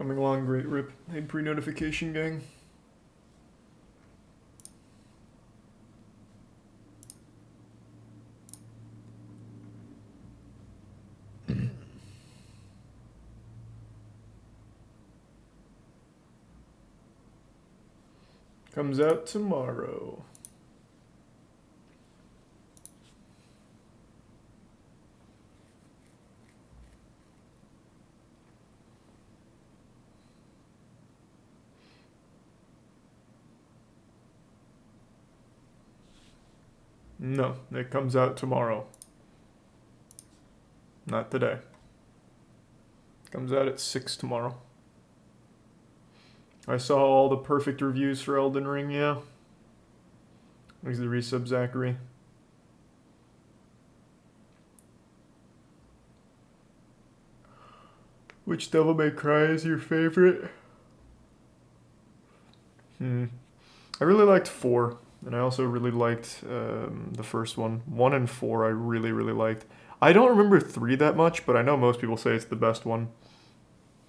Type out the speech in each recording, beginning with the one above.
Coming along, great rip. Hey, pre-notification gang. Comes out tomorrow. No, it comes out tomorrow. Not today. Comes out at 6 tomorrow. I saw all the perfect reviews for Elden Ring, yeah. There's the resub, Zachary. Which Devil May Cry is your favorite? I really liked 4, and I also really liked the first one. 1 and 4 I really, really liked. I don't remember 3 that much, but I know most people say it's the best one.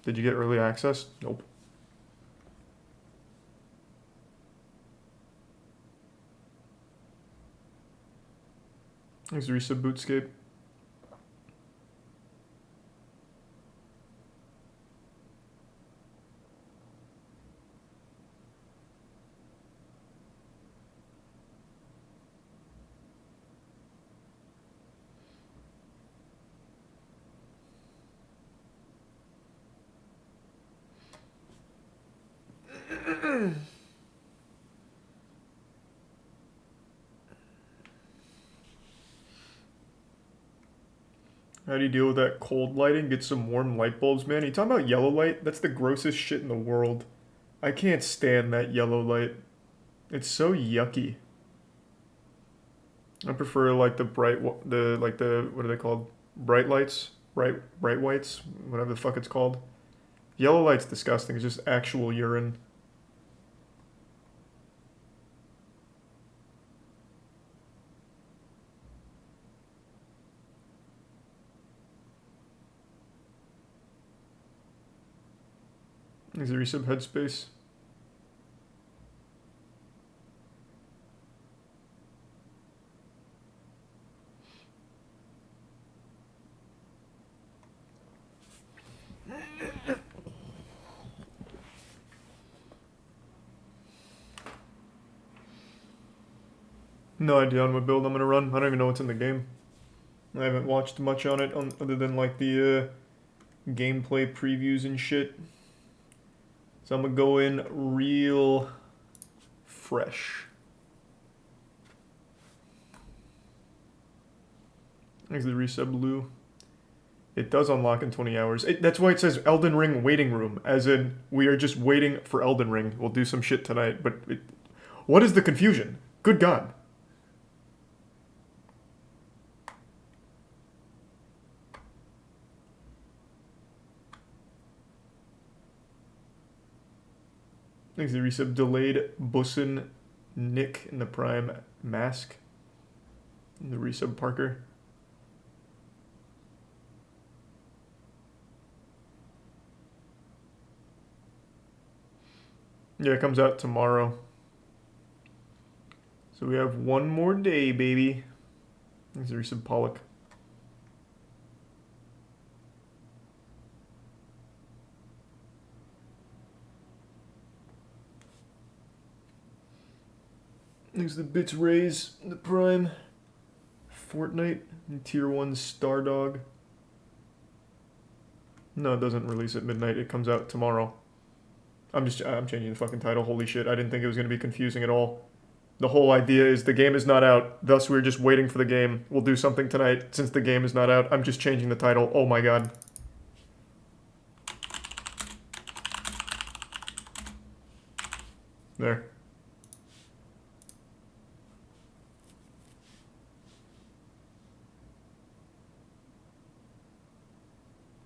Did you get early access? Nope. There's the resub, Bootscape. How do you deal with that cold lighting? Get some warm light bulbs, man. You talking about yellow light? That's the grossest shit in the world. I can't stand that yellow light. It's so yucky. I prefer like the bright, what are they called? Bright lights? Bright whites? Whatever the fuck it's called. Yellow light's disgusting. It's just actual urine. Is there resub headspace? No idea on what build I'm gonna run. I don't even know what's in the game. I haven't watched much on it other than like the gameplay previews and shit. So I'm gonna go in real fresh. There's the resub Lou. It does unlock in 20 hours. That's why it says Elden Ring waiting room, as in we are just waiting for Elden Ring. We'll do some shit tonight, but what is the confusion? Good God. Thanks the resub delayed Bussin Nick in the Prime Mask. The resub Parker. Yeah, it comes out tomorrow. So we have one more day, baby. Thanks the resub Pollock. Thanks the bits raise the Prime. Fortnite and Tier 1 Stardog. No, it doesn't release at midnight. It comes out tomorrow. I'm changing the fucking title. Holy shit, I didn't think it was going to be confusing at all. The whole idea is the game is not out, thus we're just waiting for the game. We'll do something tonight since the game is not out. I'm just changing the title. Oh my god. There.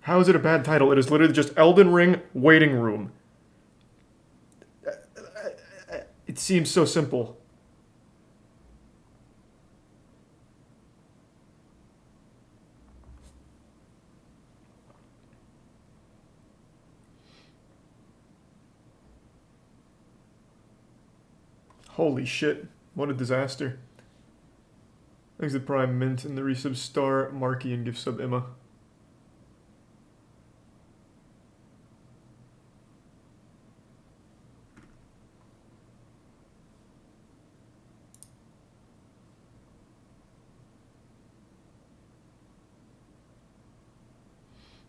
How is it a bad title? It is literally just Elden Ring Waiting Room. It seems so simple. Holy shit. What a disaster. Thanks to Prime Mint and the resub Star, Marky, and gift sub Emma.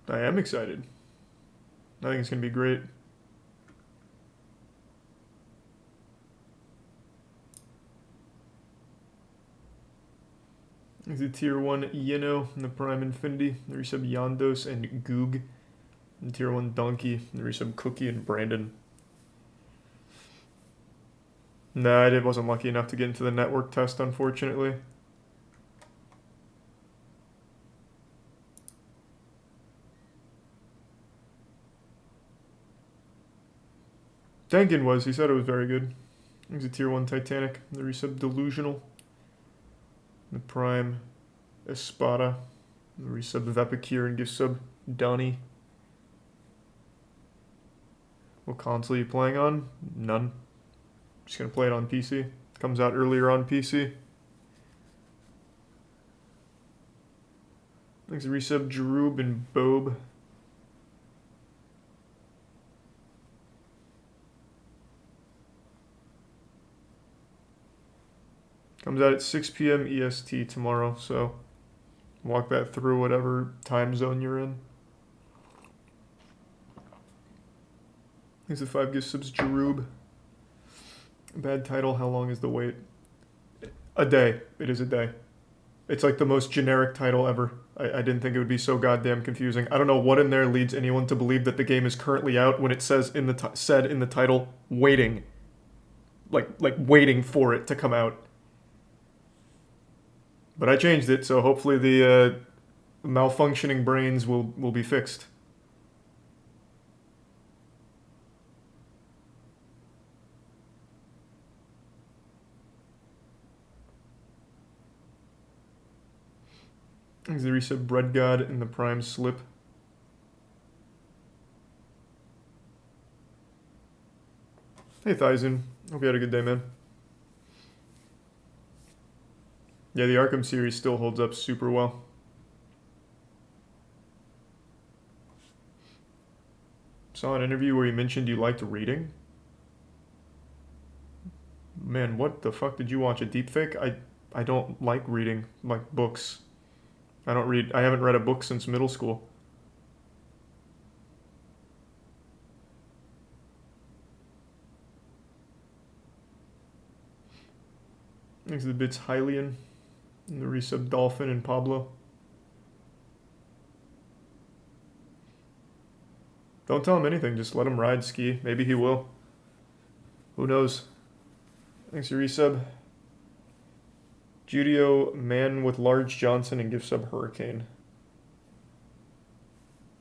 I am excited. I think it's going to be great. Thanks to Tier 1 Yeno and the Prime Infinity, the resub Yondos and Goog. And Tier 1 Donkey, and the resub Cookie and Brandon. Nah, I wasn't lucky enough to get into the network test, unfortunately. Dankin was, he said it was very good. Thanks to Tier 1 Titanic, the resub Delusional. The Prime Espada, the resub Vepicure and gift sub Donnie. What console are you playing on? None. Just gonna play it on PC. Comes out earlier on PC. Thanks to resub Jeroob and Bob. Comes out at 6 p.m. EST tomorrow, so walk that through whatever time zone you're in. Thanks to 5 gift subs Jeroob. Bad title, how long is the wait? A day. It is a day. It's like the most generic title ever. I didn't think it would be so goddamn confusing. I don't know what in there leads anyone to believe that the game is currently out when it says in the said in the title, waiting. Like waiting for it to come out. But I changed it, so hopefully the malfunctioning brains will be fixed. Thanks to the resub Bread God and the Prime Slip. Hey Thyzin, hope you had a good day, man. Yeah, the Arkham series still holds up super well. Saw an interview where you mentioned you liked reading. Man, what the fuck did you watch? A deepfake? I don't like reading, like books. I haven't read a book since middle school. Thanks to the bits Hylian, and the resub Dolphin and Pablo. Don't tell him anything, just let him ride ski. Maybe he will. Who knows? Thanks to resub. Judio Man with Large Johnson and gift sub Hurricane.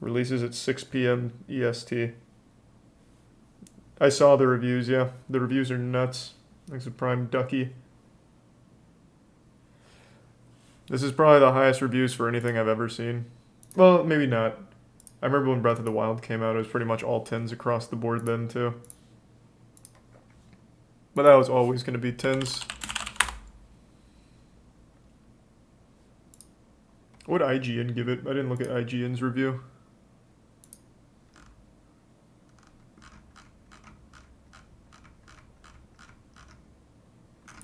Releases at 6 p.m. EST. I saw the reviews, yeah. The reviews are nuts. Thanks to Prime Ducky. This is probably the highest reviews for anything I've ever seen. Well, maybe not. I remember when Breath of the Wild came out, it was pretty much all 10s across the board then, too. But that was always going to be 10s. What would IGN give it? I didn't look at IGN's review.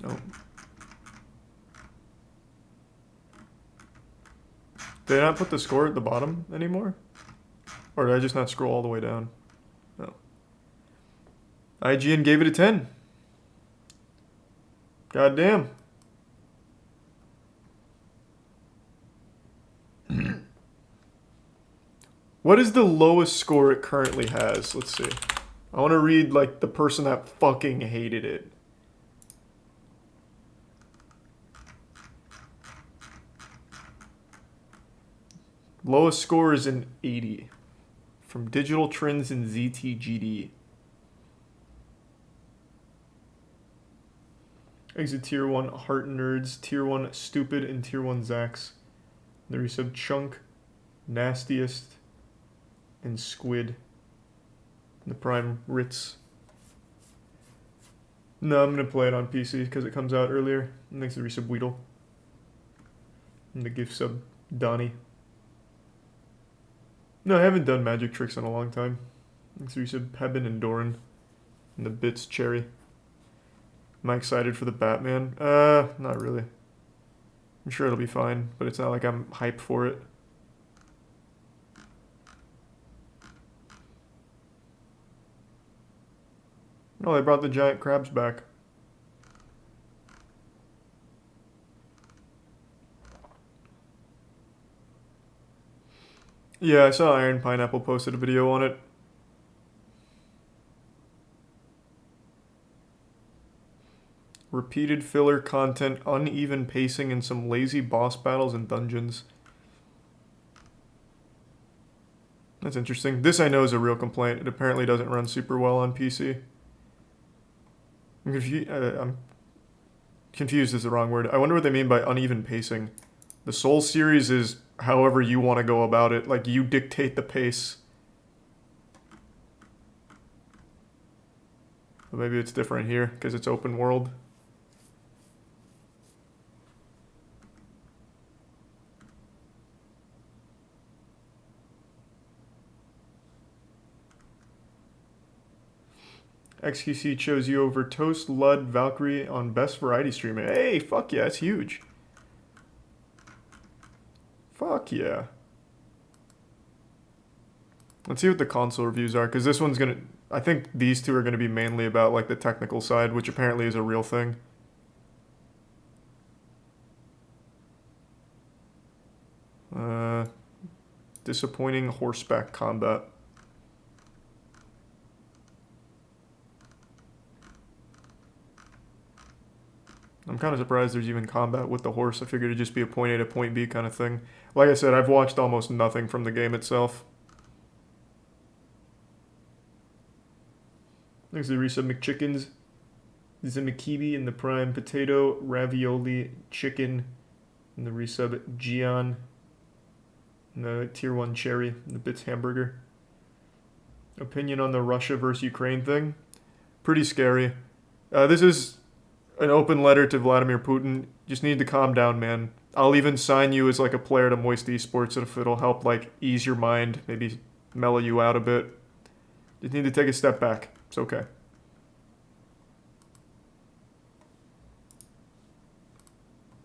Oh. Did I not put the score at the bottom anymore? Or did I just not scroll all the way down? No. IGN gave it a 10. God damn. What is the lowest score it currently has? Let's see. I want to read, like, the person that fucking hated it. Lowest score is an 80. From Digital Trends and ZTGD. Exit Tier 1 Heart Nerds, Tier 1 Stupid, and Tier 1 Zax. The resub Chunk, Nastiest, and Squid. The Prime Ritz. No, I'm gonna play it on PC because it comes out earlier. Thanks to resub Weedle. And the gift sub Donnie. No, I haven't done magic tricks in a long time. Thanks to resub Hebben and Doran. And the bits Cherry. Am I excited for the Batman? Not really. I'm sure it'll be fine, but it's not like I'm hyped for it. Oh, they brought the giant crabs back. Yeah, I saw Iron Pineapple posted a video on it. Repeated filler content, uneven pacing, and some lazy boss battles and dungeons. That's interesting. This I know is a real complaint. It apparently doesn't run super well on PC. I'm confused is the wrong word. I wonder what they mean by uneven pacing. The Soul series is however you want to go about it. Like, you dictate the pace. But maybe it's different here because it's open world. XQC chose you over Toast, Lud, Valkyrie on Best Variety Streamer. Hey, fuck yeah, it's huge. Fuck yeah. Let's see what the console reviews are, because this one's gonna... I think these two are gonna be mainly about, like, the technical side, which apparently is a real thing. Disappointing horseback combat. I'm kind of surprised there's even combat with the horse. I figured it'd just be a point A to point B kind of thing. Like I said, I've watched almost nothing from the game itself. There's the resub McChickens. There's the McKeeby and the prime potato, ravioli, chicken, and the resub Gian. And the tier 1 cherry, and the bits hamburger. Opinion on the Russia versus Ukraine thing? Pretty scary. This is an open letter to Vladimir Putin. Just need to calm down, man. I'll even sign you as like a player to Moist Esports if it'll help like ease your mind, maybe mellow you out a bit. Just need to take a step back. It's okay.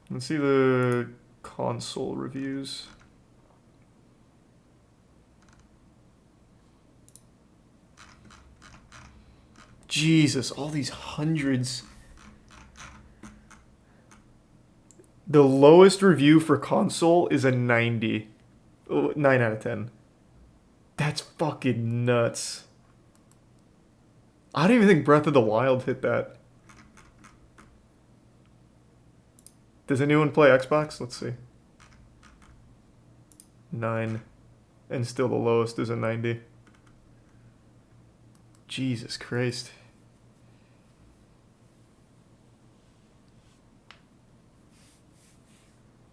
Let's see the console reviews. Jesus, all these hundreds. The lowest review for console is a 90. 9 out of 10. That's fucking nuts. I don't even think Breath of the Wild hit that. Does anyone play Xbox? Let's see. 9. And still the lowest is a 90. Jesus Christ.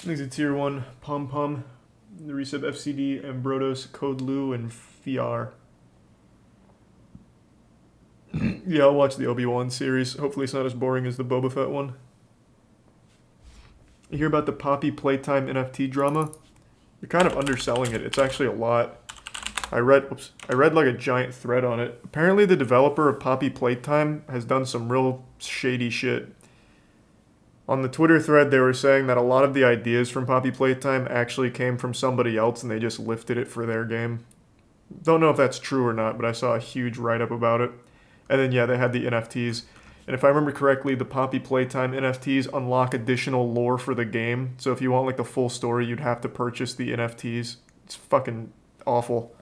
There's a tier 1 Pom Pom, the resub FCD, Ambrodos, Code Lu, and Fiar. Yeah, I'll watch the Obi-Wan series. Hopefully it's not as boring as the Boba Fett one. You hear about the Poppy Playtime NFT drama? You're kind of underselling it. It's actually a lot. I read like a giant thread on it. Apparently the developer of Poppy Playtime has done some real shady shit. On the Twitter thread, they were saying that a lot of the ideas from Poppy Playtime actually came from somebody else and they just lifted it for their game. Don't know if that's true or not, but I saw a huge write-up about it. And then, yeah, they had the NFTs. And if I remember correctly, the Poppy Playtime NFTs unlock additional lore for the game. So if you want, like, the full story, you'd have to purchase the NFTs. It's fucking awful.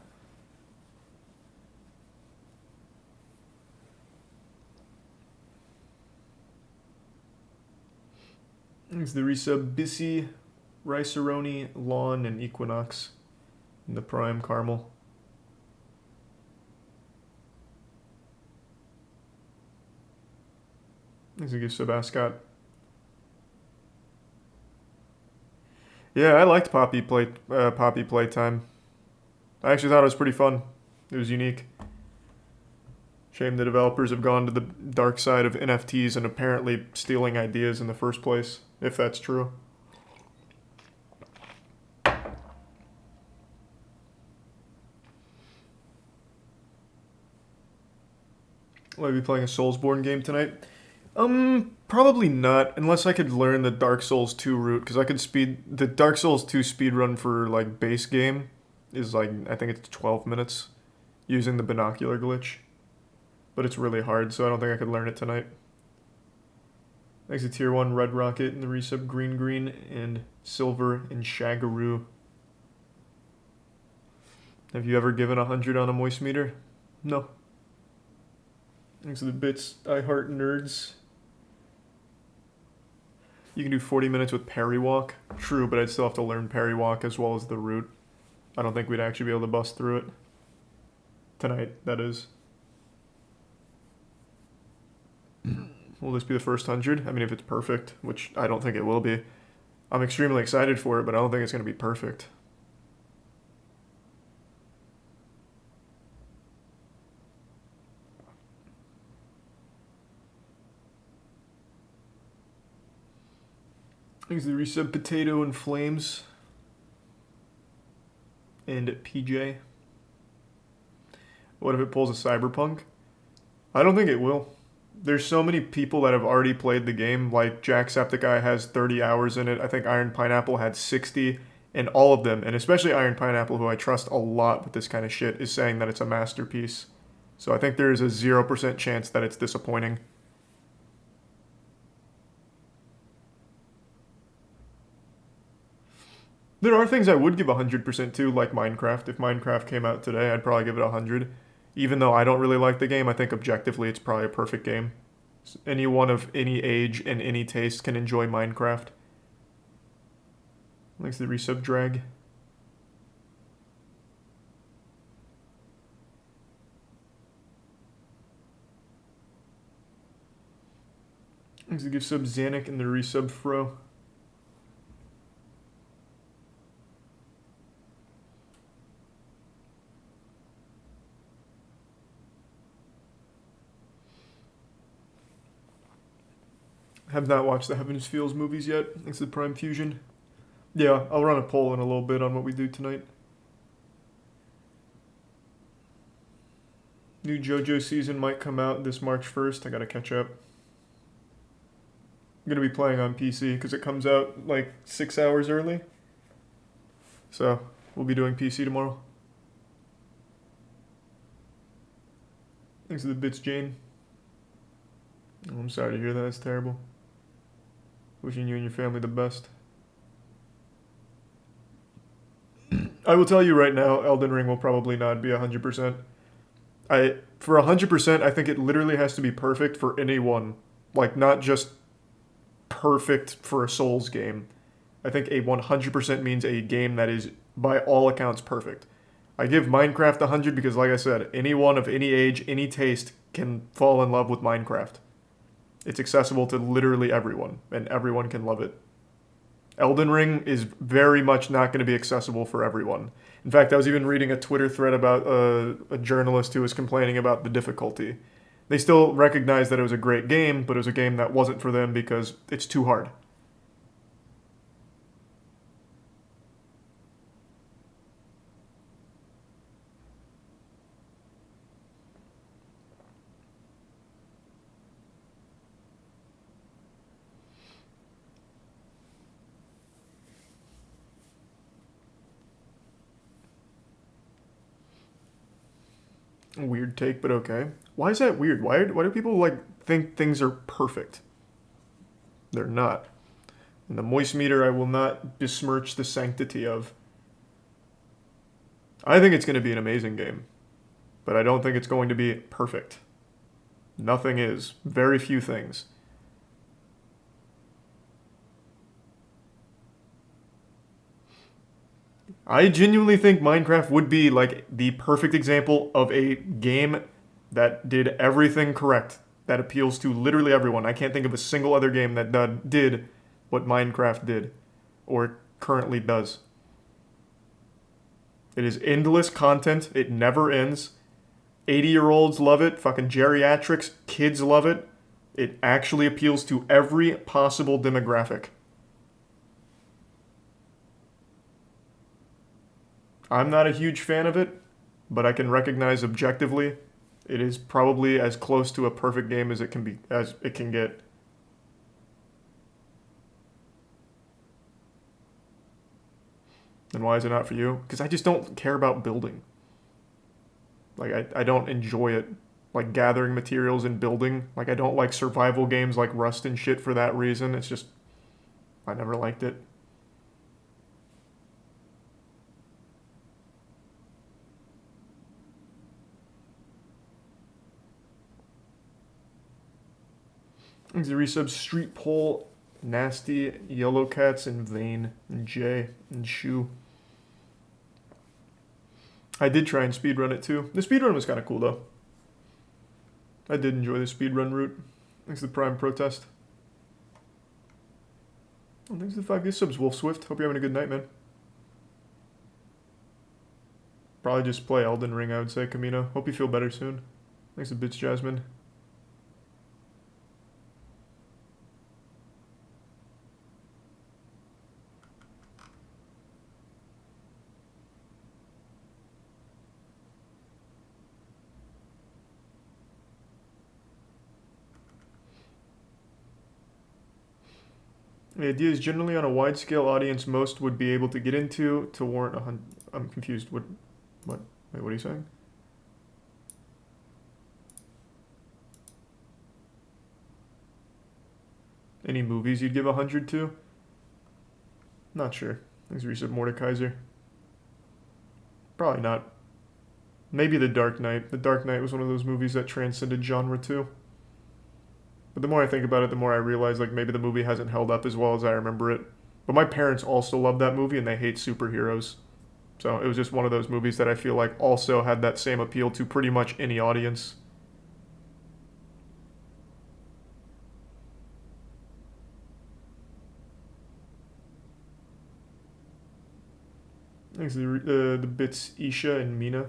There's the resub Bissy, Riceroni, Lawn, and Equinox. And the Prime Caramel. There's a gift sub Ascot. Yeah, I liked Poppy Playtime. I actually thought it was pretty fun. It was unique. Shame the developers have gone to the dark side of NFTs and apparently stealing ideas in the first place, if that's true. Will I be playing a Soulsborne game tonight? Probably not, unless I could learn the Dark Souls 2 route, because I could the Dark Souls 2 speedrun for, like, base game is, like, I think it's 12 minutes using the binocular glitch. But it's really hard, so I don't think I could learn it tonight. Thanks to Tier 1 Red Rocket and the resub Green Green and Silver and Shagaroo. Have you ever given 100 on a moist meter? No. Thanks to the bits, I heart nerds. You can do 40 minutes with parry walk. True, but I'd still have to learn parry walk as well as the route. I don't think we'd actually be able to bust through it. Tonight, that is. Will this be the first 100? I mean, if it's perfect, which I don't think it will be. I'm extremely excited for it, but I don't think it's going to be perfect. Thanks to the resub Potato and Flames. And PJ. What if it pulls a Cyberpunk? I don't think it will. There's so many people that have already played the game, like Jacksepticeye has 30 hours in it, I think Iron Pineapple had 60, and all of them, and especially Iron Pineapple, who I trust a lot with this kind of shit, is saying that it's a masterpiece. So I think there's a 0% chance that it's disappointing. There are things I would give 100% to, like Minecraft. If Minecraft came out today, I'd probably give it 100. Even though I don't really like the game, I think objectively it's probably a perfect game. Anyone of any age and any taste can enjoy Minecraft. Thanks to the resub drag. Thanks to give sub Xanic and the resub Fro. Have not watched the Heavens Feels movies yet. Thanks to the Prime Fusion. Yeah, I'll run a poll in a little bit on what we do tonight. New JoJo season might come out this March 1st. I gotta catch up. I'm gonna be playing on PC because it comes out like 6 hours early. So, we'll be doing PC tomorrow. Thanks to the bits, Jane. Oh, I'm sorry to hear that. That's terrible. Wishing you and your family the best. I will tell you right now, Elden Ring will probably not be 100%. For 100%, I think it literally has to be perfect for anyone. Like, not just perfect for a Souls game. I think a 100% means a game that is, by all accounts, perfect. I give Minecraft 100 because, like I said, anyone of any age, any taste can fall in love with Minecraft. It's accessible to literally everyone, and everyone can love it. Elden Ring is very much not going to be accessible for everyone. In fact, I was even reading a Twitter thread about a journalist who was complaining about the difficulty. They still recognized that it was a great game, but it was a game that wasn't for them because it's too hard. Weird take, but okay. Why is that weird? Why do people like think things are perfect? They're not. And the moist meter I will not besmirch the sanctity of. I think it's going to be an amazing game, but I don't think it's going to be perfect. Nothing is. Very few things. I genuinely think Minecraft would be like the perfect example of a game that did everything correct, that appeals to literally everyone. I can't think of a single other game that did what Minecraft did, or currently does. It is endless content. It never ends. 80-year-olds love it. Fucking geriatrics, kids love it. It actually appeals to every possible demographic. I'm not a huge fan of it, but I can recognize objectively it is probably as close to a perfect game as it can get. And why is it not for you? Because I just don't care about building. Like, I don't enjoy it. Like, gathering materials and building. Like, I don't like survival games like Rust and shit for that reason. It's just, I never liked it. Thanks to resub Street Pole, Nasty, Yellow Cats, and Vane, and Jay, and Shoe. I did try and speedrun it too. The speedrun was kind of cool though. I did enjoy the speedrun route. Thanks to the Prime Protest. Oh, thanks to the 5 gift subs, Wolf Swift. Hope you're having a good night, man. Probably just play Elden Ring, I would say, Camino. Hope you feel better soon. Thanks to Bits Jasmine. The idea is generally on a wide-scale audience most would be able to get into to warrant a hundred. I'm confused. What? Wait, what are you saying? Any movies you'd give 100 to? Not sure. Thanks, Reset Mordekaiser. Probably not. Maybe The Dark Knight. The Dark Knight was one of those movies that transcended genre too. But the more I think about it, the more I realize like maybe the movie hasn't held up as well as I remember it. But my parents also love that movie and they hate superheroes. So it was just one of those movies that I feel like also had that same appeal to pretty much any audience. Thanks to the bits Isha and Mina.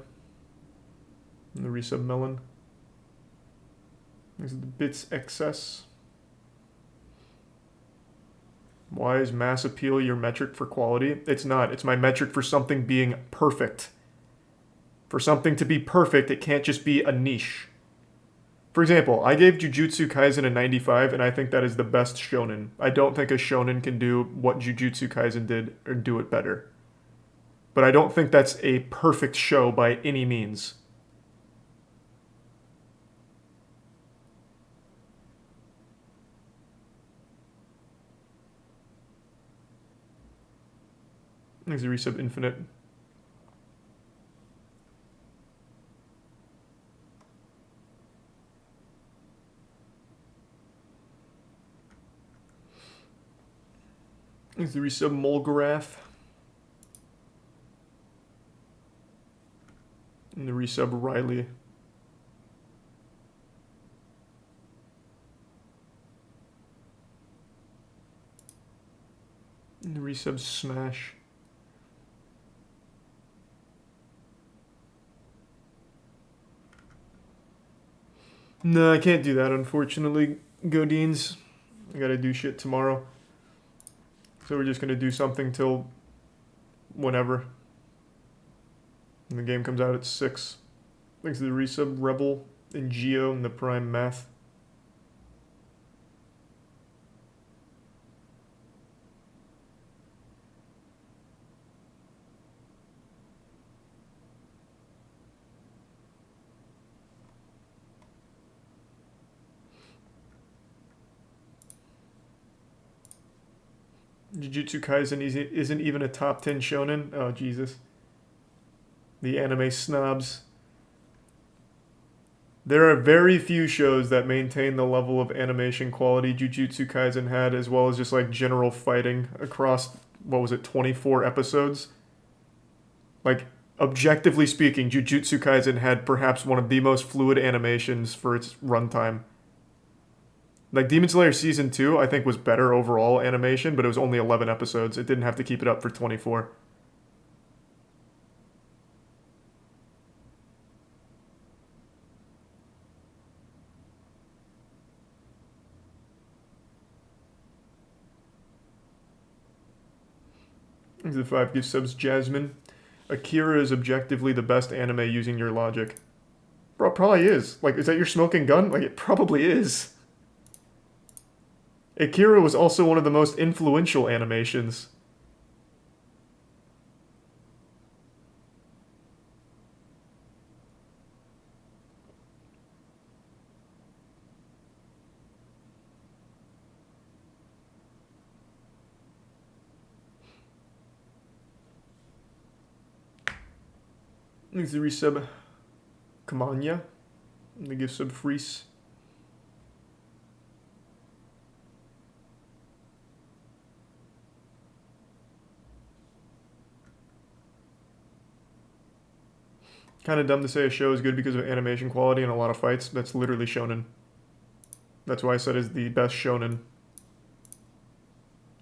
And the resub Melon. Thanks to the bits Excess. Why is mass appeal your metric for quality? It's not. It's my metric for something being perfect. For something to be perfect, it can't just be a niche. For example, I gave Jujutsu Kaisen a 95, and I think that is the best shonen. I don't think a shonen can do what Jujutsu Kaisen did or do it better. But I don't think that's a perfect show by any means. Thanks to Resub Infinite. Thanks to Resub Molgarath. And the resub Riley. And the resub Smash. No, I can't do that, unfortunately, Godines. I gotta do shit tomorrow. So we're just gonna do something till whenever. And the game comes out at 6. Thanks to the resub Rebel and Geo and the Prime Math. Jujutsu Kaisen isn't even a top 10 shonen. Oh, Jesus. The anime snobs. There are very few shows that maintain the level of animation quality Jujutsu Kaisen had, as well as just like general fighting across, what was it, 24 episodes? Like, objectively speaking, Jujutsu Kaisen had perhaps one of the most fluid animations for its runtime. Like, Demon Slayer Season 2, I think, was better overall animation, but it was only 11 episodes. It didn't have to keep it up for 24. Thanks for the 5 gift subs, Jasmine. Akira is objectively the best anime using your logic. Bro, it probably is. Like, is that your smoking gun? Like, it probably is. Akira was also one of the most influential animations. Thanks for the resub, Kamanya. And the gift sub, Freeze. Kind of dumb to say a show is good because of animation quality and a lot of fights. That's literally shonen. That's why I said it's the best shonen.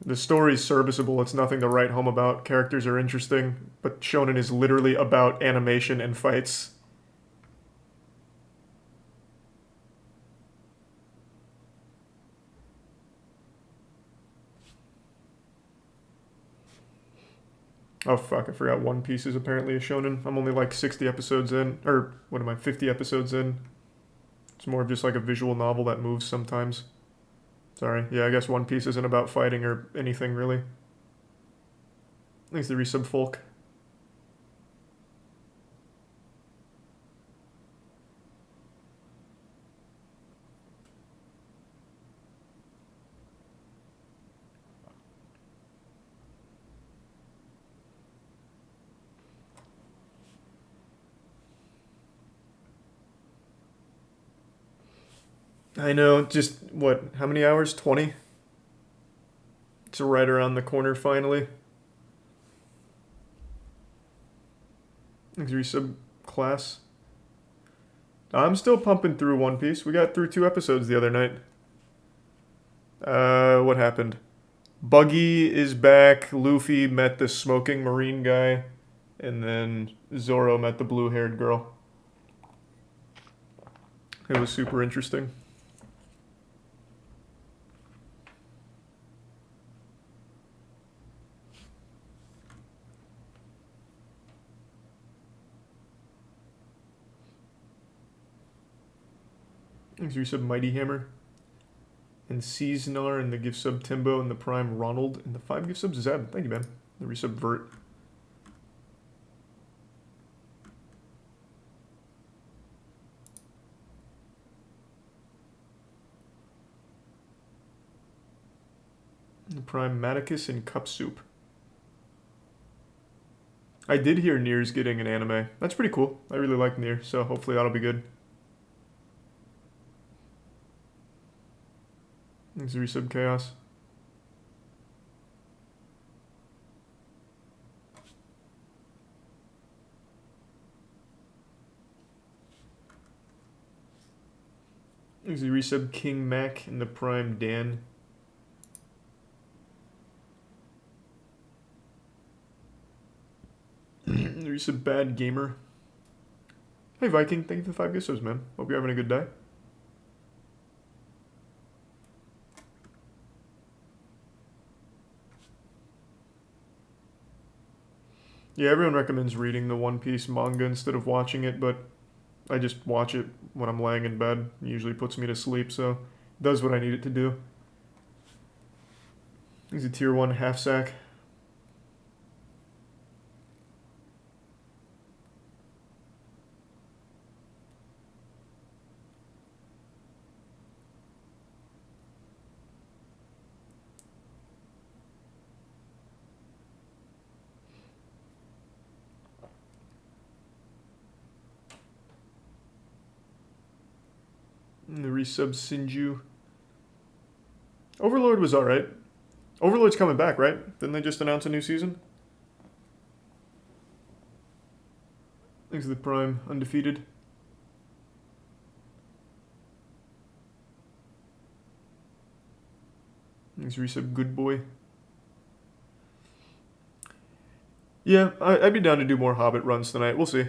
The story's serviceable, it's nothing to write home about. Characters are interesting, but shonen is literally about animation and fights. Oh fuck, I forgot One Piece is apparently a shonen. I'm only like 60 episodes in, or what am I, 50 episodes in. It's more of just like a visual novel that moves sometimes. Sorry, yeah, I guess One Piece isn't about fighting or anything really. At least the resub folk. I know, just what, how many hours? 20? It's right around the corner finally. Thanks, resub class. I'm still pumping through One Piece. We got through 2 episodes the other night. What happened? Buggy is back. Luffy met the smoking marine guy. And then Zoro met the blue-haired girl. It was super interesting. Thanks, resub Mighty Hammer. And Seasnar and the gift sub Timbo and the Prime Ronald and the 5 gift subs Zeb. Thank you, man. The resub Vert. And the Prime Maticus and Cup Soup. I did hear Nier's getting an anime. That's pretty cool. I really like Nier, so hopefully that'll be good. Thanks, resub Chaos. Thanks, resub King Mac and the Prime Dan. Resub Bad Gamer. Hey Viking, thank you for the 5 gift subs, man. Hope you're having a good day. Yeah, everyone recommends reading the One Piece manga instead of watching it, but I just watch it when I'm laying in bed. It usually puts me to sleep, so it does what I need it to do. He's a tier 1 half sack. And the resub Sinju. Overlord was alright. Overlord's coming back, right? Didn't they just announce a new season? Thanks to the Prime, undefeated. Thanks resub Good Boy. Yeah, I'd be down to do more Hobbit runs tonight. We'll see.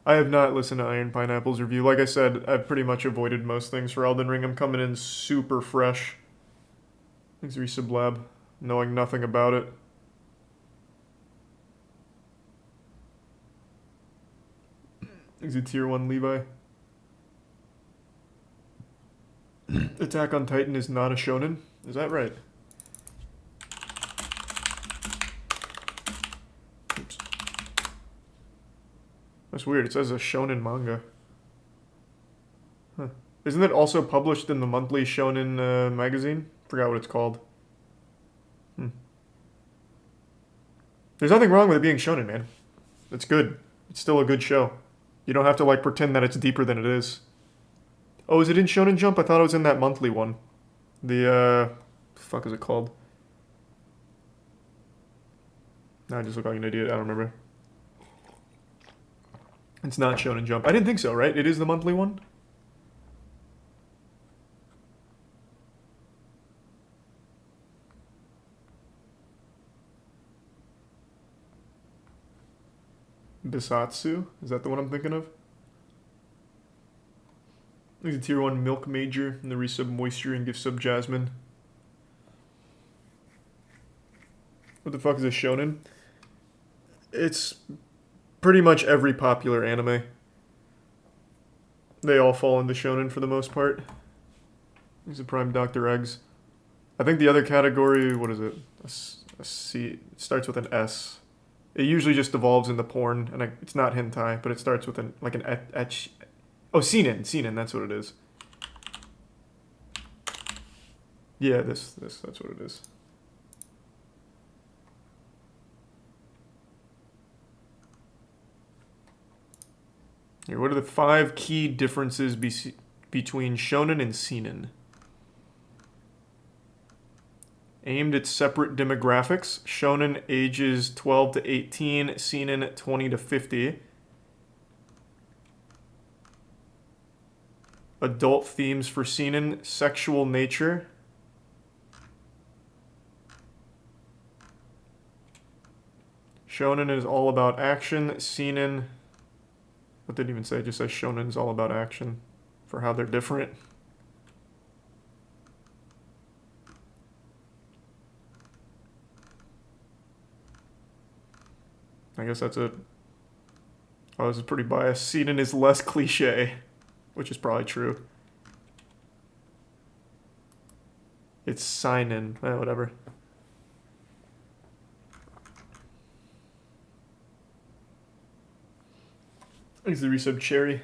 I have not listened to Iron Pineapple's review. Like I said, I've pretty much avoided most things for Elden Ring. I'm coming in super fresh. Thanks, Resublab. Knowing nothing about it. Thanks, a tier 1 Levi. Attack on Titan is not a shonen? Is that right? Oops. That's weird. It says a shonen manga. Huh. Isn't it also published in the monthly shonen magazine? Forgot what it's called. There's nothing wrong with it being shonen, man. It's good. It's still a good show. You don't have to like pretend that it's deeper than it is. Oh, is it in Shonen Jump? I thought it was in that monthly one. The fuck is it called? No, I just look like an idiot. I don't remember. It's not Shonen Jump. I didn't think so, right? It is the monthly one? Bisatsu? Is that the one I'm thinking of? There's a tier 1 Milk Major and the resub Moisture and gift sub Jasmine. What the fuck is a shonen? It's pretty much every popular anime. They all fall into shonen for the most part. There's a Prime Dr. Eggs. I think the other category, what is it? A C. It starts with an S. It usually just devolves into porn, and it's not hentai, but it starts with an etch. Oh, seinen, that's what it is. Yeah, that's what it is. Here, what are the 5 key differences between shonen and seinen? Aimed at separate demographics, shonen ages 12 to 18, seinen 20 to 50. Adult themes for seinen, sexual nature. Shonen is all about action, seinen, what did it even say? It just says shonen is all about action for how they're different. I guess that's it. Oh, this is pretty biased. Seinen is less cliche, which is probably true. It's seinen. Whatever. Thanks the resub Cherry.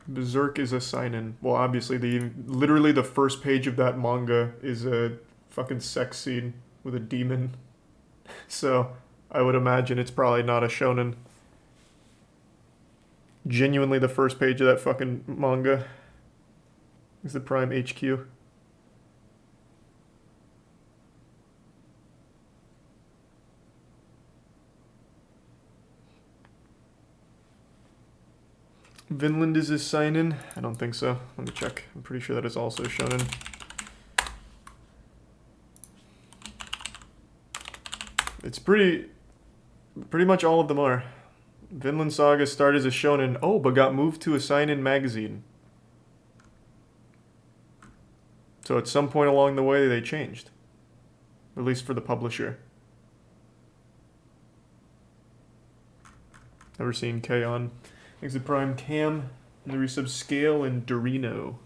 Berserk is a seinen. Well, obviously, literally the first page of that manga is a fucking sex scene with a demon. So, I would imagine it's probably not a shonen. Genuinely the first page of that fucking manga is the Prime HQ. Vinland is a seinen? I don't think so. Let me check. I'm pretty sure that is also shonen. It's pretty much all of them are. Vinland Saga started as a shonen, but got moved to a seinen magazine. So at some point along the way they changed. At least for the publisher. Never seen K-On! Thanks to Prime Cam, and the resub Scale and Dorino.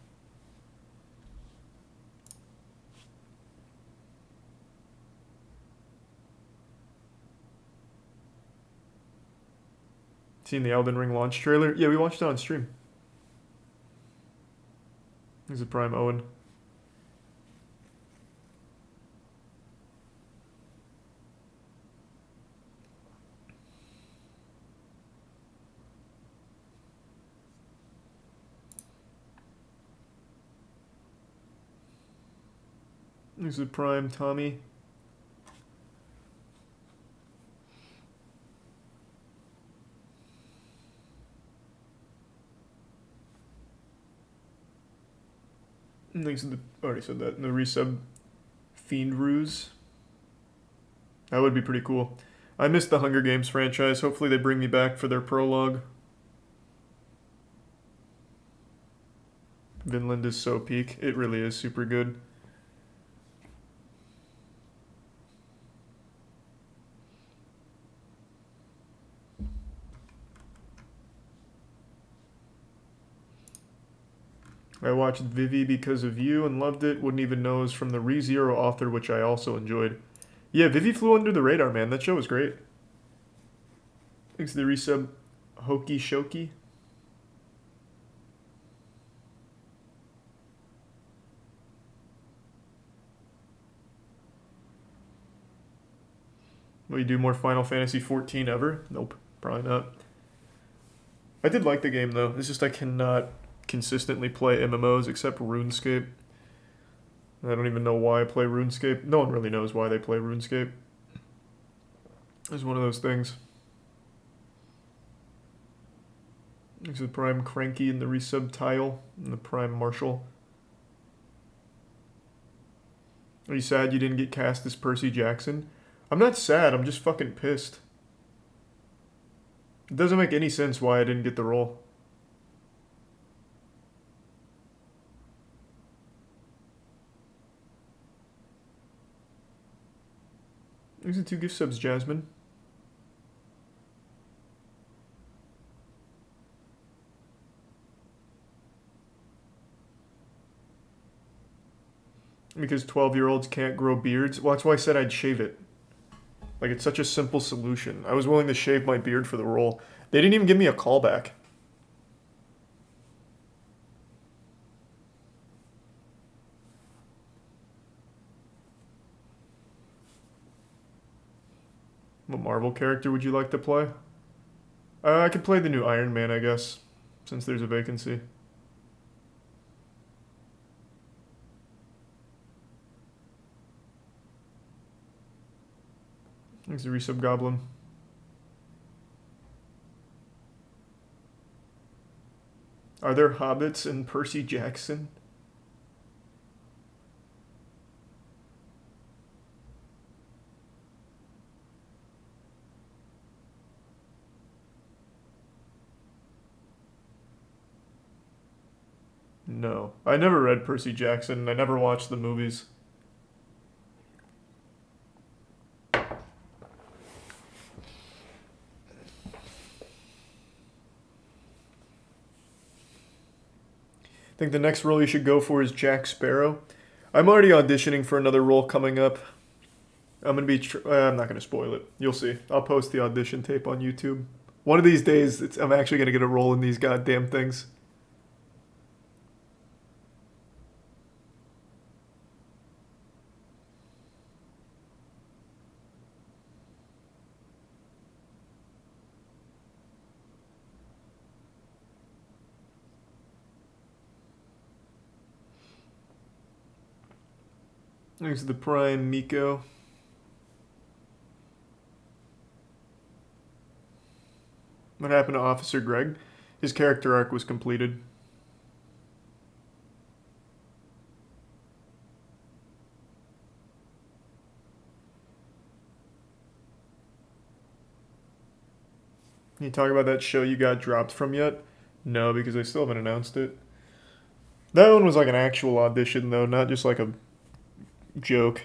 Seen the Elden Ring launch trailer? Yeah, we watched it on stream. Thanks to Prime Owen. This is Prime Tommy. Thanks to already said that. And the resub Fiend Ruse. That would be pretty cool. I missed the Hunger Games franchise. Hopefully they bring me back for their prologue. Vinland is so peak. It really is super good. I watched Vivi because of you and loved it. Wouldn't even know it was from the ReZero author, which I also enjoyed. Yeah, Vivi flew under the radar, man. That show was great. Thanks to the resub, Hokey Shoki. Will you do more Final Fantasy 14 ever? Nope, probably not. I did like the game though. It's just I cannot consistently play MMOs except RuneScape. I don't even know why I play RuneScape. No one really knows why they play RuneScape. It's one of those things. This is the Prime Cranky and the resub Tile and the Prime Marshall. Are you sad you didn't get cast as Percy Jackson? I'm not sad, I'm just fucking pissed. It doesn't make any sense why I didn't get the role. These are 2 gift subs, Jasmine. Because 12-year-olds can't grow beards. Well, that's why I said I'd shave it. Like, it's such a simple solution. I was willing to shave my beard for the role. They didn't even give me a callback. What Marvel character would you like to play? I could play the new Iron Man, I guess, since there's a vacancy. Thanks to Resub Goblin. Are there hobbits in Percy Jackson? No. I never read Percy Jackson. I never watched the movies. I think the next role you should go for is Jack Sparrow. I'm already auditioning for another role coming up. I'm going to be... I'm not going to spoil it. You'll see. I'll post the audition tape on YouTube. One of these days, I'm actually going to get a role in these goddamn things. Thanks to the Prime Miko. What happened to Officer Greg? His character arc was completed. Can you talk about that show you got dropped from yet? No, because they still haven't announced it. That one was like an actual audition, though, not just like a joke.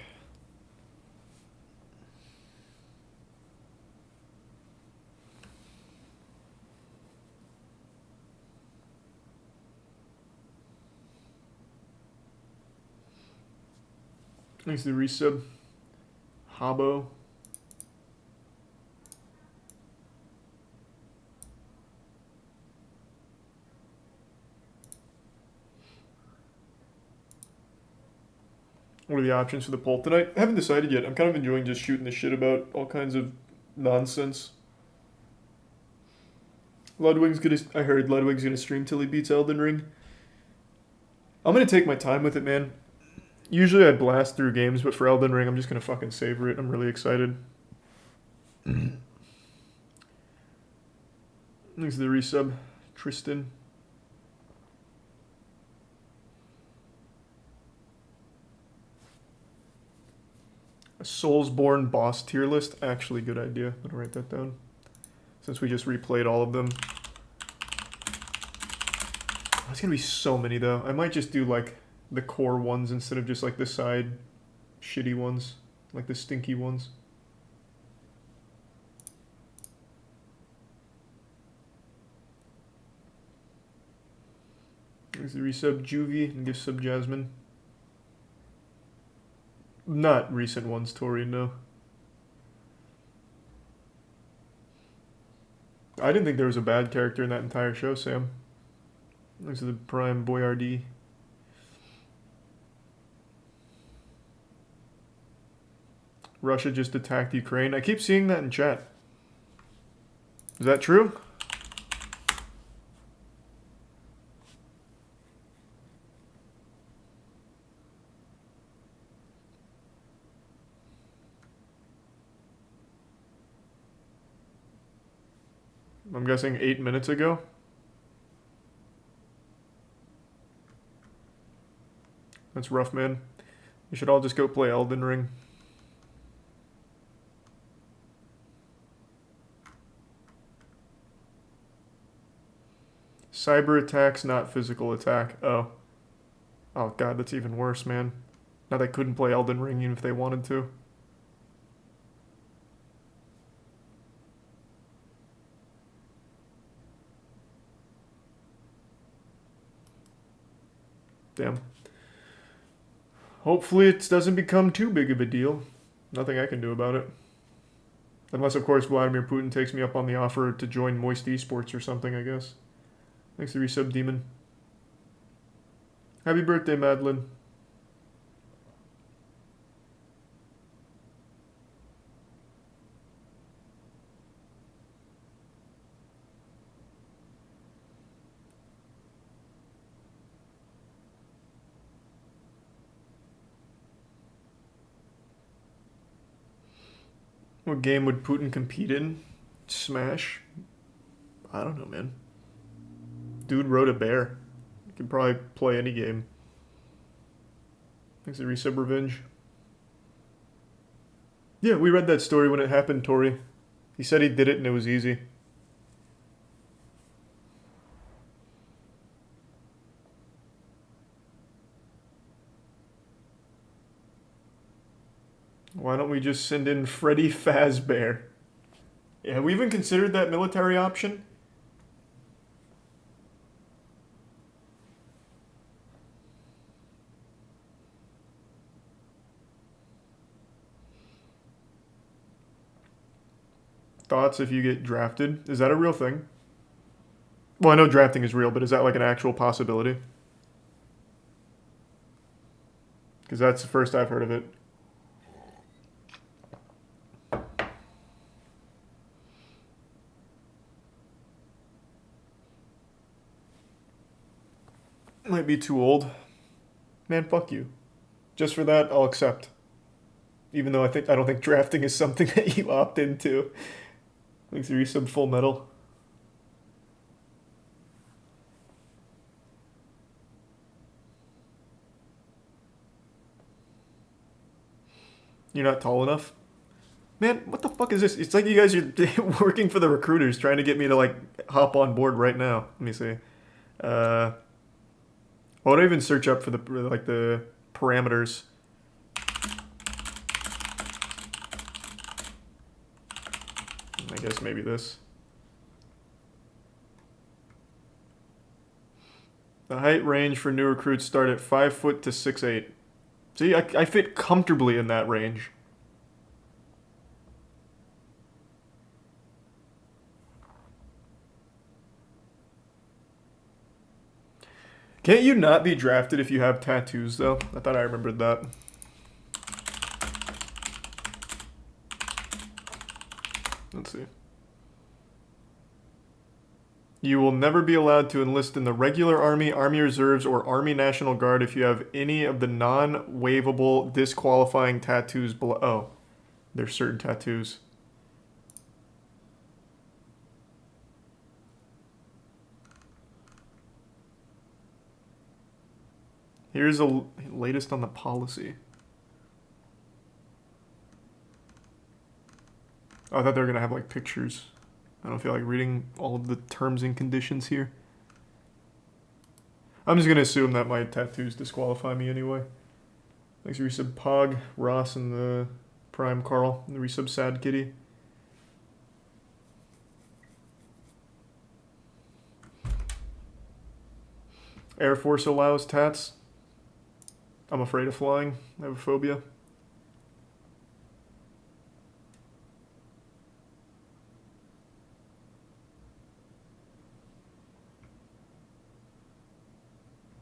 Thanks to the resub. Habbo. What are the options for the poll tonight? I haven't decided yet. I'm kind of enjoying just shooting the shit about all kinds of nonsense. I heard Ludwig's gonna stream till he beats Elden Ring. I'm gonna take my time with it, man. Usually I blast through games, but for Elden Ring, I'm just gonna fucking savor it. I'm really excited. Thanks to the resub, Tristan. A Soulsborne boss tier list. Actually, good idea. I'm gonna write that down. Since we just replayed all of them. It's gonna be so many though. I might just do like the core ones instead of just like the side shitty ones, like the stinky ones. There's the resub Juvie and give sub Jasmine. Not recent ones, Tori, no. I didn't think there was a bad character in that entire show, Sam. Thanks to the Prime Boyardee. Russia just attacked Ukraine. I keep seeing that in chat. Is that true? I'm guessing 8 minutes ago. That's rough, man. You should all just go play Elden Ring. Cyber attacks, not physical attack. Oh. Oh god, that's even worse, man. Now they couldn't play Elden Ring even if they wanted to. Damn. Hopefully it doesn't become too big of a deal. Nothing I can do about it. Unless, of course, Vladimir Putin takes me up on the offer to join Moist Esports or something, I guess. Thanks to resub Demon. Happy birthday, Madeline. What game would Putin compete in? Smash? I don't know, man. Dude rode a bear. You could probably play any game. Thanks to resub Revenge. Yeah, we read that story when it happened, Tori. He said he did it and it was easy. Why don't we just send in Freddy Fazbear? Yeah, have we even considered that military option? Thoughts if you get drafted? Is that a real thing? Well, I know drafting is real, but is that like an actual possibility? Because that's the first I've heard of it. Might be too old. Man, fuck you. Just for that, I'll accept. Even though I don't think drafting is something that you opt into. Thanks to resub Full Metal. You're not tall enough? Man, what the fuck is this? It's like you guys are working for the recruiters trying to get me to like hop on board right now. Let me see. Why don't I even search up for the parameters? I guess maybe this. The height range for new recruits start at 5 foot to 6'8". See, I fit comfortably in that range. Can't you not be drafted if you have tattoos, though? I thought I remembered that. Let's see. You will never be allowed to enlist in the regular Army, Army Reserves, or Army National Guard if you have any of the non-waivable disqualifying tattoos below. Oh, there's certain tattoos. Here's the latest on the policy. Oh, I thought they were going to have like pictures. I don't feel like reading all of the terms and conditions here. I'm just gonna assume that my tattoos disqualify me anyway. Thanks for resub Pog, Ross, and the Prime Carl, and the resub Sad Kitty. Air Force allows tats. I'm afraid of flying. I have a phobia.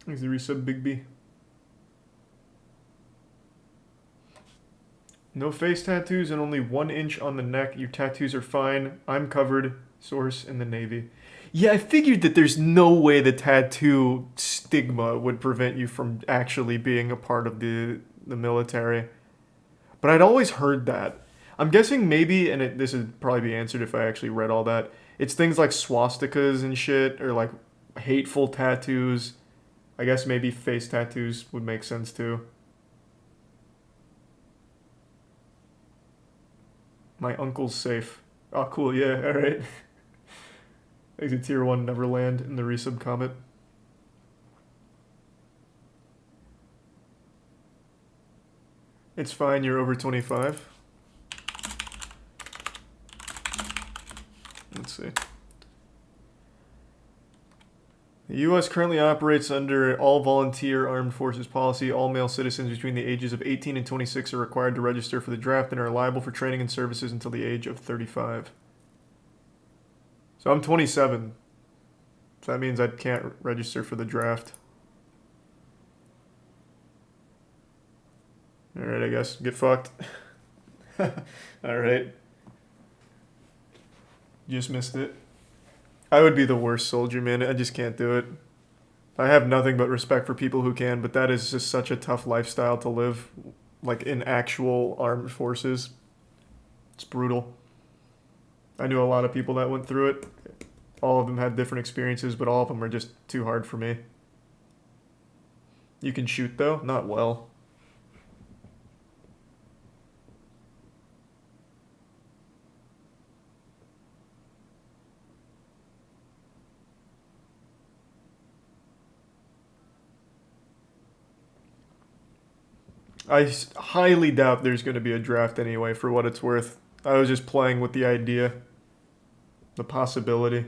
Thanks for resub Big B. No face tattoos and only 1 inch on the neck. Your tattoos are fine. I'm covered. Source in the Navy. Yeah, I figured that there's no way the tattoo stigma would prevent you from actually being a part of the military. But I'd always heard that. I'm guessing maybe, and this would probably be answered if I actually read all that, it's things like swastikas and shit, or like hateful tattoos. I guess maybe face tattoos would make sense too. My uncle's safe. Oh, cool, yeah, alright. Exit Tier 1 Neverland in the resub comment. It's fine, you're over 25. Let's see. The U.S. currently operates under all volunteer armed forces policy. All male citizens between the ages of 18 and 26 are required to register for the draft and are liable for training and services until the age of 35. So I'm 27. So that means I can't register for the draft. Alright, I guess. Get fucked. Alright. Just missed it. I would be the worst soldier, man. I just can't do it. I have nothing but respect for people who can, but that is just such a tough lifestyle to live, like in actual armed forces. It's brutal. I knew a lot of people that went through it. All of them had different experiences, but all of them are just too hard for me. You can shoot, though? Not well. I highly doubt there's going to be a draft anyway, for what it's worth. I was just playing with the idea, the possibility.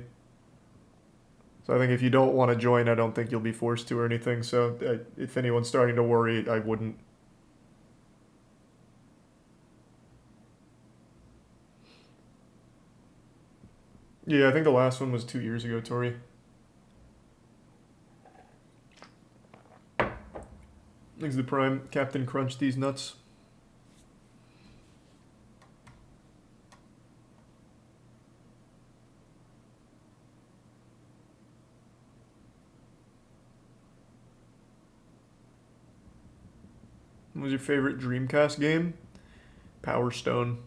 So I think if you don't want to join, I don't think you'll be forced to or anything. So if anyone's starting to worry, I wouldn't. Yeah, I think the last one was 2 years ago, Tori. Thanks to the Prime. Captain Crunch these nuts. What was your favorite Dreamcast game? Power Stone.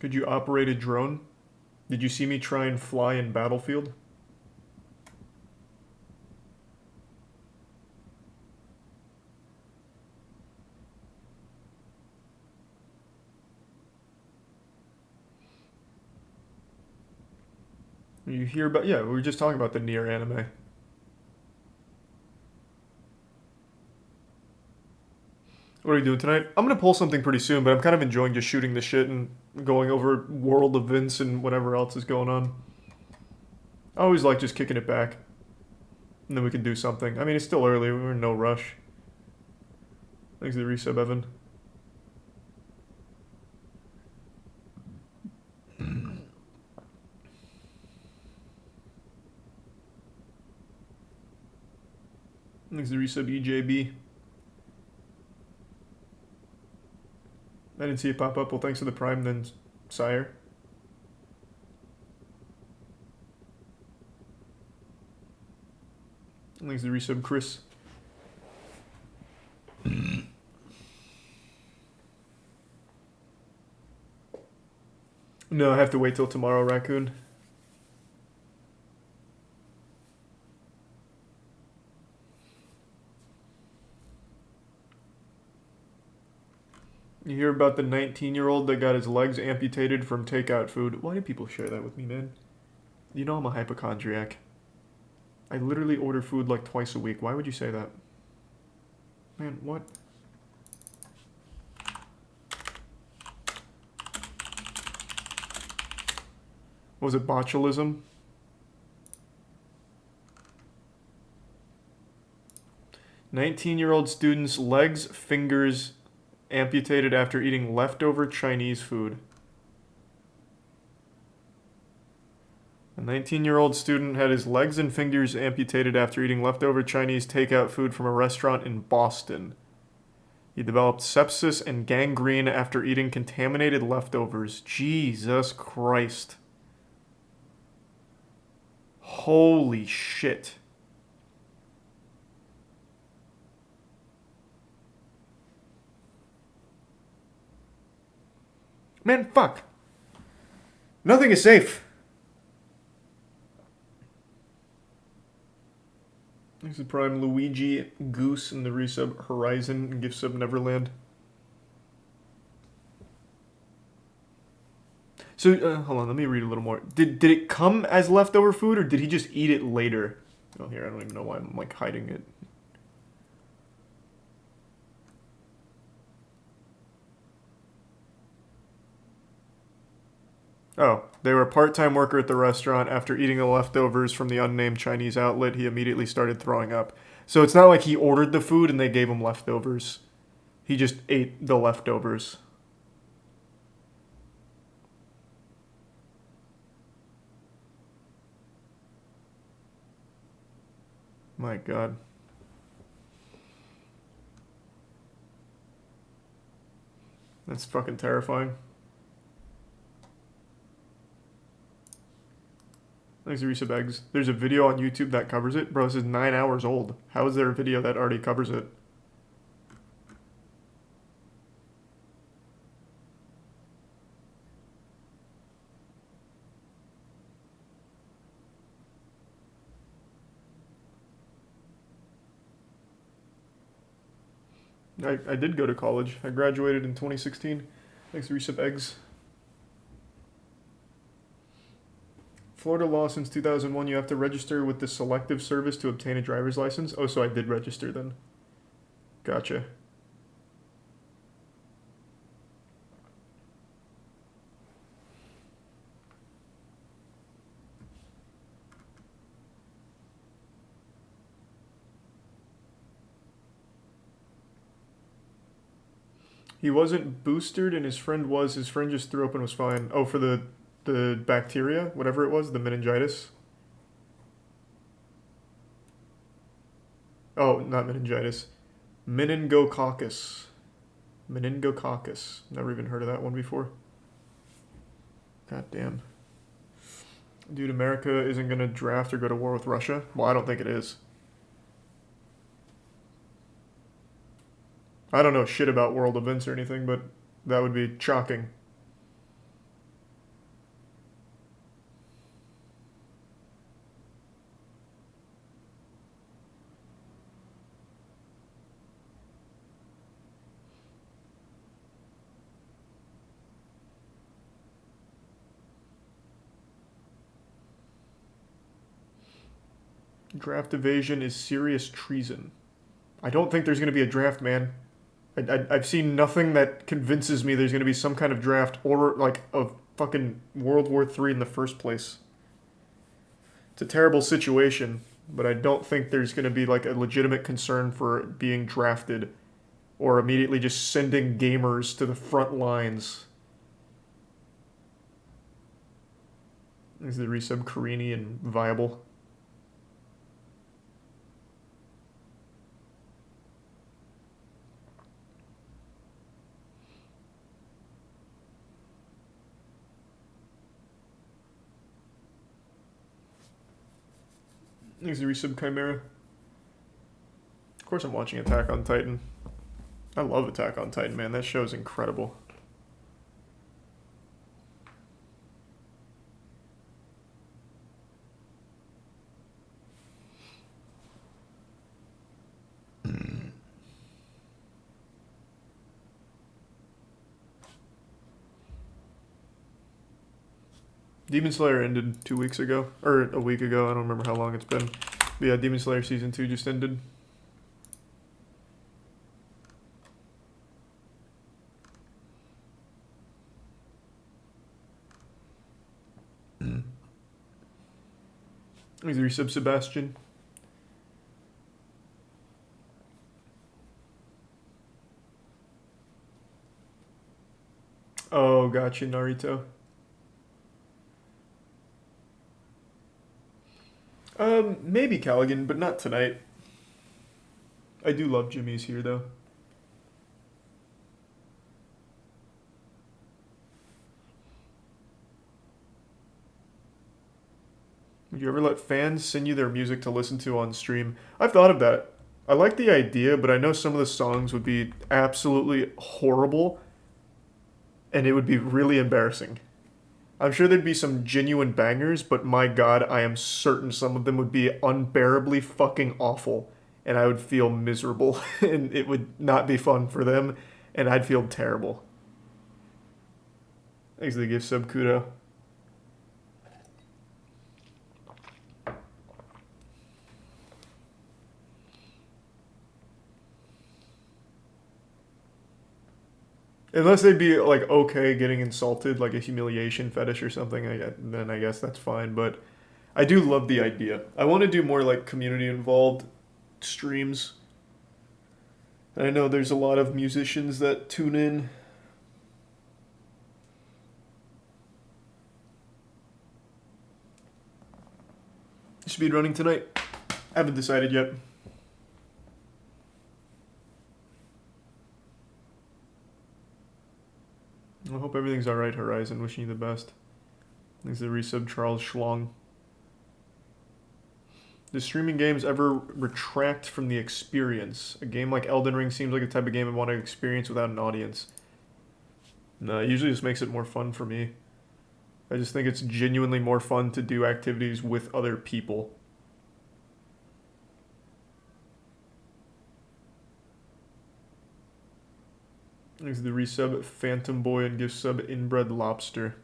Could you operate a drone? Did you see me try and fly in Battlefield? You hear about... Yeah, we were just talking about the Nier anime. What are we doing tonight? I'm going to pull something pretty soon, but I'm kind of enjoying just shooting the shit and going over world events and whatever else is going on. I always like just kicking it back. And then we can do something. I mean, it's still early. We're in no rush. Thanks to the resub, Evan. Thanks to the resub, EJB. I didn't see it pop up. Well, thanks to the Prime then, Sire. Thanks to the resub, Chris. No, I have to wait till tomorrow, Raccoon. You hear about the 19-year-old that got his legs amputated from takeout food. Why do people share that with me, man? You know I'm a hypochondriac. I literally order food like twice a week. Why would you say that? Man, what? Was it botulism? 19-year-old student's legs, fingers amputated after eating leftover Chinese food. A 19-year-old student had his legs and fingers amputated after eating leftover Chinese takeout food from a restaurant in Boston. He developed sepsis and gangrene after eating contaminated leftovers. Jesus Christ. Holy shit. Man, fuck. Nothing is safe. This is Prime Luigi Goose in the resub Horizon and gift sub Neverland. So, hold on, let me read a little more. Did it come as leftover food, or did he just eat it later? Oh, here, I don't even know why I'm, like, hiding it. Oh, they were a part-time worker at the restaurant. After eating the leftovers from the unnamed Chinese outlet, he immediately started throwing up. So it's not like he ordered the food and they gave him leftovers. He just ate the leftovers. My God. That's fucking terrifying. Thanks, Resub Eggs. There's a video on YouTube that covers it. Bro, this is 9 hours old. How is there a video that already covers it? I did go to college. I graduated in 2016. Thanks, Resub Eggs. Florida law since 2001, you have to register with the Selective Service to obtain a driver's license. Oh, so I did register then. Gotcha. He wasn't boosted and his friend was. His friend just threw up and was fine. Oh, for the bacteria, whatever it was, the meningitis. Oh, not meningitis. Meningococcus. Meningococcus. Never even heard of that one before. God damn. Dude, America isn't going to draft or go to war with Russia? Well, I don't think it is. I don't know shit about world events or anything, but that would be shocking. Draft evasion is serious treason. I don't think there's going to be a draft, man. I've seen nothing that convinces me there's going to be some kind of draft or, like, of fucking World War III in the first place. It's a terrible situation, but I don't think there's going to be, like, a legitimate concern for being drafted or immediately just sending gamers to the front lines. Is the resub Carini and viable? Thanks, the resub Chimera. Of course I'm watching Attack on Titan. I love Attack on Titan, man. That show's incredible. Demon Slayer ended 2 weeks ago. Or a week ago, I don't remember how long it's been. But yeah, Demon Slayer Season 2 just ended. He's the resub Sebastian. Oh, gotcha, Naruto. Maybe Callaghan, but not tonight. I do love Jimmy's here, though. Would you ever let fans send you their music to listen to on stream? I've thought of that. I like the idea, but I know some of the songs would be absolutely horrible, and it would be really embarrassing. I'm sure there'd be some genuine bangers, but my god, I am certain some of them would be unbearably fucking awful, and I would feel miserable, and it would not be fun for them, and I'd feel terrible. Thanks for the gift sub, Kudo. Unless they'd be like okay getting insulted, like a humiliation fetish or something, then I guess that's fine. But I do love the idea. I want to do more like community involved streams. I know there's a lot of musicians that tune in. Speed running tonight? Haven't decided yet. I hope everything's alright, Horizon. Wishing you the best. Thanks to the resub, Charles Schlong. Does streaming games ever retract from the experience? A game like Elden Ring seems like the type of game I want to experience without an audience. No, it usually just makes it more fun for me. I just think it's genuinely more fun to do activities with other people. Thanks to the resub, Phantom Boy, and gift sub, Inbred Lobster.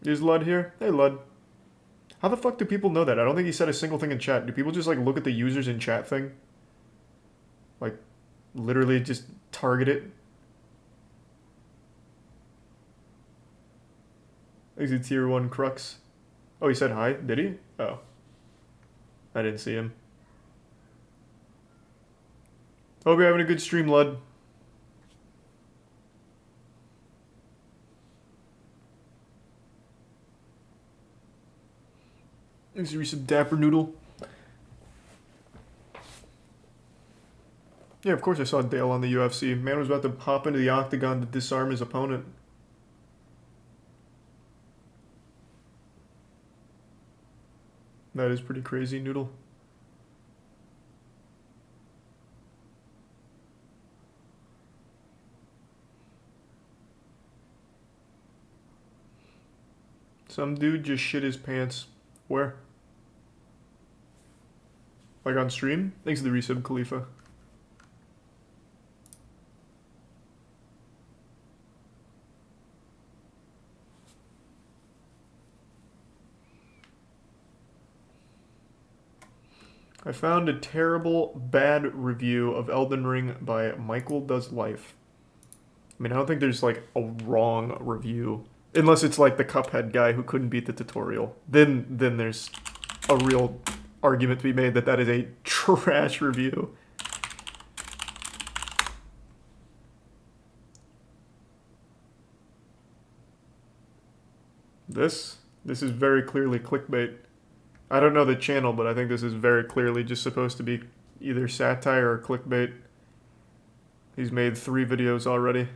Is Lud here? Hey, Lud. How the fuck do people know that? I don't think he said a single thing in chat. Do people just, like, look at the users in chat thing? Like, literally just target it? Is it tier 1 Crux? Oh, he said hi? Did he? Oh. I didn't see him. Hope you're having a good stream, Lud. Thanks for some Dapper Noodle. Yeah, of course I saw Dale on the UFC. Man was about to hop into the octagon to disarm his opponent. That is pretty crazy, Noodle. Some dude just shit his pants. Where? Like on stream? Thanks to the resub, Khalifa. I found a terrible, bad review of Elden Ring by Michael Does Life. I mean, I don't think there's, like, a wrong review. Unless it's, like, the Cuphead guy who couldn't beat the tutorial. Then there's a real argument to be made that that is a trash review. This is very clearly clickbait. I don't know the channel, but I think this is very clearly just supposed to be either satire or clickbait. He's made 3 videos already.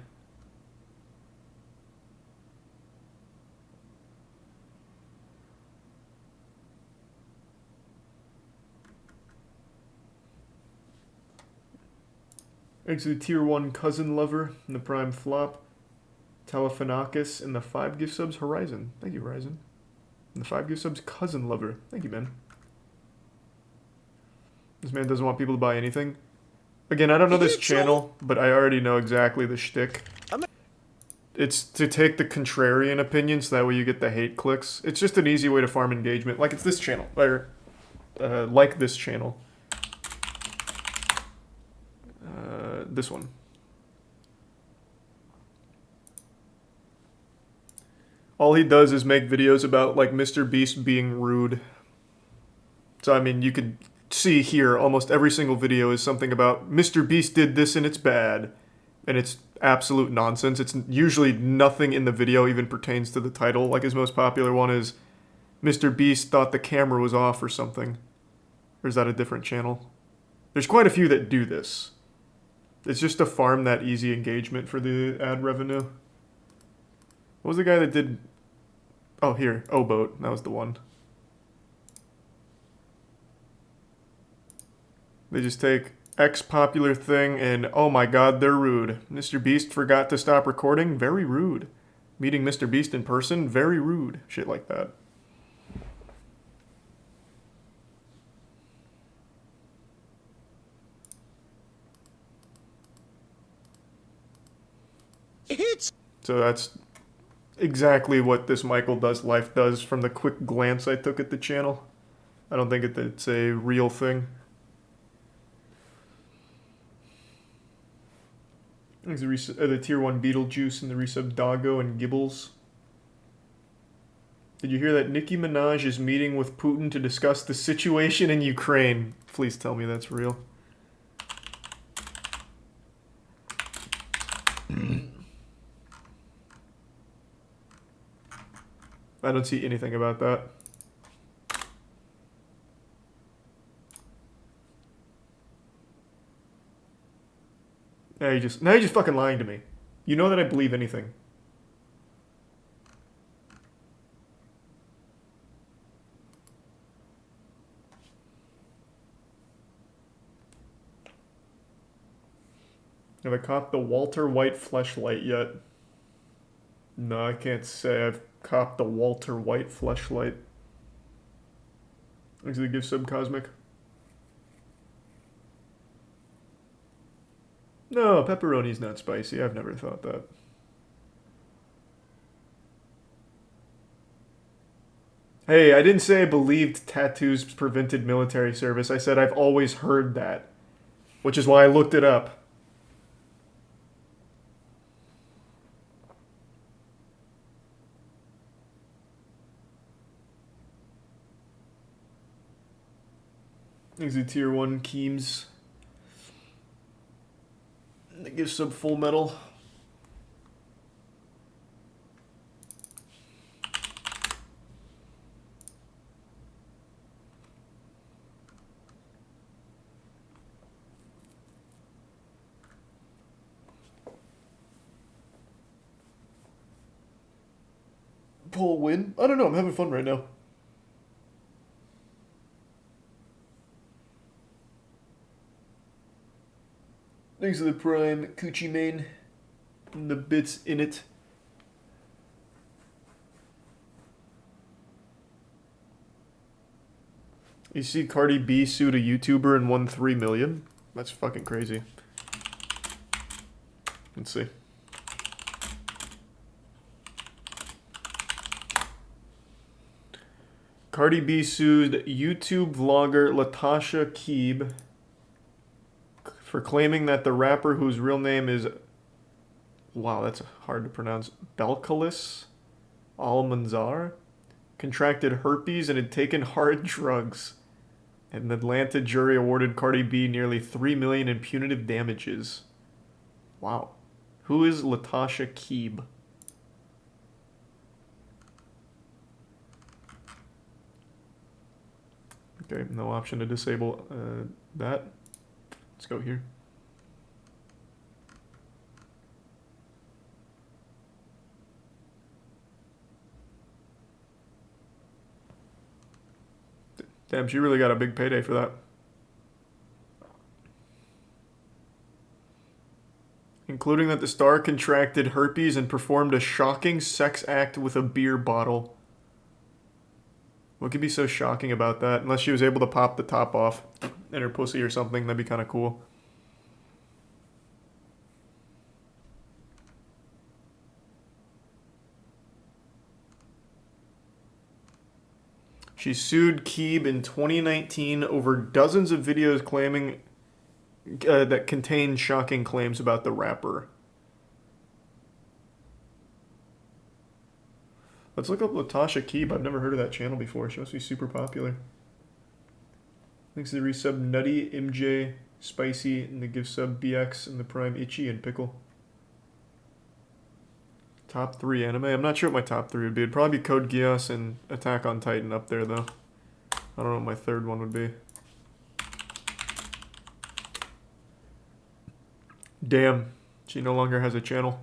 Thanks to the tier 1 cousin lover and the prime flop. Telephonakis and the 5 gift subs, Horizon. Thank you, Horizon. And the 5 gift subs, cousin lover. Thank you, man. This man doesn't want people to buy anything. Again, I don't know this channel, but I already know exactly the shtick. It's to take the contrarian opinion, so that way you get the hate clicks. It's just an easy way to farm engagement. Like it's this channel, or like this channel. This one. All he does is make videos about like Mr. Beast being rude. So I mean, you could see here almost every single video is something about Mr. Beast did this and it's bad. And it's absolute nonsense. It's usually nothing in the video even pertains to the title. Like his most popular one is Mr. Beast thought the camera was off or something. Or is that a different channel? There's quite a few that do this. It's just to farm that easy engagement for the ad revenue. What was the guy that did... Oh, here. O-Boat. That was the one. They just take X popular thing and, oh my god, they're rude. Mr. Beast forgot to stop recording? Very rude. Meeting Mr. Beast in person? Very rude. Shit like that. So that's exactly what this Michael Does Life does from the quick glance I took at the channel. I don't think it's a real thing. There's the tier 1 Beetlejuice and the resub Doggo and Gibbles. Did you hear that Nicki Minaj is meeting with Putin to discuss the situation in Ukraine? Please tell me that's real. I don't see anything about that. Now you're just fucking lying to me. You know that I believe anything. Have I caught the Walter White fleshlight yet? No, I can't say I've copped the Walter White fleshlight. Thanks for the gift sub, Cosmic. No, pepperoni's not spicy. I've never thought that. Hey, I didn't say I believed tattoos prevented military service. I said I've always heard that. Which is why I looked it up. These are tier 1 Keems. That gives sub Full Metal. Pull win? I don't know, I'm having fun right now. Thanks for the prime, Coochie Mane. And the bits in it. You see Cardi B sued a YouTuber and won $3 million? That's fucking crazy. Let's see. Cardi B sued YouTube vlogger Latasha Keeb for claiming that the rapper whose real name is... Wow, that's hard to pronounce. Belcalis Almanzar contracted herpes and had taken hard drugs. An Atlanta jury awarded Cardi B nearly $3 million in punitive damages. Wow. Who is Latasha Keeb? Okay, no option to disable that. Let's go here. Damn, she really got a big payday for that. Including that the star contracted herpes and performed a shocking sex act with a beer bottle. What could be so shocking about that? Unless she was able to pop the top off in her pussy or something, that'd be kind of cool. She sued Keeb in 2019 over dozens of videos claiming that contain shocking claims about the rapper. Let's look up Latasha Keeb. I've never heard of that channel before. She must be super popular. Thanks to the resub Nutty, MJ, Spicy, and the gift sub BX, and the Prime Itchy and Pickle. Top 3 anime? I'm not sure what my top 3 would be. It'd probably be Code Geass and Attack on Titan up there, though. I don't know what my third one would be. Damn. She no longer has a channel.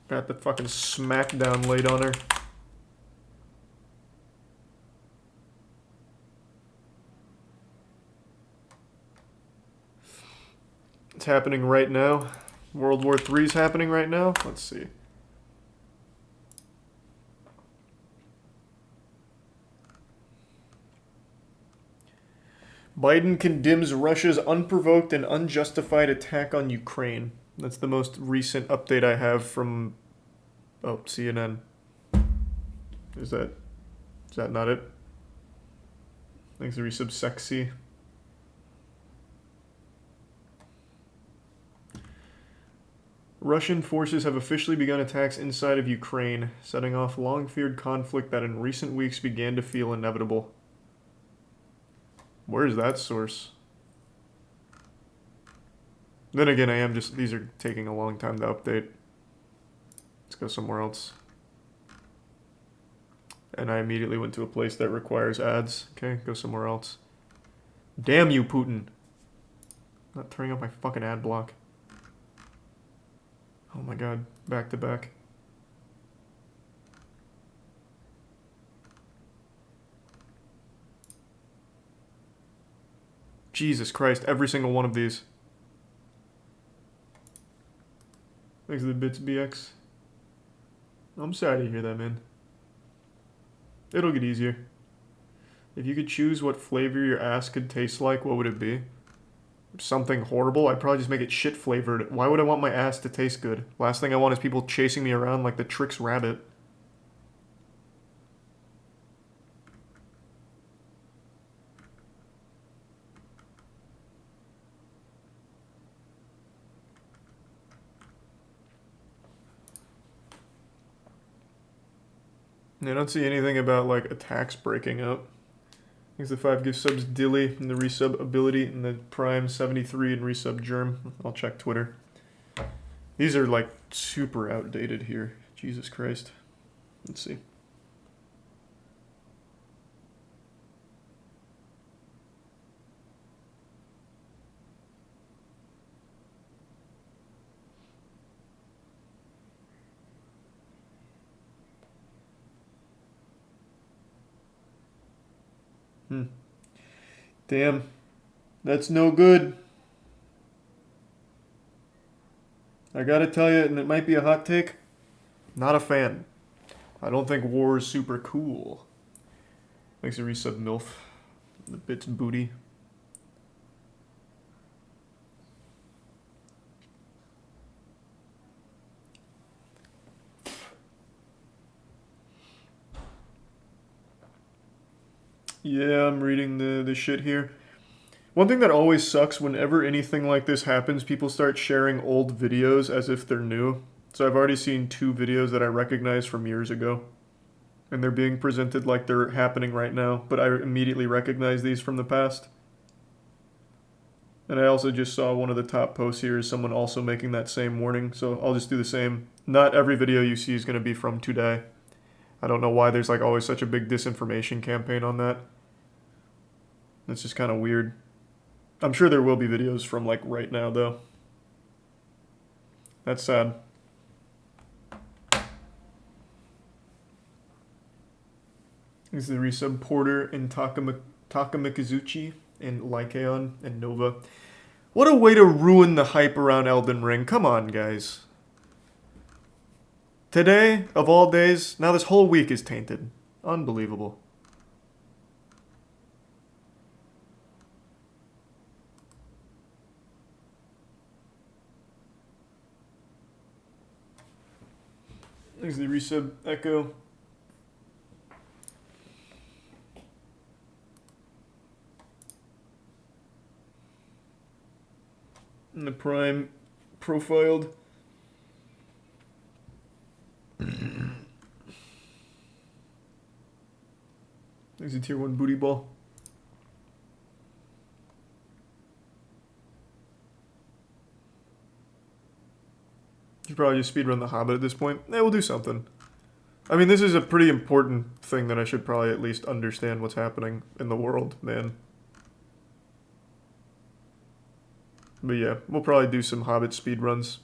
Got the fucking smackdown laid on her. It's happening right now. World War III is happening right now. Let's see. Biden condemns Russia's unprovoked and unjustified attack on Ukraine. That's the most recent update I have from CNN. Is that not it? Thanks to resub sexy. Russian forces have officially begun attacks inside of Ukraine, setting off long-feared conflict that in recent weeks began to feel inevitable. Where is that source? Then again, these are taking a long time to update. Let's go somewhere else. And I immediately went to a place that requires ads. Okay, go somewhere else. Damn you, Putin. Not turning up my fucking ad block. Oh my god, back to back. Jesus Christ, every single one of these. Thanks to the bits, BX. I'm sorry to hear that, man. It'll get easier. If you could choose what flavor your ass could taste like, what would it be? Something horrible? I'd probably just make it shit flavored. Why would I want my ass to taste good? Last thing I want is people chasing me around like the Trix rabbit. I don't see anything about like attacks breaking up. Thanks to 5 gift subs Dilly and the resub Ability and the Prime 73 and resub Germ. I'll check Twitter. These are like super outdated here. Jesus Christ. Let's see. Damn. That's no good. I gotta tell you, and it might be a hot take, not a fan. I don't think war is super cool. Thanks to resub MILF. The bits booty. Yeah, I'm reading the shit here. One thing that always sucks whenever anything like this happens, people start sharing old videos as if they're new. So I've already seen 2 videos that I recognize from years ago. And they're being presented like they're happening right now, but I immediately recognize these from the past. And I also just saw one of the top posts here is someone also making that same warning, so I'll just do the same. Not every video you see is going to be from today. I don't know why there's like always such a big disinformation campaign on that. It's just kind of weird. I'm sure there will be videos from like right now though. That's sad. This is the resub Porter and Takamikazuchi and Lycaon and Nova. What a way to ruin the hype around Elden Ring. Come on, guys. Today, of all days, now this whole week is tainted. Unbelievable. There's the resub Echo. And the prime profiled. There's a tier 1 booty ball. Should probably just speedrun the Hobbit at this point. Yeah, we'll do something. I mean, this is a pretty important thing that I should probably at least understand what's happening in the world, man. But yeah, we'll probably do some Hobbit speedruns.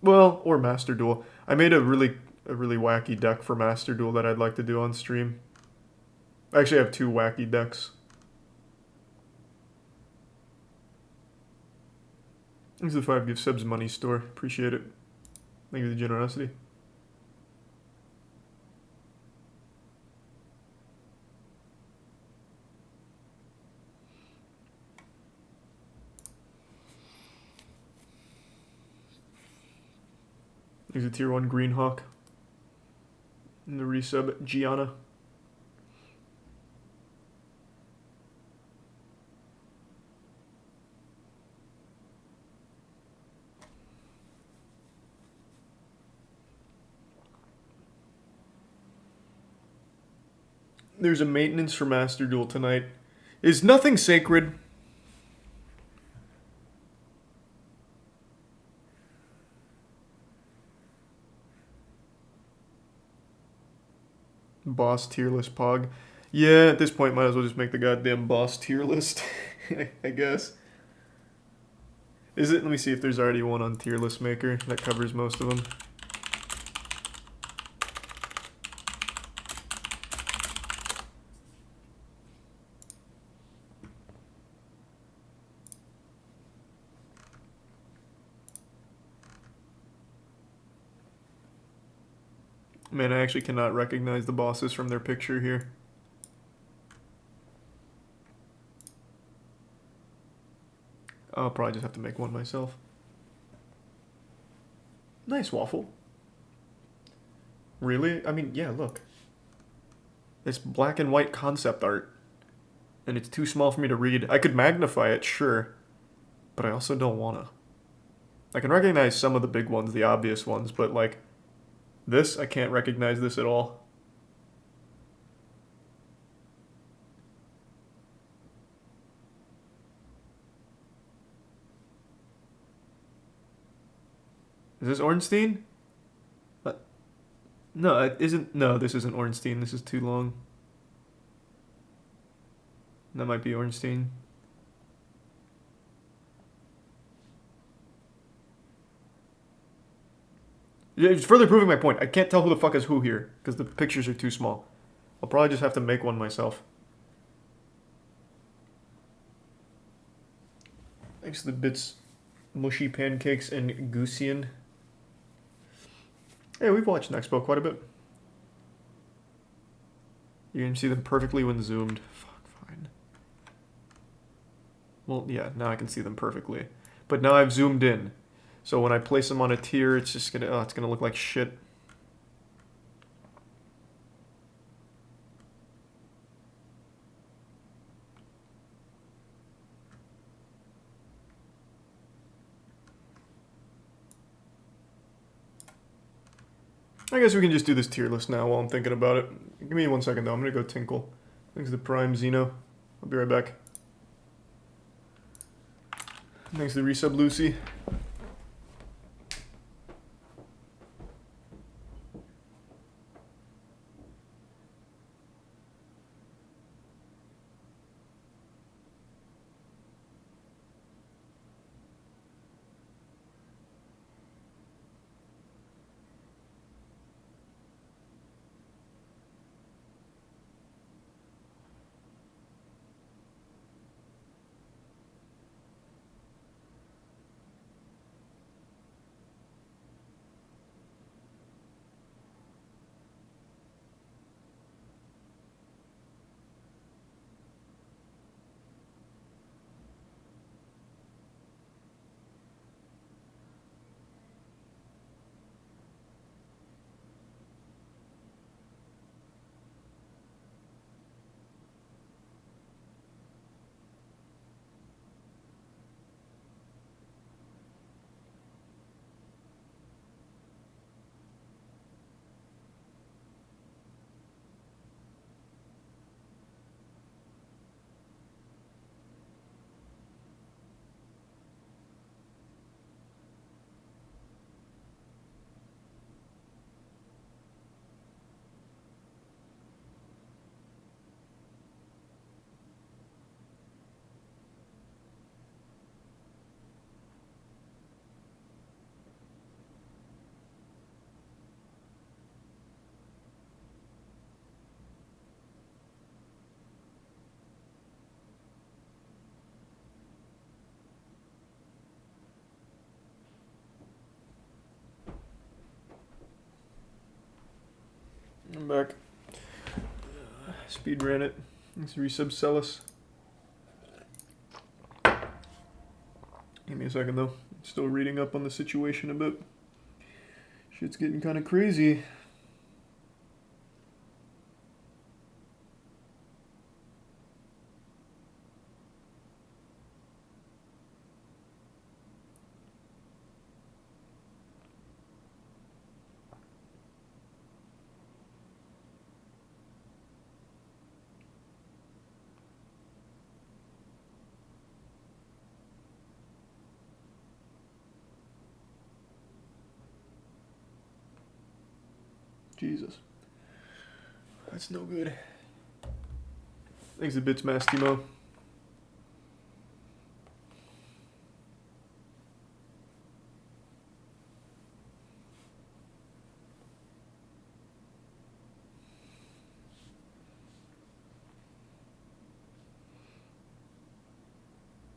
Well, or Master Duel. I made a really wacky deck for Master Duel that I'd like to do on stream. I actually have 2 wacky decks. Thanks to the 5 gift subs money store. Appreciate it. Thank you for the generosity. There's a tier 1 Green Hawk. And the resub Gianna. There's a maintenance for Master Duel tonight. Is nothing sacred? Boss tier list pog. Yeah, at this point might as well just make the goddamn boss tier list. I guess. Is it? Let me see if there's already one on tier list maker that covers most of them. Man, I actually cannot recognize the bosses from their picture here. I'll probably just have to make one myself. Nice waffle. Really? I mean, yeah, look. It's black and white concept art. And it's too small for me to read. I could magnify it, sure. But I also don't wanna. I can recognize some of the big ones, the obvious ones, but like... this, I can't recognize this at all. Is this Ornstein? No, it isn't. No, this isn't Ornstein. This is too long. That might be Ornstein. Yeah, it's further proving my point. I can't tell who the fuck is who here, because the pictures are too small. I'll probably just have to make one myself. Thanks to the bits, Mushy Pancakes and Goosian. Hey, we've watched Nexpo quite a bit. You can see them perfectly when zoomed. Fuck, fine. Well, yeah, now I can see them perfectly. But now I've zoomed in. So when I place them on a tier, it's just gonna, it's gonna look like shit. I guess we can just do this tier list now while I'm thinking about it. Give me 1 second though, I'm gonna go tinkle. Thanks to the Prime Xeno. I'll be right back. Thanks to the resub Lucy. I'm back. Speed ran it. Let's resub Celis. Give me a second though. Still reading up on the situation a bit. Shit's getting kind of crazy. Jesus. That's no good. Thanks a bit, Mastimo.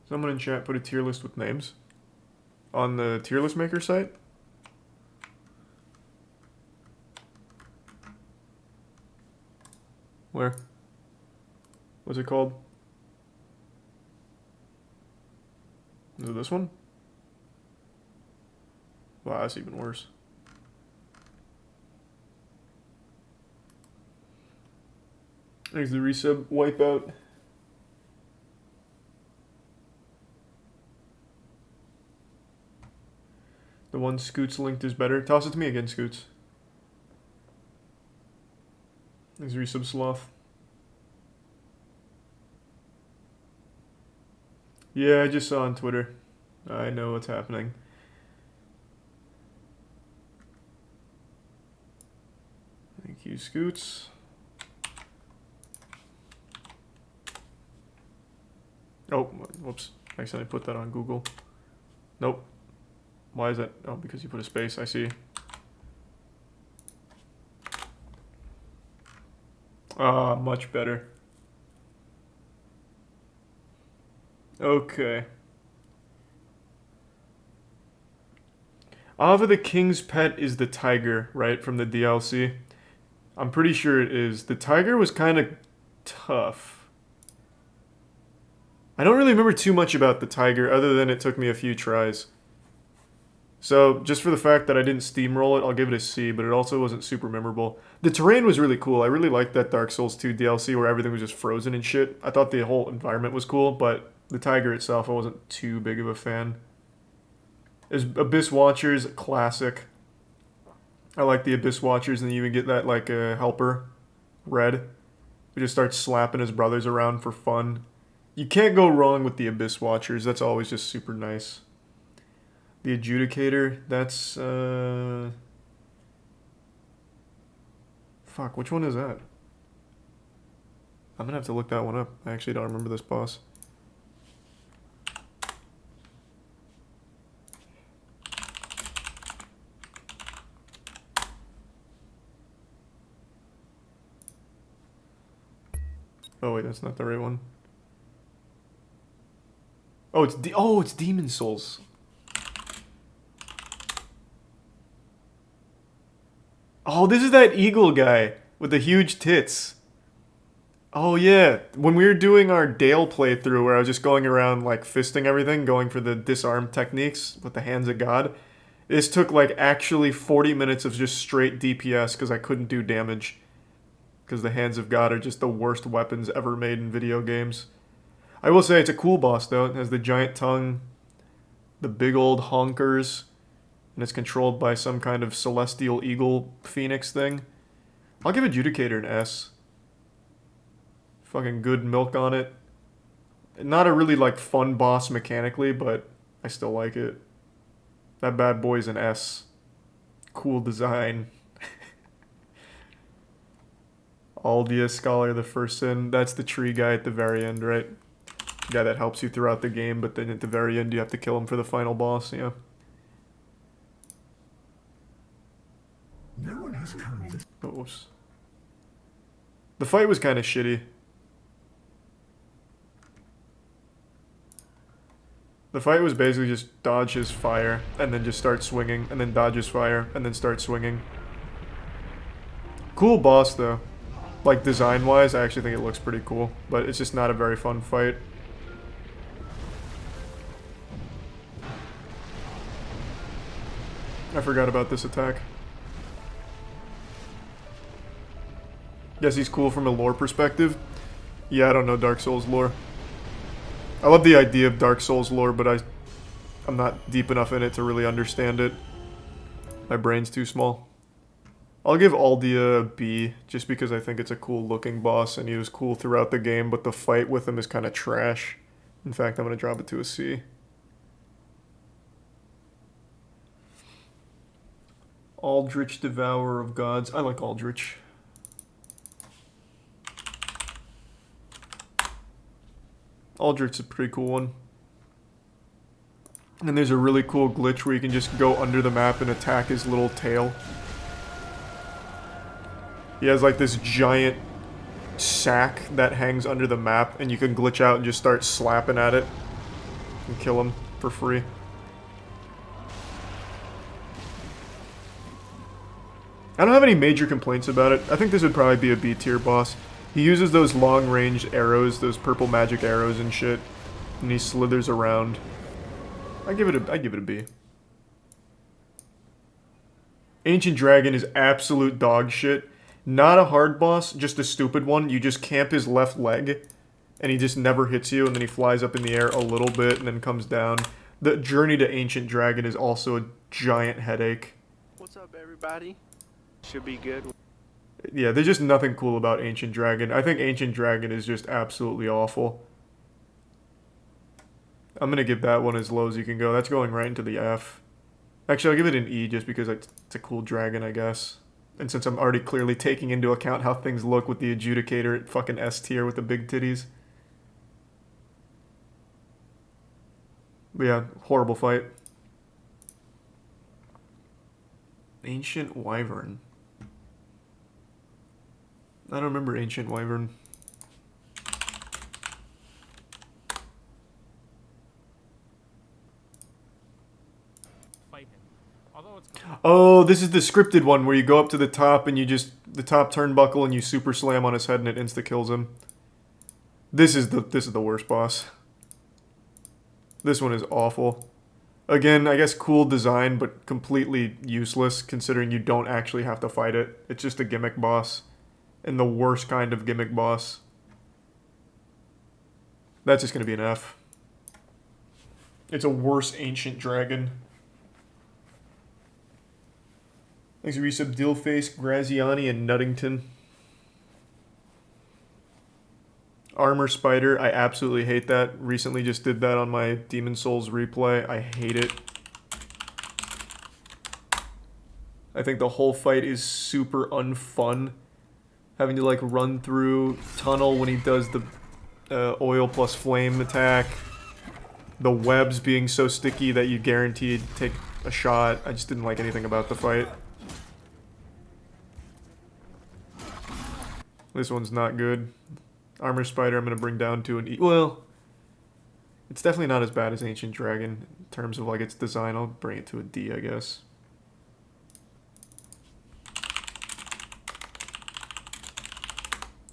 Someone in chat put a tier list with names on the tier list maker site. Where? What's it called? Is it this one? Wow, that's even worse. There's the resub wipeout. The one Scoots linked is better. Toss it to me again, Scoots. There's resub sloth. Yeah, I just saw on Twitter. I know what's happening. Thank you, Scoots. Oh, whoops. I accidentally put that on Google. Nope. Why is that? Oh, because you put a space. I see. Ah, much better. Okay. Ava the King's Pet is the tiger, right, from the DLC? I'm pretty sure it is. The tiger was kind of tough. I don't really remember too much about the tiger, other than it took me a few tries. So, just for the fact that I didn't steamroll it, I'll give it a C, but it also wasn't super memorable. The terrain was really cool. I really liked that Dark Souls 2 DLC where everything was just frozen and shit. I thought the whole environment was cool, but the tiger itself, I wasn't too big of a fan. There's Abyss Watchers, classic. I like the Abyss Watchers, and you even get that, like, helper, Red, who just starts slapping his brothers around for fun. You can't go wrong with the Abyss Watchers. That's always just super nice. The Adjudicator, that's, fuck, which one is that? I'm gonna have to look that one up. I actually don't remember this boss. Oh wait, that's not the right one. Oh, it's Demon Souls. Oh, this is that eagle guy with the huge tits. Oh yeah, when we were doing our Dale playthrough where I was just going around like fisting everything, going for the disarm techniques with the hands of God, this took like actually 40 minutes of just straight DPS because I couldn't do damage. Because the hands of God are just the worst weapons ever made in video games. I will say it's a cool boss though. It has the giant tongue, the big old honkers, and it's controlled by some kind of celestial eagle phoenix thing. I'll give Adjudicator an S. Fucking good milk on it. Not a really like fun boss mechanically, but I still like it. That bad boy's an S. Cool design. Aldia Scholar, the first sin. That's the tree guy at the very end, right? The guy that helps you throughout the game, but then at the very end you have to kill him for the final boss, yeah. No one has come this. Oops. The fight was kind of shitty. The fight was basically just dodge his fire, and then just start swinging, and then dodge his fire, and then start swinging. Cool boss, though. Like, design-wise, I actually think it looks pretty cool. But it's just not a very fun fight. I forgot about this attack. Guess he's cool from a lore perspective. Yeah, I don't know Dark Souls lore. I love the idea of Dark Souls lore, but I'm not deep enough in it to really understand it. My brain's too small. I'll give Aldia a B, just because I think it's a cool looking boss, and he was cool throughout the game, but the fight with him is kind of trash. In fact, I'm going to drop it to a C. Aldrich, Devourer of Gods. I like Aldrich. Aldrich's a pretty cool one. And there's a really cool glitch where you can just go under the map and attack his little tail. He has like this giant sack that hangs under the map, and you can glitch out and just start slapping at it and kill him for free. I don't have any major complaints about it. I think this would probably be a B tier boss. He uses those long-range arrows, those purple magic arrows and shit, and he slithers around. I give it a B. Ancient Dragon is absolute dog shit. Not a hard boss, just a stupid one. You just camp his left leg, and he just never hits you, and then he flies up in the air a little bit and then comes down. The journey to Ancient Dragon is also a giant headache. What's up, everybody? Should be good. Yeah, there's just nothing cool about Ancient Dragon. I think Ancient Dragon is just absolutely awful. I'm gonna give that one as low as you can go. That's going right into the F. Actually, I'll give it an E just because it's a cool dragon, I guess. And since I'm already clearly taking into account how things look with the Adjudicator at fucking S tier with the big titties. But yeah, horrible fight. Ancient Wyvern. I don't remember Ancient Wyvern. Oh, this is the scripted one where you go up to the top and you just the top turnbuckle and you super slam on his head and it insta kills him. This is the worst boss. This one is awful. Again, I guess cool design, but completely useless considering you don't actually have to fight it. It's just a gimmick boss. And the worst kind of gimmick boss. That's just gonna be an F. It's a worse Ancient Dragon. Thanks for resub Dillface, Graziani, and Nuttington. Armor Spider, I absolutely hate that. Recently just did that on my Demon Souls replay. I hate it. I think the whole fight is super unfun. Having to like run through tunnel when he does the oil plus flame attack. The webs being so sticky that you guaranteed take a shot. I just didn't like anything about the fight. This one's not good. Armor Spider I'm going to bring down to an E. Well, it's definitely not as bad as Ancient Dragon in terms of like its design. I'll bring it to a D, I guess.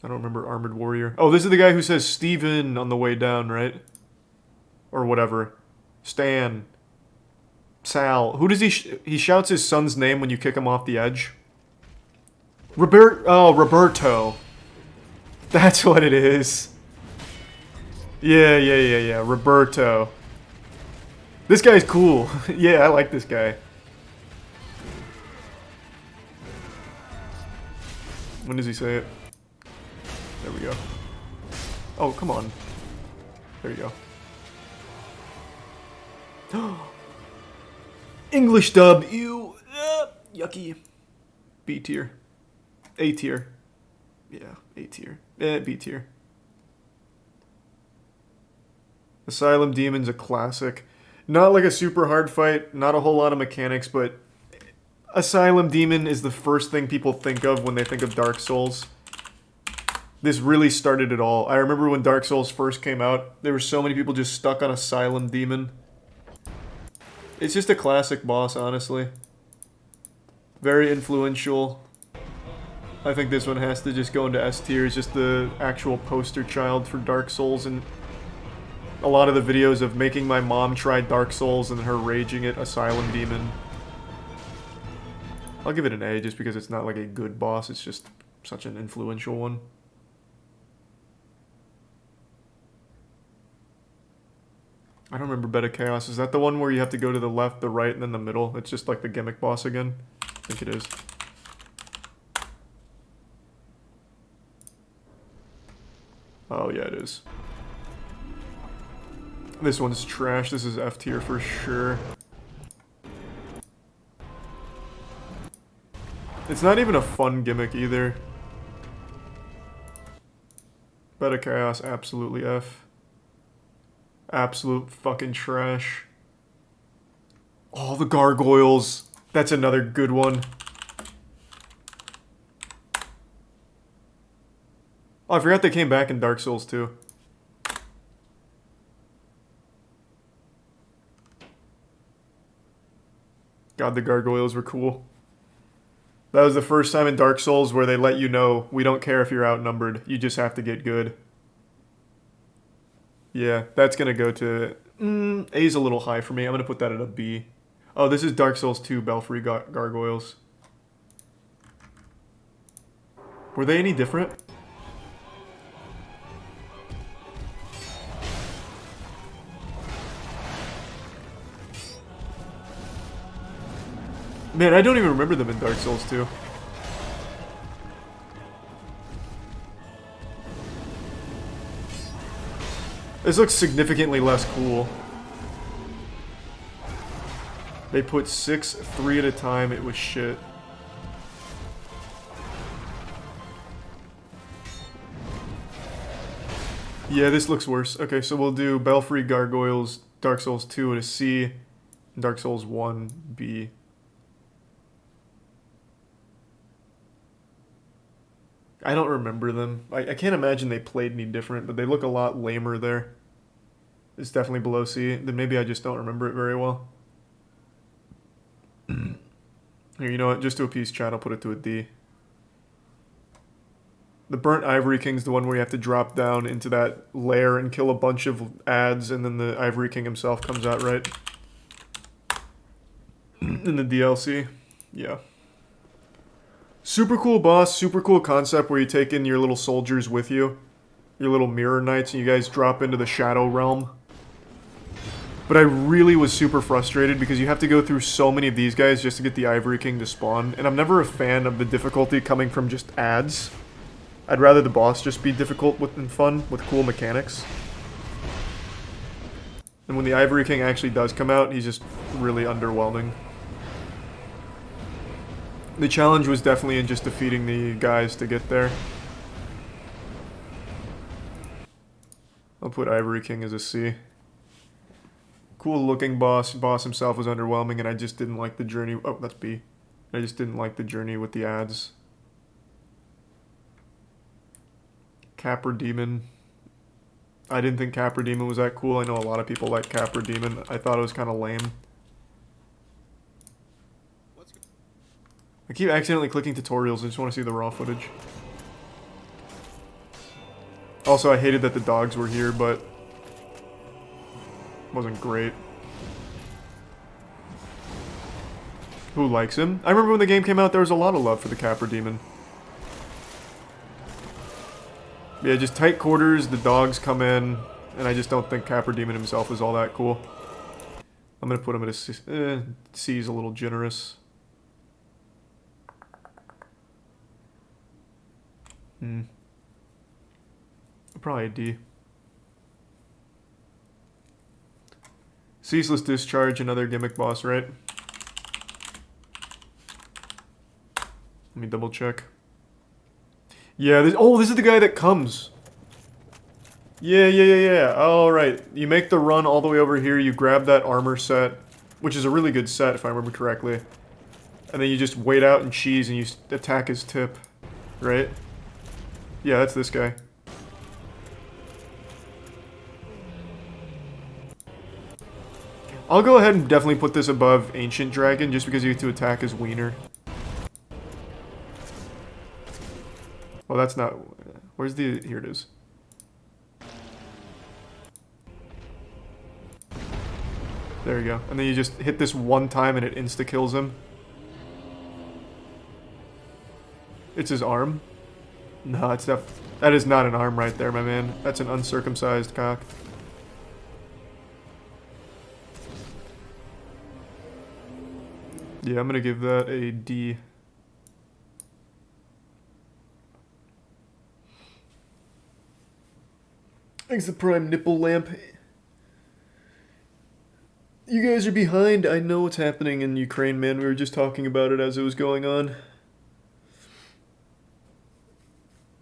I don't remember Armored Warrior. Oh, this is the guy who says Steven on the way down, right? Or whatever. Stan. Sal. Who does he shouts his son's name when you kick him off the edge? Roberto. That's what it is. Yeah. Roberto. This guy's cool. Yeah, I like this guy. When does he say it? There we go. Oh, come on. There you go. English dub. Ew. Yucky. B tier. A tier. Yeah, A tier. B tier. Asylum Demon's a classic. Not like a super hard fight, not a whole lot of mechanics, but Asylum Demon is the first thing people think of when they think of Dark Souls. This really started it all. I remember when Dark Souls first came out, there were so many people just stuck on Asylum Demon. It's just a classic boss, honestly. Very influential. I think this one has to just go into S tier. It's just the actual poster child for Dark Souls, and a lot of the videos of making my mom try Dark Souls and her raging at Asylum Demon. I'll give it an A just because it's not like a good boss, it's just such an influential one. I don't remember Beta Chaos. Is that the one where you have to go to the left, the right, and then the middle? It's just like the gimmick boss again? I think it is. Oh yeah, it is. This one's trash. This is F tier for sure. It's not even a fun gimmick either. Beta Chaos, absolutely F. Absolute fucking trash. Oh, the gargoyles. That's another good one. Oh, I forgot they came back in Dark Souls too. God, the gargoyles were cool. That was the first time in Dark Souls where they let you know, we don't care if you're outnumbered, you just have to get good. Yeah, that's gonna go to... A's a little high for me. I'm gonna put that at a B. Oh, this is Dark Souls 2 Belfry Gargoyles. Were they any different? Man, I don't even remember them in Dark Souls 2. This looks significantly less cool. They put 6, 3 at a time, it was shit. Yeah, this looks worse. Okay, so we'll do Belfry Gargoyles, Dark Souls 2 at a C, and Dark Souls 1, B. I don't remember them. I can't imagine they played any different, but they look a lot lamer there. It's definitely below C. Then maybe I just don't remember it very well. Here, you know what? Just to appease chat, I'll put it to a D. The Burnt Ivory King's the one where you have to drop down into that lair and kill a bunch of ads, and then the Ivory King himself comes out, right? In the DLC. Yeah. Super cool boss, super cool concept where you take in your little soldiers with you. Your little mirror knights, and you guys drop into the Shadow Realm. But I really was super frustrated because you have to go through so many of these guys just to get the Ivory King to spawn. And I'm never a fan of the difficulty coming from just ads. I'd rather the boss just be difficult and fun with cool mechanics. And when the Ivory King actually does come out, he's just really underwhelming. The challenge was definitely in just defeating the guys to get there. I'll put Ivory King as a C. Cool looking boss. Boss himself was underwhelming, and I just didn't like the journey. Oh, that's B. I just didn't like the journey with the ads. Capra Demon. I didn't think Capra Demon was that cool. I know a lot of people like Capra Demon. I thought it was kind of lame. I keep accidentally clicking tutorials. I just want to see the raw footage. Also, I hated that the dogs were here, but wasn't great. Who likes him? I remember when the game came out, there was a lot of love for the Capra Demon. Yeah, just tight quarters, the dogs come in, and I just don't think Capra Demon himself is all that cool. I'm gonna put him at a C. C is a little generous. Probably a D. Ceaseless Discharge, another gimmick boss, right? Let me double check. Yeah, this is the guy that comes. Yeah. Alright, you make the run all the way over here, you grab that armor set, which is a really good set if I remember correctly. And then you just wait out and cheese and you attack his tip, right? Yeah, that's this guy. I'll go ahead and definitely put this above Ancient Dragon, just because you get to attack his wiener. Oh, that's not... Where's the... Here it is. There you go. And then you just hit this one time and it insta-kills him. It's his arm. No, it's that is not an arm right there, my man. That's an uncircumcised cock. Yeah, I'm gonna give that a D. Thanks the prime nipple lamp. You guys are behind. I know what's happening in Ukraine, man. We were just talking about it as it was going on.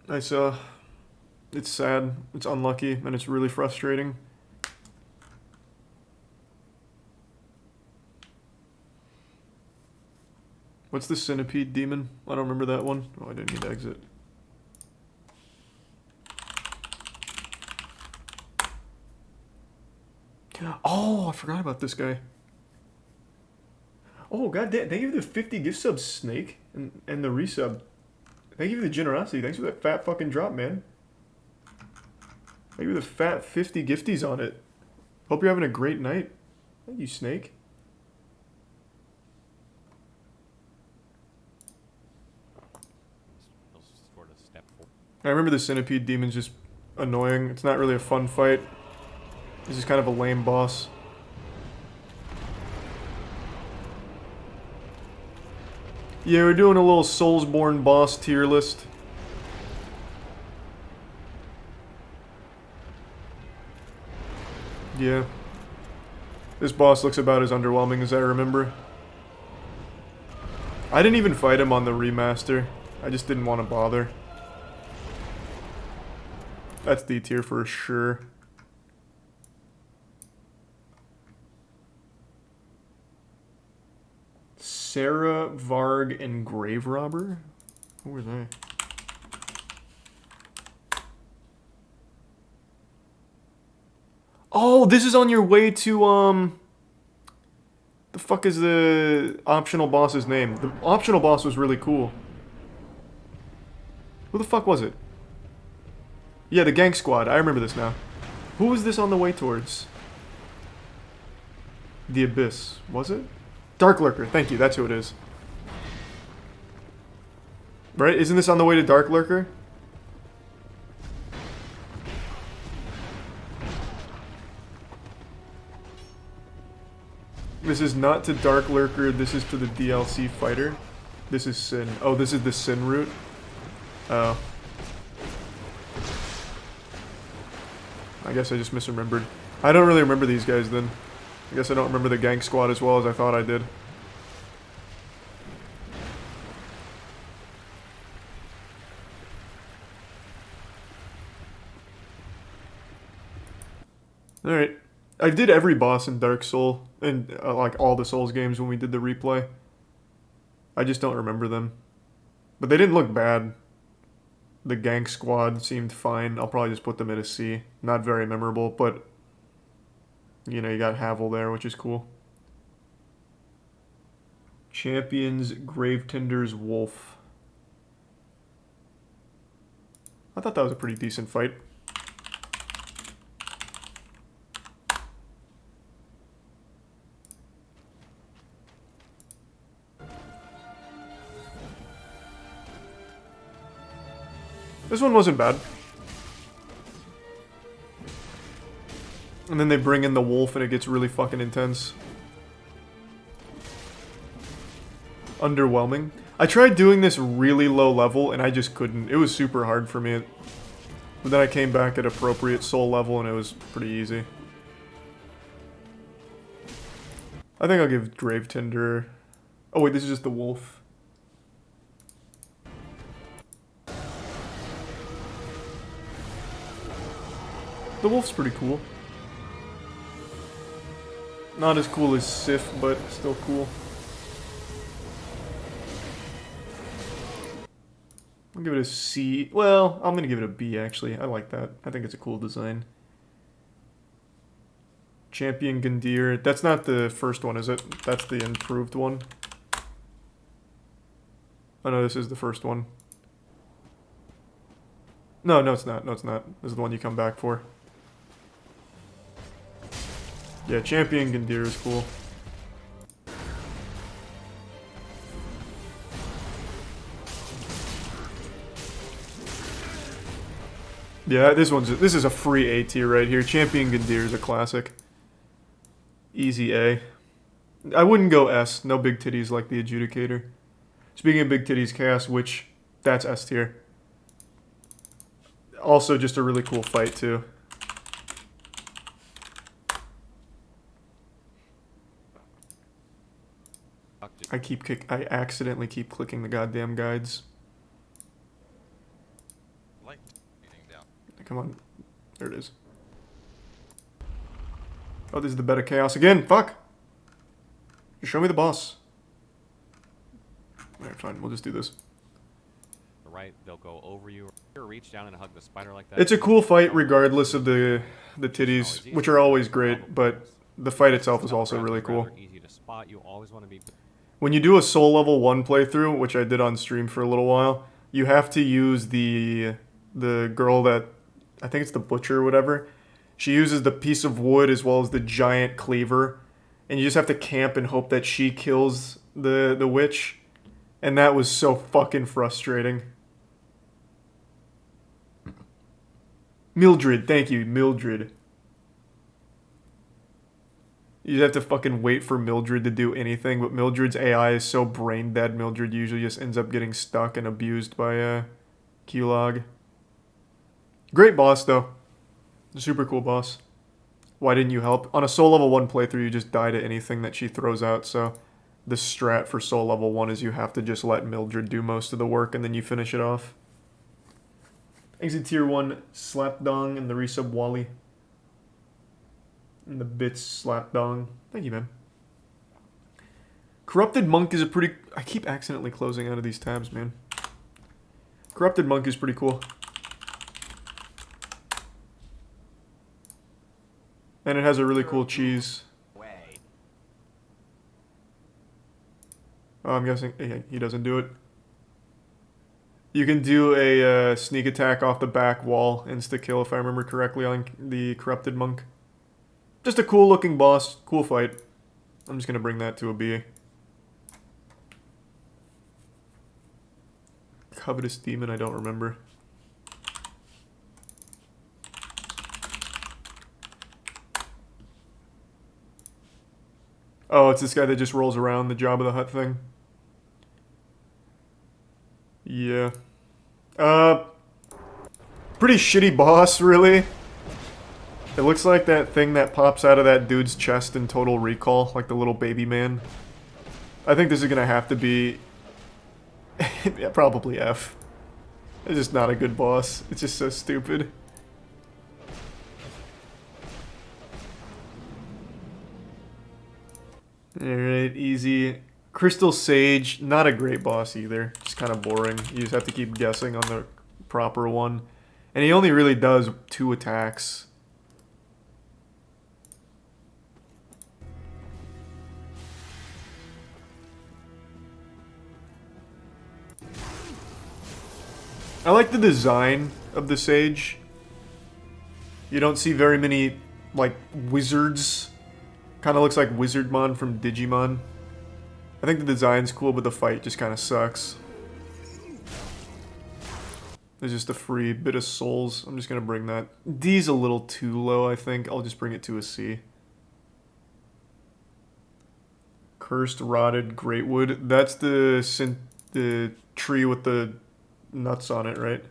I saw. It's sad. It's unlucky, and it's really frustrating. What's the centipede demon? I don't remember that one. Oh, I didn't need to exit. Oh, I forgot about this guy. Oh, god damn. Thank you for the 50 gift subs, Snake. And the resub. Thank you for the generosity. Thanks for that fat fucking drop, man. Thank you for the fat 50 gifties on it. Hope you're having a great night. Thank you, Snake. I remember the centipede demon's just annoying. It's not really a fun fight. This is kind of a lame boss. Yeah, we're doing a little Soulsborne boss tier list. Yeah. This boss looks about as underwhelming as I remember. I didn't even fight him on the remaster. I just didn't want to bother. That's D tier for sure. Sarah, Varg, and Grave Robber? Who were they? Oh, this is on your way to, the fuck is the optional boss's name? The optional boss was really cool. Who the fuck was it? Yeah, the Gang Squad. I remember this now. Who was this on the way towards? The Abyss. Was it? Dark Lurker. Thank you. That's who it is. Right? Isn't this on the way to Dark Lurker? This is not to Dark Lurker. This is to the DLC fighter. This is Sin. Oh, this is the Sin route? Oh. I guess I just misremembered. I don't really remember these guys then. I guess I don't remember the Gang Squad as well as I thought I did. Alright. I did every boss in Dark Soul, and like all the Souls games when we did the replay. I just don't remember them. But they didn't look bad. The Gang Squad seemed fine. I'll probably just put them in a C. Not very memorable, but you know, you got Havel there, which is cool. Champions, Gravetender's Wolf. I thought that was a pretty decent fight. This one wasn't bad. And then they bring in the wolf and it gets really fucking intense. Underwhelming. I tried doing this really low level and I just couldn't. It was super hard for me. But then I came back at appropriate soul level and it was pretty easy. I think I'll give Gravetender... Oh wait, this is just the wolf. The wolf's pretty cool. Not as cool as Sif, but still cool. I'll give it a C. Well, I'm gonna give it a B actually. I like that. I think it's a cool design. Champion Gandir. That's not the first one, is it? That's the improved one. Oh no, this is the first one. No, no, it's not. No, it's not. This is the one you come back for. Yeah, Champion Gandir is cool. Yeah, this is a free A tier right here. Champion Gandir is a classic. Easy A. I wouldn't go S. No big titties like the Adjudicator. Speaking of big titties, Chaos Witch, that's S tier. Also, just a really cool fight too. I accidentally keep clicking the goddamn guides. Come on. There it is. Oh, this is the beta chaos again. Fuck. Just show me the boss. Alright, fine. We'll just do this. Right, they'll go over you or reach down and hug the spider like that. It's a cool fight regardless of the titties, which are always great, but the fight itself is also really cool. Easy to spot. You always want to be. When you do a soul level 1 playthrough, which I did on stream for a little while, you have to use the girl that, I think it's the butcher or whatever. She uses the piece of wood as well as the giant cleaver, and you just have to camp and hope that she kills the witch. And that was so fucking frustrating. Mildred, thank you, Mildred. You have to fucking wait for Mildred to do anything, but Mildred's AI is so brain dead, Mildred usually just ends up getting stuck and abused by Q-Log. Great boss, though. Super cool boss. Why didn't you help? On a soul level 1 playthrough, you just die to anything that she throws out, so the strat for soul level 1 is you have to just let Mildred do most of the work and then you finish it off. Exit tier 1, Slapdong and the resub Wally. And the bits Slapdong. Thank you, man. Corrupted Monk is a pretty... I keep accidentally closing out of these tabs, man. Corrupted Monk is pretty cool. And it has a really cool cheese. Oh, I'm guessing he doesn't do it. You can do a sneak attack off the back wall, insta-kill if I remember correctly on the Corrupted Monk. Just a cool looking boss, cool fight. I'm just going to bring that to a B. Covetous Demon, I don't remember. Oh, it's this guy that just rolls around, the Jabba the Hutt thing. Yeah. Pretty shitty boss, really. It looks like that thing that pops out of that dude's chest in Total Recall, like the little baby man. I think this is gonna have to be... yeah, probably F. It's just not a good boss. It's just so stupid. Alright, easy. Crystal Sage, not a great boss either. Just kind of boring. You just have to keep guessing on the proper one. And he only really does 2 attacks. I like the design of the Sage. You don't see very many, like, wizards. Kind of looks like Wizardmon from Digimon. I think the design's cool, but the fight just kind of sucks. There's just a free bit of souls. I'm just going to bring that. D's a little too low, I think. I'll just bring it to a C. Cursed Rotted Greatwood. That's the tree with the nuts on it, right?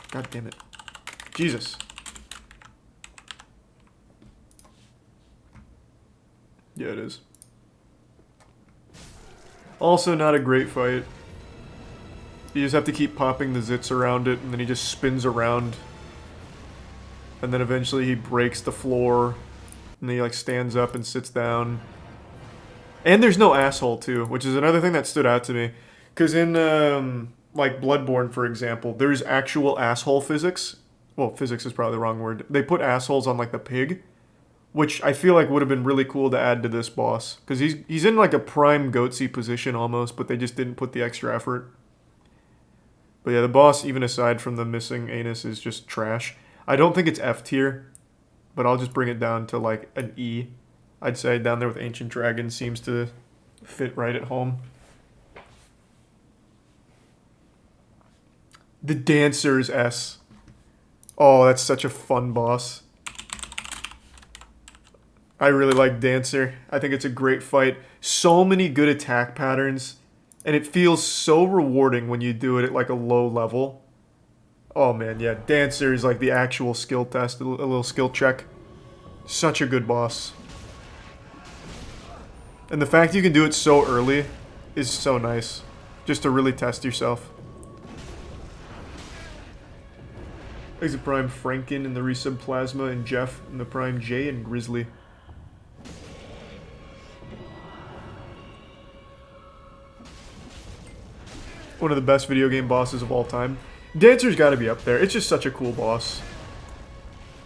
God damn it. Jesus. Yeah, it is. Also not a great fight. You just have to keep popping the zits around it, and then he just spins around. And then eventually he breaks the floor, and then he like stands up and sits down. And there's no asshole too, which is another thing that stood out to me. Because in, like Bloodborne, for example, there's actual asshole physics. Well, physics is probably the wrong word. They put assholes on like the pig. which I feel like would have been really cool to add to this boss. Because he's in like a prime Goatsy position almost, but they just didn't put the extra effort. But yeah, the boss, even aside from the missing anus, is just trash. I don't think it's F tier, but I'll just bring it down to like an E. I'd say down there with Ancient Dragon seems to fit right at home. The Dancer's S. Oh, that's such a fun boss. I really like Dancer. I think it's a great fight. So many good attack patterns. And it feels so rewarding when you do it at like a low level. Oh man, yeah. Dancer is like the actual skill test. A little skill check. Such a good boss. And the fact you can do it so early is so nice. Just to really test yourself. Exit Prime Franken in the resub Plasma and Jeff in the Prime J and Grizzly. One of the best video game bosses of all time. Dancer's gotta be up there. It's just such a cool boss.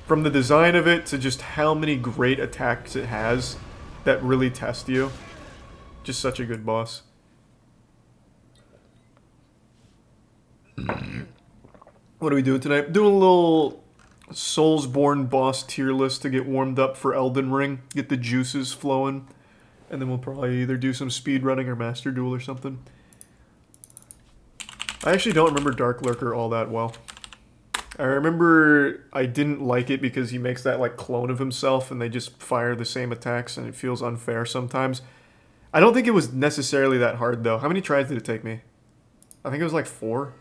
From the design of it to just how many great attacks it has that really test you. Just such a good boss. What are we doing tonight? Doing a little Soulsborne boss tier list to get warmed up for Elden Ring. Get the juices flowing. And then we'll probably either do some speedrunning or Master Duel or something. I actually don't remember Dark Lurker all that well. I remember I didn't like it because he makes that like clone of himself and they just fire the same attacks and it feels unfair sometimes. I don't think it was necessarily that hard though. How many tries did it take me? I think it was like 4.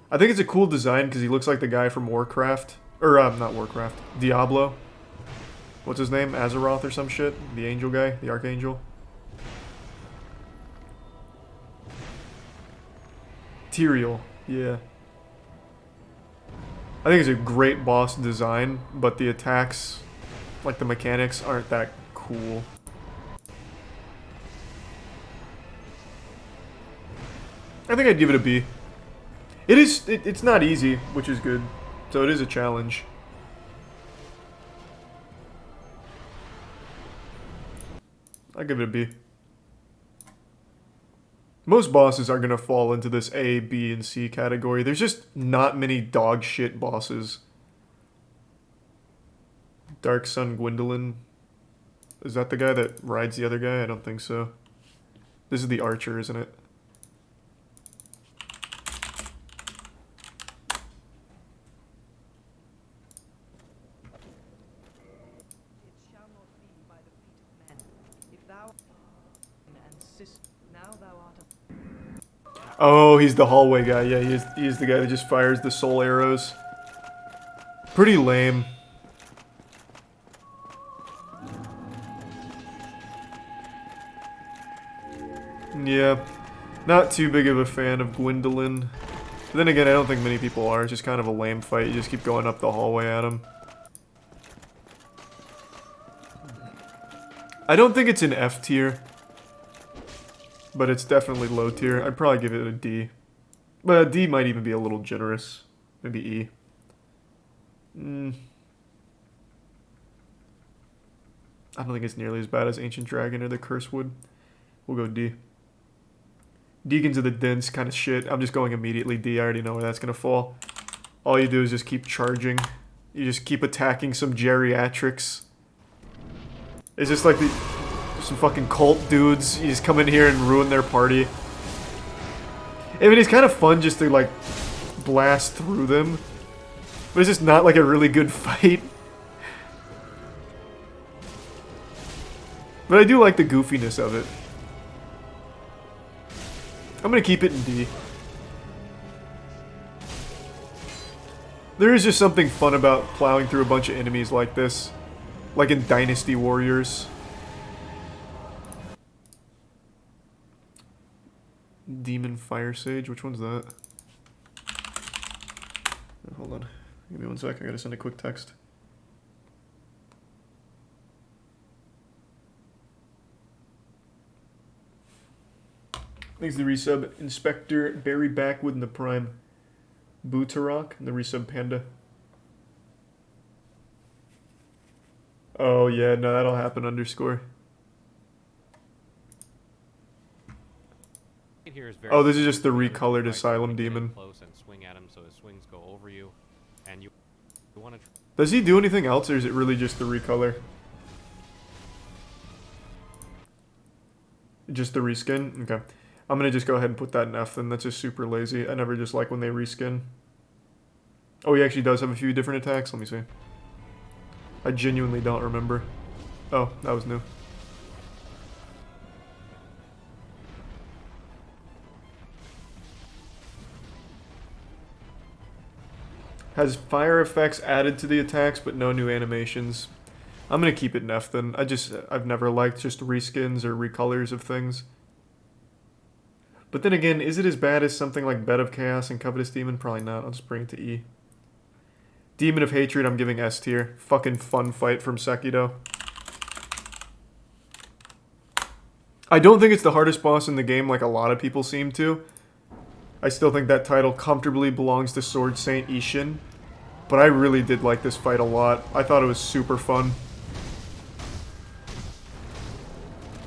I think it's a cool design because he looks like the guy from Warcraft. Or, not Warcraft. Diablo. What's his name? Azeroth or some shit? The angel guy? The archangel? Tyrael. Yeah. I think it's a great boss design, but the attacks, like the mechanics, aren't that cool. I think I'd give it a B. It's not easy, which is good. So it is a challenge. I'll give it a B. Most bosses are going to fall into this A, B, and C category. There's just not many dog shit bosses. Dark Sun Gwendolyn. Is that the guy that rides the other guy? I don't think so. This is the archer, isn't it? Oh, he's the hallway guy. Yeah, he's the guy that just fires the soul arrows. Pretty lame. Yeah, not too big of a fan of Gwendolyn. But then again, I don't think many people are. It's just kind of a lame fight. You just keep going up the hallway at him. I don't think it's an F tier. But it's definitely low tier. I'd probably give it a D. But a D might even be a little generous. Maybe E. I don't think it's nearly as bad as Ancient Dragon or the Cursewood. We'll go D. Deacons of the Dense kind of shit. I'm just going immediately D. I already know where that's going to fall. All you do is just keep charging. You just keep attacking some geriatrics. It's just like some fucking cult dudes. You just come in here and ruin their party. I mean, it's kind of fun just to, like, blast through them. But it's just not, like, a really good fight. But I do like the goofiness of it. I'm gonna keep it in D. There is just something fun about plowing through a bunch of enemies like this. Like in Dynasty Warriors. Demon Fire Sage, which one's that? Hold on. Give me 1 sec, I gotta send a quick text. Thanks to the resub. Inspector Barry Backwood in the Prime. Bootarok in the resub Panda. Oh yeah, no, that'll happen underscore. Here is very Oh, this is just the similar to the other recolored fight. You Asylum wanna get in Demon. close and swing at him so his swings go over you, and you want to. Does he do anything else, or is it really just the recolor? Just the reskin? Okay. I'm gonna just go ahead and put that in F then. That's just super lazy. I never just like when they reskin. Oh, he actually does have a few different attacks. Let me see. I genuinely don't remember. Oh, that was new. Has fire effects added to the attacks, but no new animations. I'm gonna keep it in F then. I've never liked just reskins or recolors of things. But then again, is it as bad as something like Bed of Chaos and Covetous Demon? Probably not. I'll just bring it to E. Demon of Hatred, I'm giving S tier. Fucking fun fight from Sekido. I don't think it's the hardest boss in the game like a lot of people seem to. I still think that title comfortably belongs to Sword Saint Ishin. But I really did like this fight a lot. I thought it was super fun.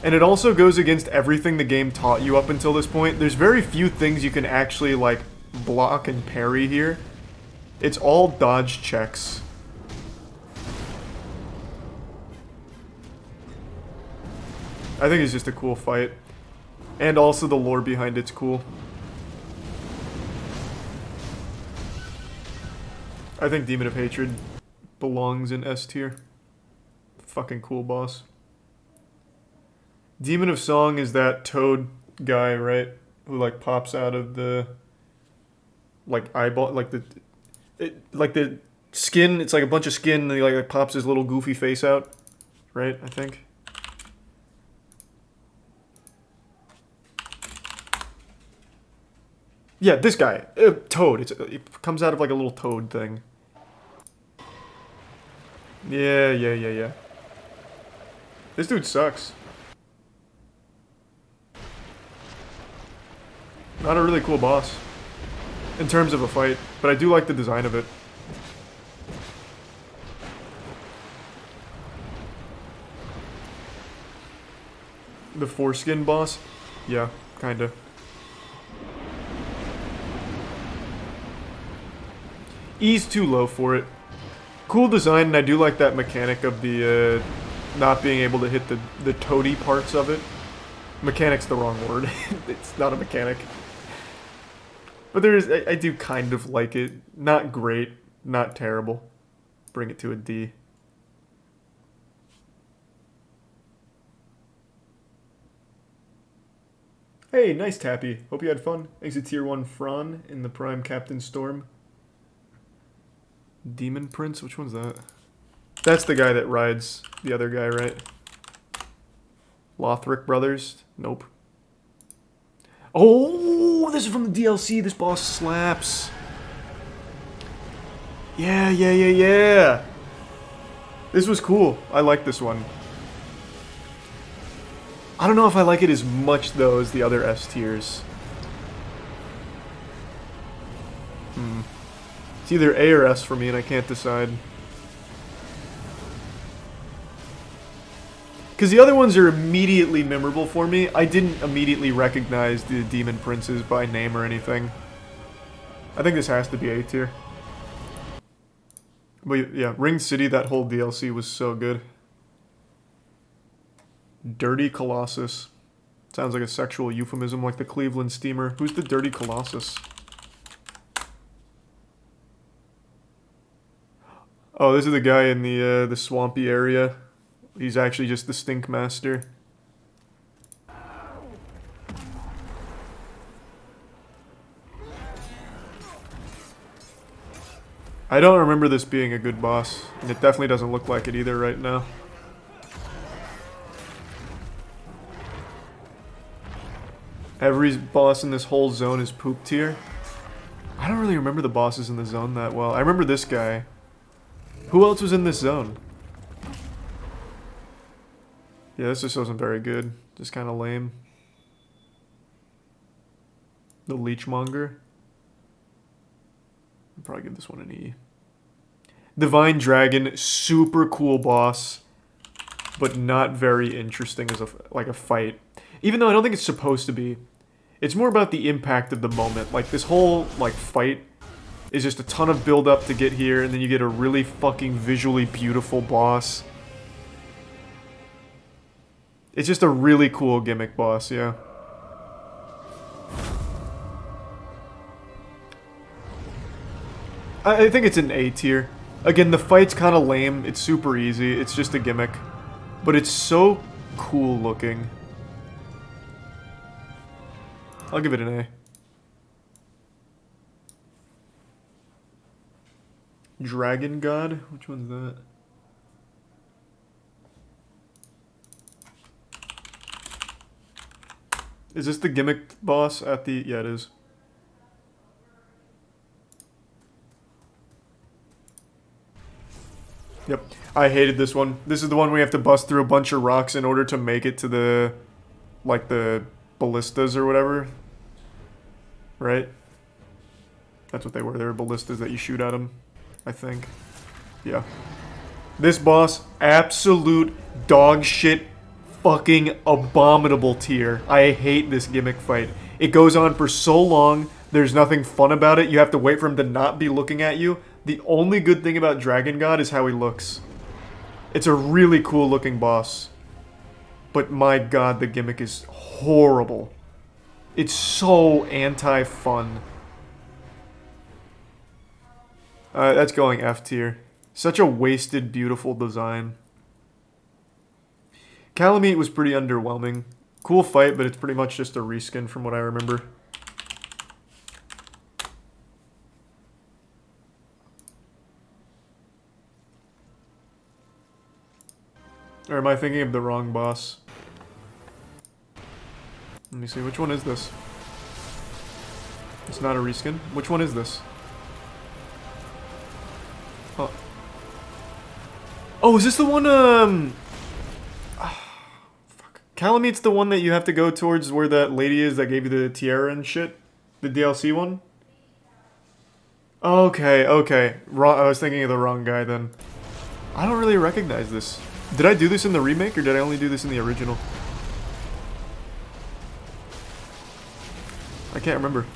And it also goes against everything the game taught you up until this point. There's very few things you can actually, like, block and parry here. It's all dodge checks. I think it's just a cool fight. And also the lore behind it's cool. I think Demon of Hatred belongs in S tier. Fucking cool boss. Demon of Song is that toad guy, right? Who like pops out of the like eyeball, like the skin. It's like a bunch of skin, and he like pops his little goofy face out, right? I think. Yeah, this guy, toad. It comes out of like a little toad thing. Yeah. This dude sucks. Not a really cool boss. In terms of a fight. But I do like the design of it. The foreskin boss? Yeah, kinda. E's too low for it. Cool design, and I do like that mechanic of the, not being able to hit the toady parts of it. Mechanic's the wrong word. It's not a mechanic. But I do kind of like it. Not great, not terrible. Bring it to a D. Hey, nice Tappy. Hope you had fun. Thanks to Tier 1 Fran in the Prime Captain Storm. Demon Prince? Which one's that? That's the guy that rides the other guy, right? Lothric Brothers? Nope. Oh, this is from the DLC. This boss slaps. Yeah. This was cool. I like this one. I don't know if I like it as much, though, as the other S tiers. It's either A or S for me, and I can't decide. Because the other ones are immediately memorable for me. I didn't immediately recognize the Demon Princes by name or anything. I think this has to be A tier. But yeah, Ring City, that whole DLC was so good. Dirty Colossus. Sounds like a sexual euphemism, like the Cleveland Steamer. Who's the Dirty Colossus? Oh, this is the guy in the swampy area. He's actually just the Stink Master. I don't remember this being a good boss, and it definitely doesn't look like it either right now. Every boss in this whole zone is poop tier. I don't really remember the bosses in the zone that well. I remember this guy. Who else was in this zone? Yeah, this just wasn't very good. Just kind of lame. The Leechmonger. I'll probably give this one an E. Divine Dragon, super cool boss. but not very interesting as a fight. Even though I don't think it's supposed to be. It's more about the impact of the moment. Like, this whole, like, fight is just a ton of build-up to get here, and then you get a really fucking visually beautiful boss. It's just a really cool gimmick boss, yeah. I think it's an A tier. Again, the fight's kind of lame. It's super easy. It's just a gimmick. But it's so cool looking. I'll give it an A. Dragon God? Which one's that? Is this the gimmick boss at the... Yeah, it is. Yep. I hated this one. This is the one where you have to bust through a bunch of rocks in order to make it to the... like, the ballistas or whatever. Right? That's what they were. They were ballistas that you shoot at them, I think. Yeah. This boss, absolute dog shit, fucking abominable tier. I hate this gimmick fight. It goes on for so long. There's nothing fun about it. You have to wait for him to not be looking at you. The only good thing about Dragon God is how he looks. It's a really cool looking boss. But my god, the gimmick is horrible. It's so anti-fun. That's going F tier. Such a wasted, beautiful design. Calamite was pretty underwhelming. Cool fight, but it's pretty much just a reskin from what I remember. Or am I thinking of the wrong boss? Let me see, which one is this? It's not a reskin. Which one is this? Oh. Oh, is this the one, fuck. Calamite's the one that you have to go towards where that lady is that gave you the tiara and shit? The DLC one? Okay, okay. Wrong, I was thinking of the wrong guy then. I don't really recognize this. Did I do this in the remake, or did I only do this in the original? I can't remember.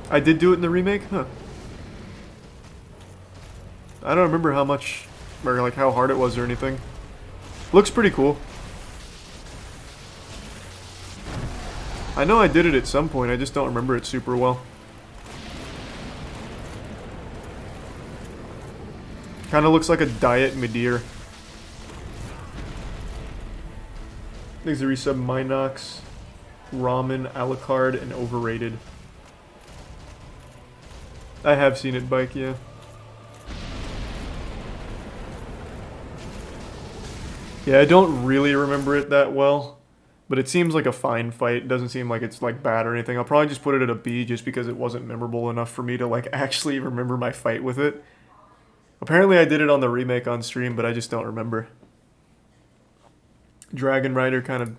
I did do it in the remake? Huh. I don't remember how much, or like how hard it was or anything. Looks pretty cool. I know I did it at some point, I just don't remember it super well. Kinda looks like a diet Midir. These are resub Minox, Ramen, Alucard, and Overrated. I have seen it, Bike, yeah. Yeah, I don't really remember it that well. But it seems like a fine fight. It doesn't seem like it's like bad or anything. I'll probably just put it at a B just because it wasn't memorable enough for me to like actually remember my fight with it. Apparently I did it on the remake on stream, but I just don't remember. Dragon Rider kind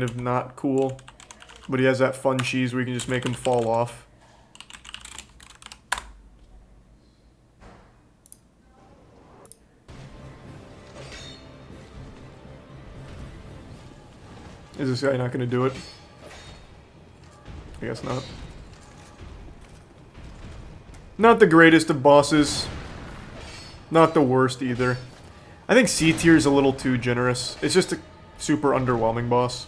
of not cool. But he has that fun cheese where you can just make him fall off. Is this guy not gonna do it? I guess not. Not the greatest of bosses. Not the worst either. I think C tier is a little too generous. It's just a super underwhelming boss.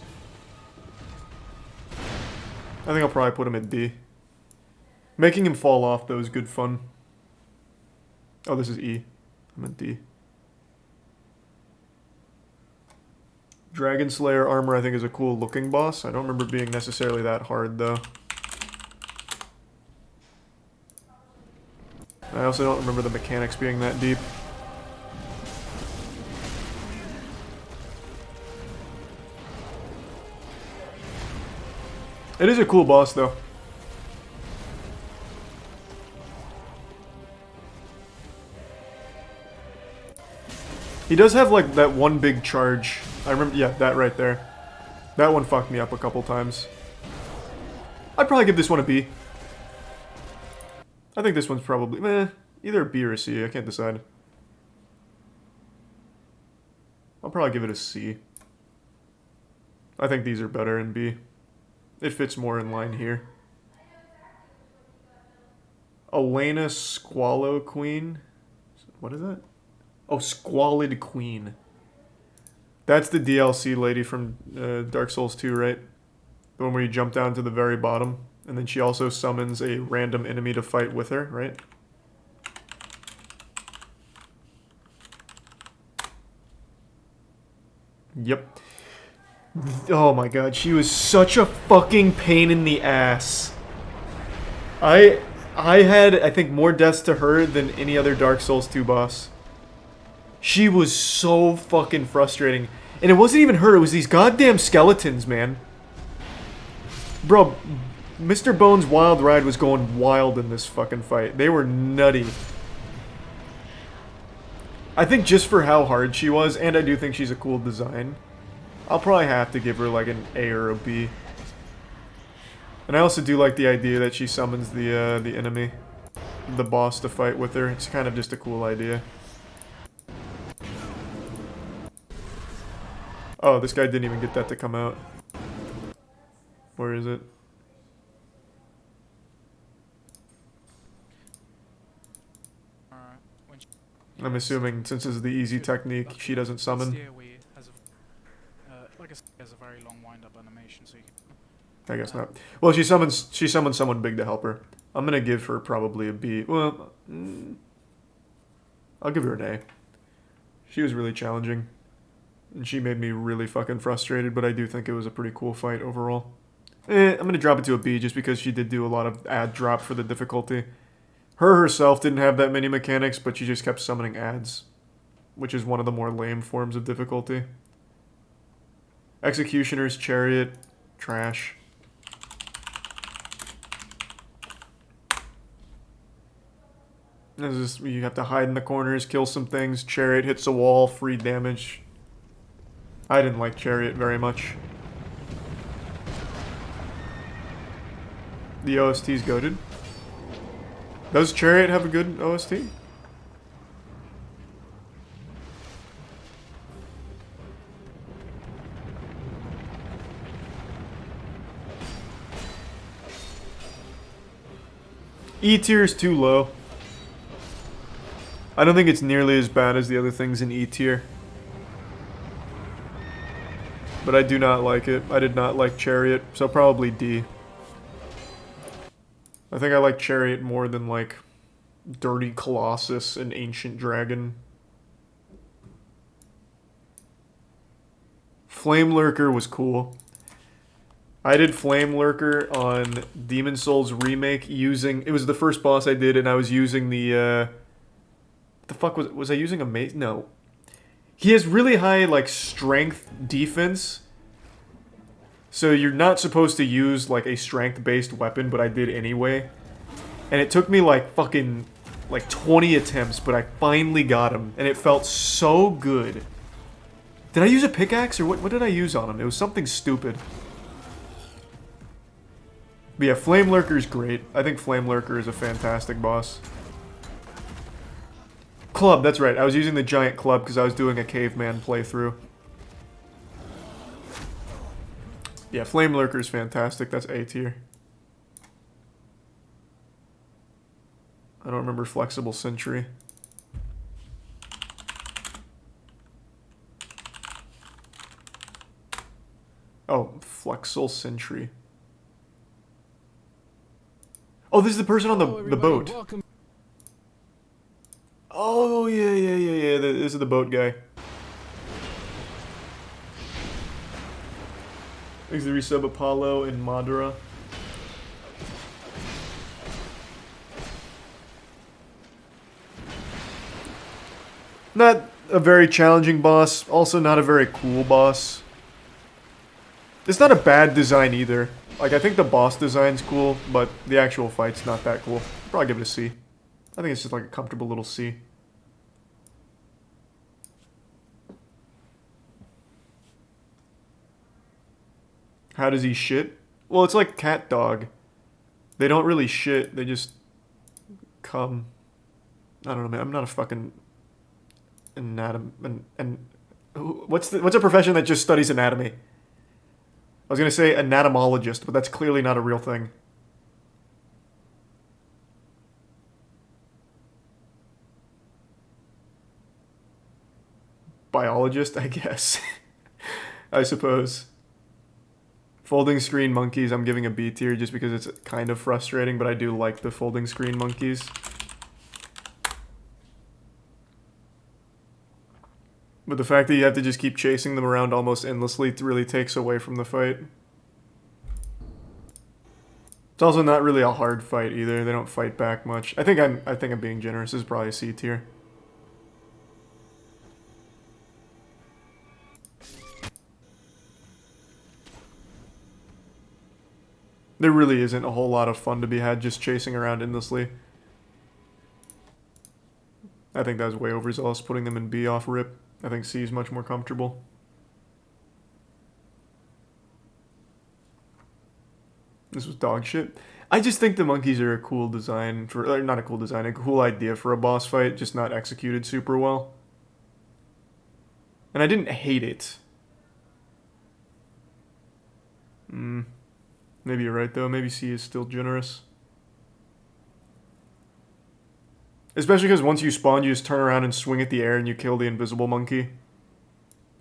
I think I'll probably put him at D. Making him fall off though is good fun. Oh, this is E. I'm at D. Dragon Slayer armor I think is a cool looking boss. I don't remember being necessarily that hard though. I also don't remember the mechanics being that deep. It is a cool boss though. He does have like that one big charge. I remember, yeah, that right there. That one fucked me up a couple times. I'd probably give this one a B. I think this one's probably, either a B or a C. I can't decide. I'll probably give it a C. I think these are better in B. It fits more in line here. Elena Squallow Queen. What is that? Oh, Squalid Queen. That's the DLC lady from Dark Souls 2, right? The one where you jump down to the very bottom. And then she also summons a random enemy to fight with her, right? Yep. Oh my god, she was such a fucking pain in the ass. I had, I think, more deaths to her than any other Dark Souls 2 boss. She was so fucking frustrating. And it wasn't even her, it was these goddamn skeletons, man. Bro, Mr. Bones' Wild Ride was going wild in this fucking fight. They were nutty. I think just for how hard she was, and I do think she's a cool design, I'll probably have to give her like an A or a B. And I also do like the idea that she summons the enemy, the boss, to fight with her. It's kind of just a cool idea. Oh, this guy didn't even get that to come out. Where is it? I'm assuming, since this is the easy technique, she doesn't summon. Has a very long wind-up animation, so you I guess not. Well, she summons someone big to help her. I'm gonna give her probably a B. Well, I'll give her an A. She was really challenging. And she made me really fucking frustrated, but I do think it was a pretty cool fight overall. I'm gonna drop it to a B just because she did do a lot of ad drop for the difficulty. Her herself didn't have that many mechanics, but she just kept summoning ads, which is one of the more lame forms of difficulty. Executioner's Chariot, trash. This is, you have to hide in the corners, kill some things. Chariot hits a wall, free damage. I didn't like Chariot very much. The OST's goated. Does Chariot have a good OST? E tier is too low. I don't think it's nearly as bad as the other things in E tier. But I do not like it. I did not like Chariot, so probably D. I think I like Chariot more than, like, Dirty Colossus and Ancient Dragon. Flame Lurker was cool. I did Flame Lurker on Demon Souls Remake using... It was the first boss I did, and I was using the, what the fuck was I using a mace? No. He has really high, like, strength defense. So you're not supposed to use, like, a strength-based weapon, but I did anyway. And it took me, like, fucking, like, 20 attempts, but I finally got him. And it felt so good. Did I use a pickaxe, or what did I use on him? It was something stupid. But yeah, Flame Lurker's great. I think Flame Lurker is a fantastic boss. Club, that's right. I was using the giant club because I was doing a caveman playthrough. Yeah, Flame Lurker is fantastic. That's A tier. I don't remember Flexible Sentry. Oh, Flexal Sentry. Oh, this is the person on the boat. welcome. Oh, yeah. This is the boat guy. Thanks to resub Apollo and Madara. Not a very challenging boss, also not a very cool boss. It's not a bad design either. Like, I think the boss design's cool, but the actual fight's not that cool. I'll probably give it a C. I think it's just like a comfortable little C. How does he shit? Well, it's like cat dog. They don't really shit, they just come. I don't know, man. I'm not a fucking what's a profession that just studies anatomy? I was gonna say anatomologist, but that's clearly not a real thing. Biologist, I guess. I suppose. Folding screen monkeys, I'm giving a B tier just because it's kind of frustrating, but I do like the folding screen monkeys. But the fact that you have to just keep chasing them around almost endlessly really takes away from the fight. It's also not really a hard fight either. They don't fight back much. I think I'm being generous. This is probably a C tier. There really isn't a whole lot of fun to be had just chasing around endlessly. I think that was way overzealous putting them in B off rip. I think C is much more comfortable. This was dog shit. I just think the monkeys are a cool design for, or not a cool design, a cool idea for a boss fight, just not executed super well. And I didn't hate it. Maybe you're right though, maybe C is still generous. Especially because once you spawn, you just turn around and swing at the air and you kill the invisible monkey.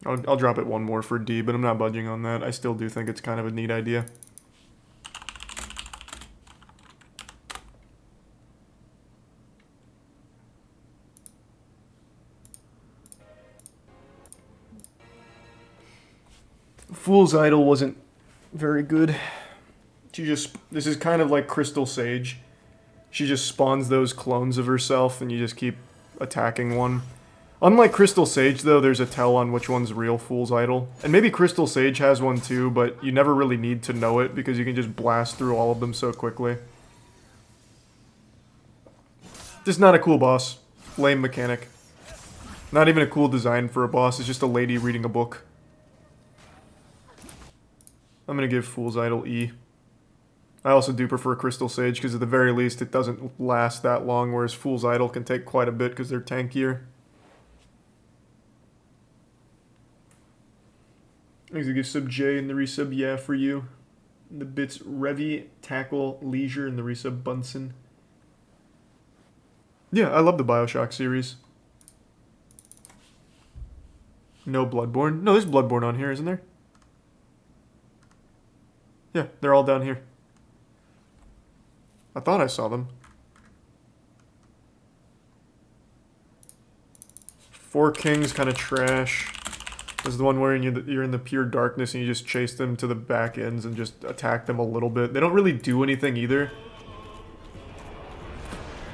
I'll drop it one more for D, but I'm not budging on that. I still do think it's kind of a neat idea. Fool's Idol wasn't very good. This is kind of like Crystal Sage. She just spawns those clones of herself and you just keep attacking one. Unlike Crystal Sage though, there's a tell on which one's real Fool's Idol. And maybe Crystal Sage has one too, but you never really need to know it because you can just blast through all of them so quickly. Just not a cool boss. Lame mechanic. Not even a cool design for a boss, it's just a lady reading a book. I'm gonna give Fool's Idol E. I also do prefer Crystal Sage because at the very least it doesn't last that long, whereas Fool's Idol can take quite a bit because they're tankier. I'm gonna give sub J and the resub yeah for you. The bits Revy, Tackle, Leisure, and the resub Bunsen. Yeah, I love the Bioshock series. No Bloodborne. No, there's Bloodborne on here, isn't there? Yeah, they're all down here. I thought I saw them. Four Kings, kind of trash. This is the one where you're in the pure darkness and you just chase them to the back ends and just attack them a little bit. They don't really do anything either.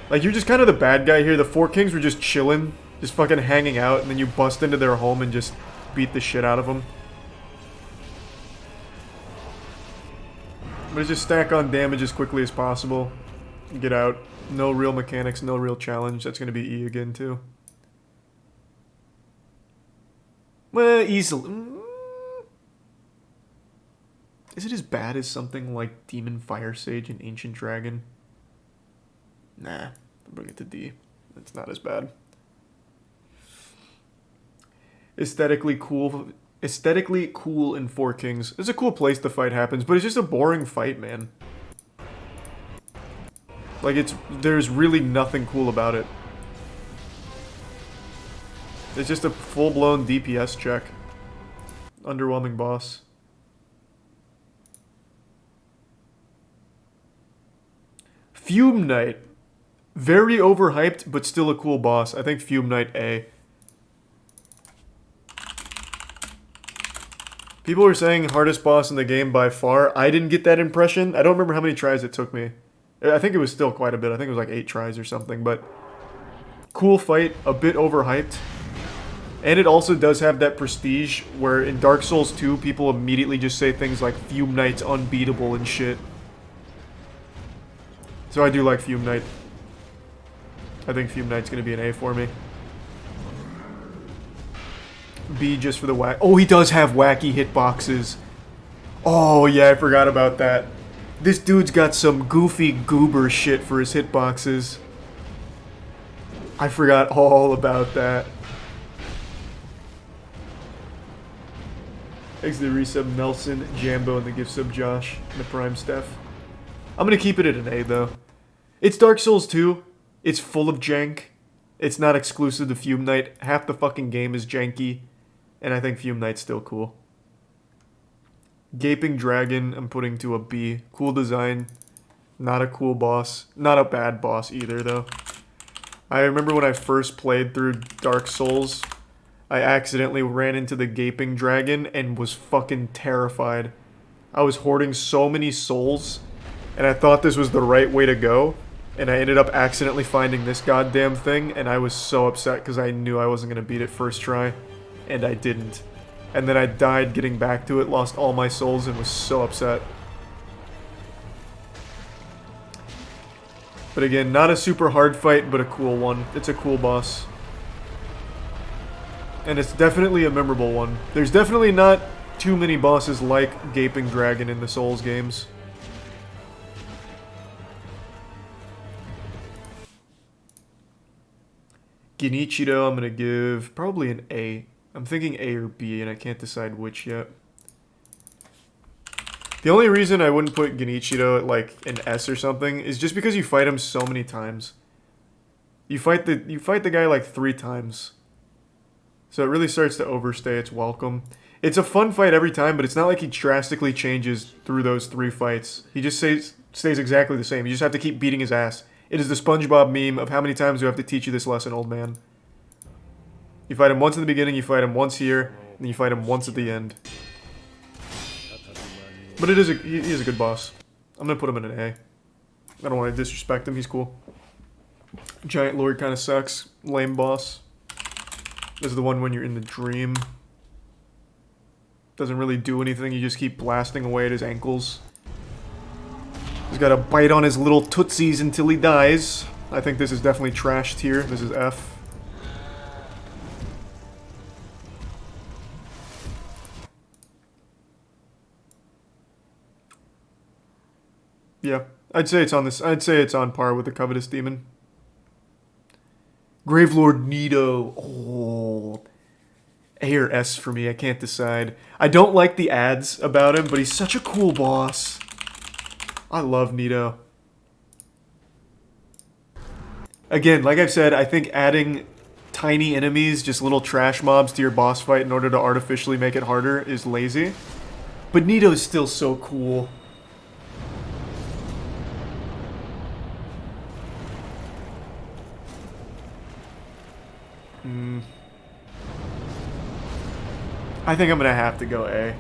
Like, you're just kind of the bad guy here. The Four Kings were just chilling, just fucking hanging out, and then you bust into their home and just beat the shit out of them. But just stack on damage as quickly as possible. Get out. No real mechanics, no real challenge. That's going to be E again, too. Well, easily. Is it as bad as something like Demon Fire Sage and Ancient Dragon? Nah, I'll bring it to D. It's not as bad. Aesthetically cool in Four Kings. It's a cool place the fight happens, but it's just a boring fight, man. Like, there's really nothing cool about it. It's just a full-blown DPS check. Underwhelming boss. Fume Knight. Very overhyped, but still a cool boss. I think Fume Knight A. People were saying hardest boss in the game by far. I didn't get that impression. I don't remember how many tries it took me. I think it was still quite a bit. I think it was like 8 tries or something, but cool fight, a bit overhyped. And it also does have that prestige where in Dark Souls 2, people immediately just say things like Fume Knight's unbeatable and shit. So I do like Fume Knight. I think Fume Knight's going to be an A for me. B just for the whack. Oh, he does have wacky hitboxes. Oh, yeah, I forgot about that. This dude's got some goofy goober shit for his hitboxes. I forgot all about that. Thanks to the resub Nelson, Jambo, and the gift sub Josh, and the Prime Steph. I'm gonna keep it at an A, though. It's Dark Souls 2. It's full of jank. It's not exclusive to Fume Knight. Half the fucking game is janky. And I think Fume Knight's still cool. Gaping Dragon, I'm putting to a B. Cool design. Not a cool boss. Not a bad boss either, though. I remember when I first played through Dark Souls, I accidentally ran into the Gaping Dragon and was fucking terrified. I was hoarding so many souls, and I thought this was the right way to go, and I ended up accidentally finding this goddamn thing, and I was so upset because I knew I wasn't going to beat it first try, and I didn't. And then I died getting back to it, lost all my souls, and was so upset. But again, not a super hard fight, but a cool one. It's a cool boss. And it's definitely a memorable one. There's definitely not too many bosses like Gaping Dragon in the Souls games. Genichiro, I'm gonna give probably an A. I'm thinking A or B, and I can't decide which yet. The only reason I wouldn't put Genichiro at like an S or something is just because you fight him so many times. You fight the guy like 3 times. So it really starts to overstay its welcome. It's a fun fight every time, but it's not like he drastically changes through those 3 fights. He just stays exactly the same. You just have to keep beating his ass. It is the SpongeBob meme of how many times do I have to teach you this lesson, old man. You fight him once in the beginning, you fight him once here, and then you fight him once at the end. But he is a good boss. I'm gonna put him in an A. I don't want to disrespect him, he's cool. Giant Lord kind of sucks. Lame boss. This is the one when you're in the dream. Doesn't really do anything, you just keep blasting away at his ankles. He's got a bite on his little tootsies until he dies. I think this is definitely trash tier. This is F. Yeah, I'd say it's on this. I'd say it's on par with the Covetous Demon. Gravelord Nito. Oh, A or S for me. I can't decide. I don't like the ads about him, but he's such a cool boss. I love Nito. Again, like I've said, I think adding tiny enemies, just little trash mobs to your boss fight in order to artificially make it harder is lazy. But Nito's still so cool. I think I'm gonna have to go A.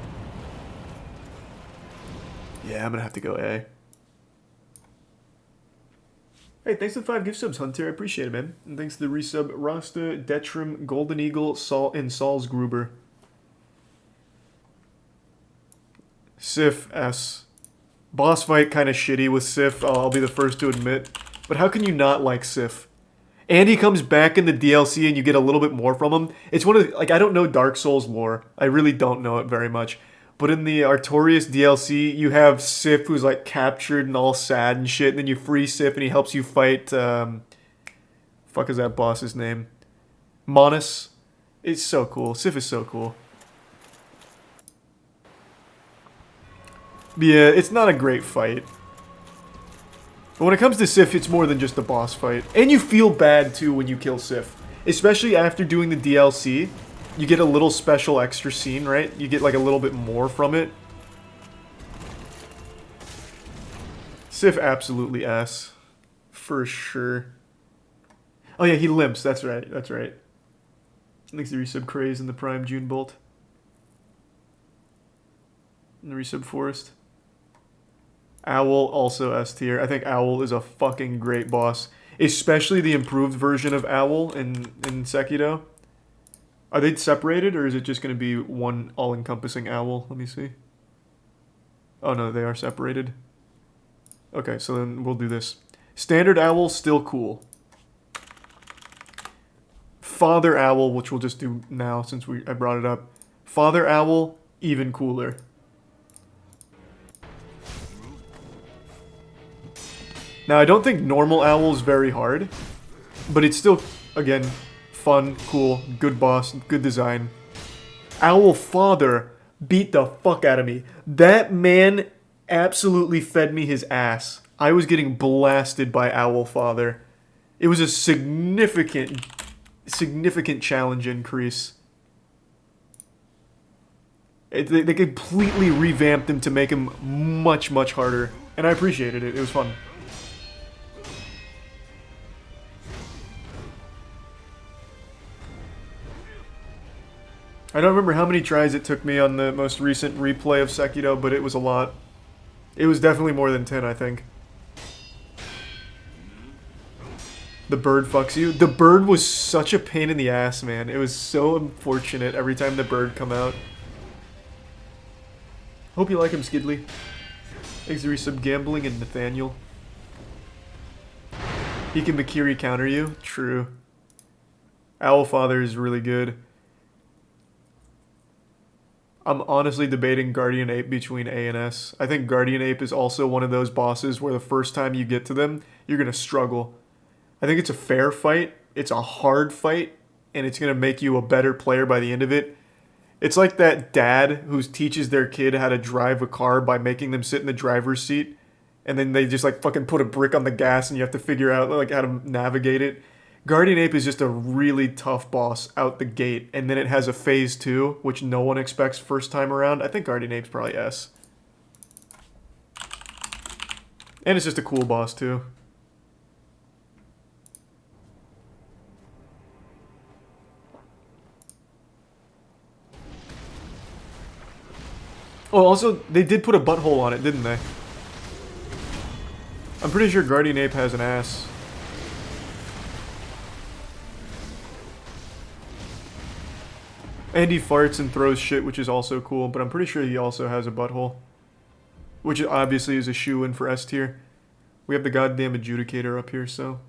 Yeah, I'm gonna have to go A. Hey, thanks for the 5 gift subs, Hunter. I appreciate it, man. And thanks to the resub Rasta, Detrim, Golden Eagle, and Saul's Gruber. Sif, S. Boss fight kind of shitty with Sif, I'll be the first to admit. But how can you not like Sif? And he comes back in the DLC and you get a little bit more from him. It's one of the, like, I don't know Dark Souls lore. I really don't know it very much. But in the Artorias DLC, you have Sif who's like captured and all sad and shit. And then you free Sif and he helps you fight, fuck is that boss's name? Monas. It's so cool. Sif is so cool. But yeah, it's not a great fight. But when it comes to Sif, it's more than just a boss fight. And you feel bad, too, when you kill Sif. Especially after doing the DLC. You get a little special extra scene, right? You get, like, a little bit more from it. Sif absolutely S. For sure. Oh, yeah, he limps. That's right. That's right. Thanks to resub Craze and the Prime June Bolt. And the resub Forest. Owl, also S tier. I think Owl is a fucking great boss. Especially the improved version of Owl in Sekiro. Are they separated, or is it just going to be one all-encompassing Owl? Let me see. Oh no, they are separated. Okay, so then we'll do this. Standard Owl, still cool. Father Owl, which we'll just do now since I brought it up. Father Owl, even cooler. Now, I don't think normal owl is very hard, but it's still, again, fun, cool, good boss, good design. Owl Father beat the fuck out of me. That man absolutely fed me his ass. I was getting blasted by Owl Father. It was a significant challenge increase. They completely revamped him to make him much, much harder. And I appreciated it. It was fun. I don't remember how many tries it took me on the most recent replay of Sekiro, but it was a lot. It was definitely more than 10, I think. The bird fucks you. The bird was such a pain in the ass, man. It was so unfortunate every time the bird come out. Hope you like him, Skidley. Thanks for resub gambling and Nathaniel. He can Makiri counter you? True. Owl Father is really good. I'm honestly debating Guardian Ape between A and S. I think Guardian Ape is also one of those bosses where the first time you get to them, you're going to struggle. I think it's a fair fight, it's a hard fight, and it's going to make you a better player by the end of it. It's like that dad who teaches their kid how to drive a car by making them sit in the driver's seat, and then they just like fucking put a brick on the gas and you have to figure out like how to navigate it. Guardian Ape is just a really tough boss out the gate, and then it has a phase 2, which no one expects first time around. I think Guardian Ape's probably S. And it's just a cool boss too. Oh, also, they did put a butthole on it, didn't they? I'm pretty sure Guardian Ape has an ass. And he farts and throws shit, which is also cool, but I'm pretty sure he also has a butthole. Which obviously is a shoe-in for S tier. We have the goddamn adjudicator up here, so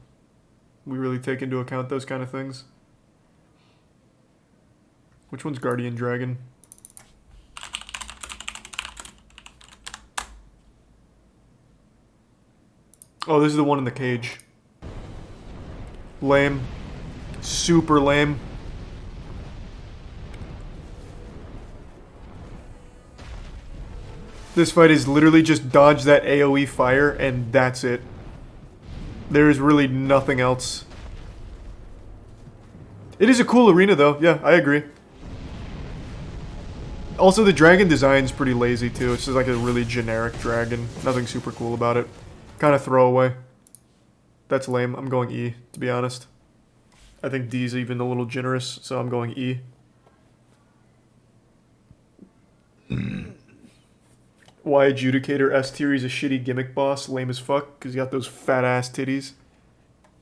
we really take into account those kind of things. Which one's Guardian Dragon? Oh, this is the one in the cage. Lame. Super lame. This fight is literally just dodge that AoE fire, and that's it. There is really nothing else. It is a cool arena, though. Yeah, I agree. Also, the dragon design is pretty lazy, too. It's just like a really generic dragon. Nothing super cool about it. Kind of throwaway. That's lame. I'm going E, to be honest. I think D's even a little generous, so I'm going E. Why Adjudicator S tier? He's a shitty gimmick boss, lame as fuck, because he got those fat ass titties.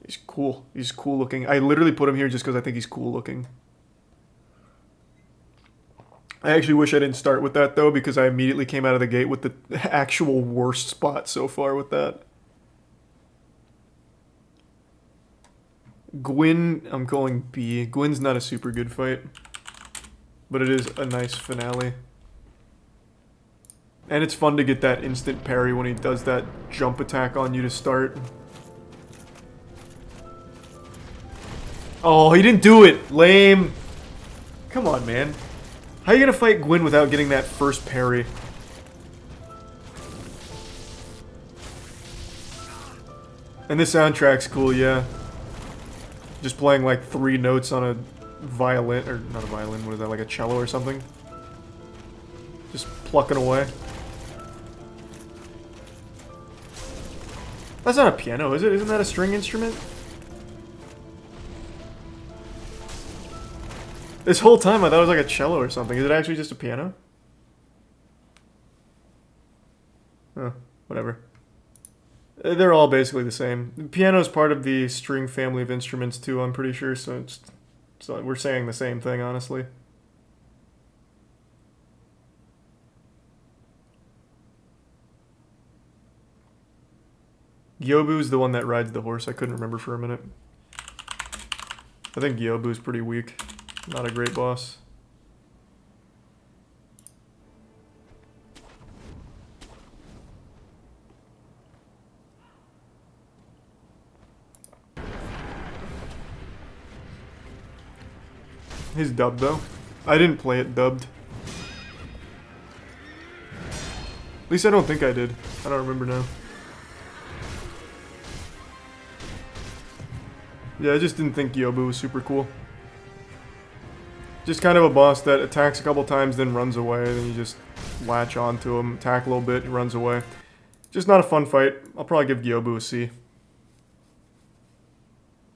He's cool. He's cool looking. I literally put him here just because I think he's cool looking. I actually wish I didn't start with that though, because I immediately came out of the gate with the actual worst spot so far with that. Gwyn, I'm going B. Gwyn's not a super good fight, but it is a nice finale. And it's fun to get that instant parry when he does that jump attack on you to start. Oh, he didn't do it! Lame! Come on, man. How are you gonna fight Gwyn without getting that first parry? And the soundtrack's cool, yeah. Just playing like 3 notes on a violin, or not a violin, what is that, like a cello or something? Just plucking away. That's not a piano, is it? Isn't that a string instrument? This whole time I thought it was like a cello or something. Is it actually just a piano? Oh, whatever. They're all basically the same. The piano is part of the string family of instruments too, I'm pretty sure, so we're saying the same thing, honestly. Yobu's the one that rides the horse. I couldn't remember for a minute. I think Yobu's pretty weak. Not a great boss. He's dubbed though. I didn't play it dubbed. At least I don't think I did. I don't remember now. Yeah, I just didn't think Gyobu was super cool. Just kind of a boss that attacks a couple times, then runs away, then you just latch onto him, attack a little bit, he runs away. Just not a fun fight. I'll probably give Gyobu a C.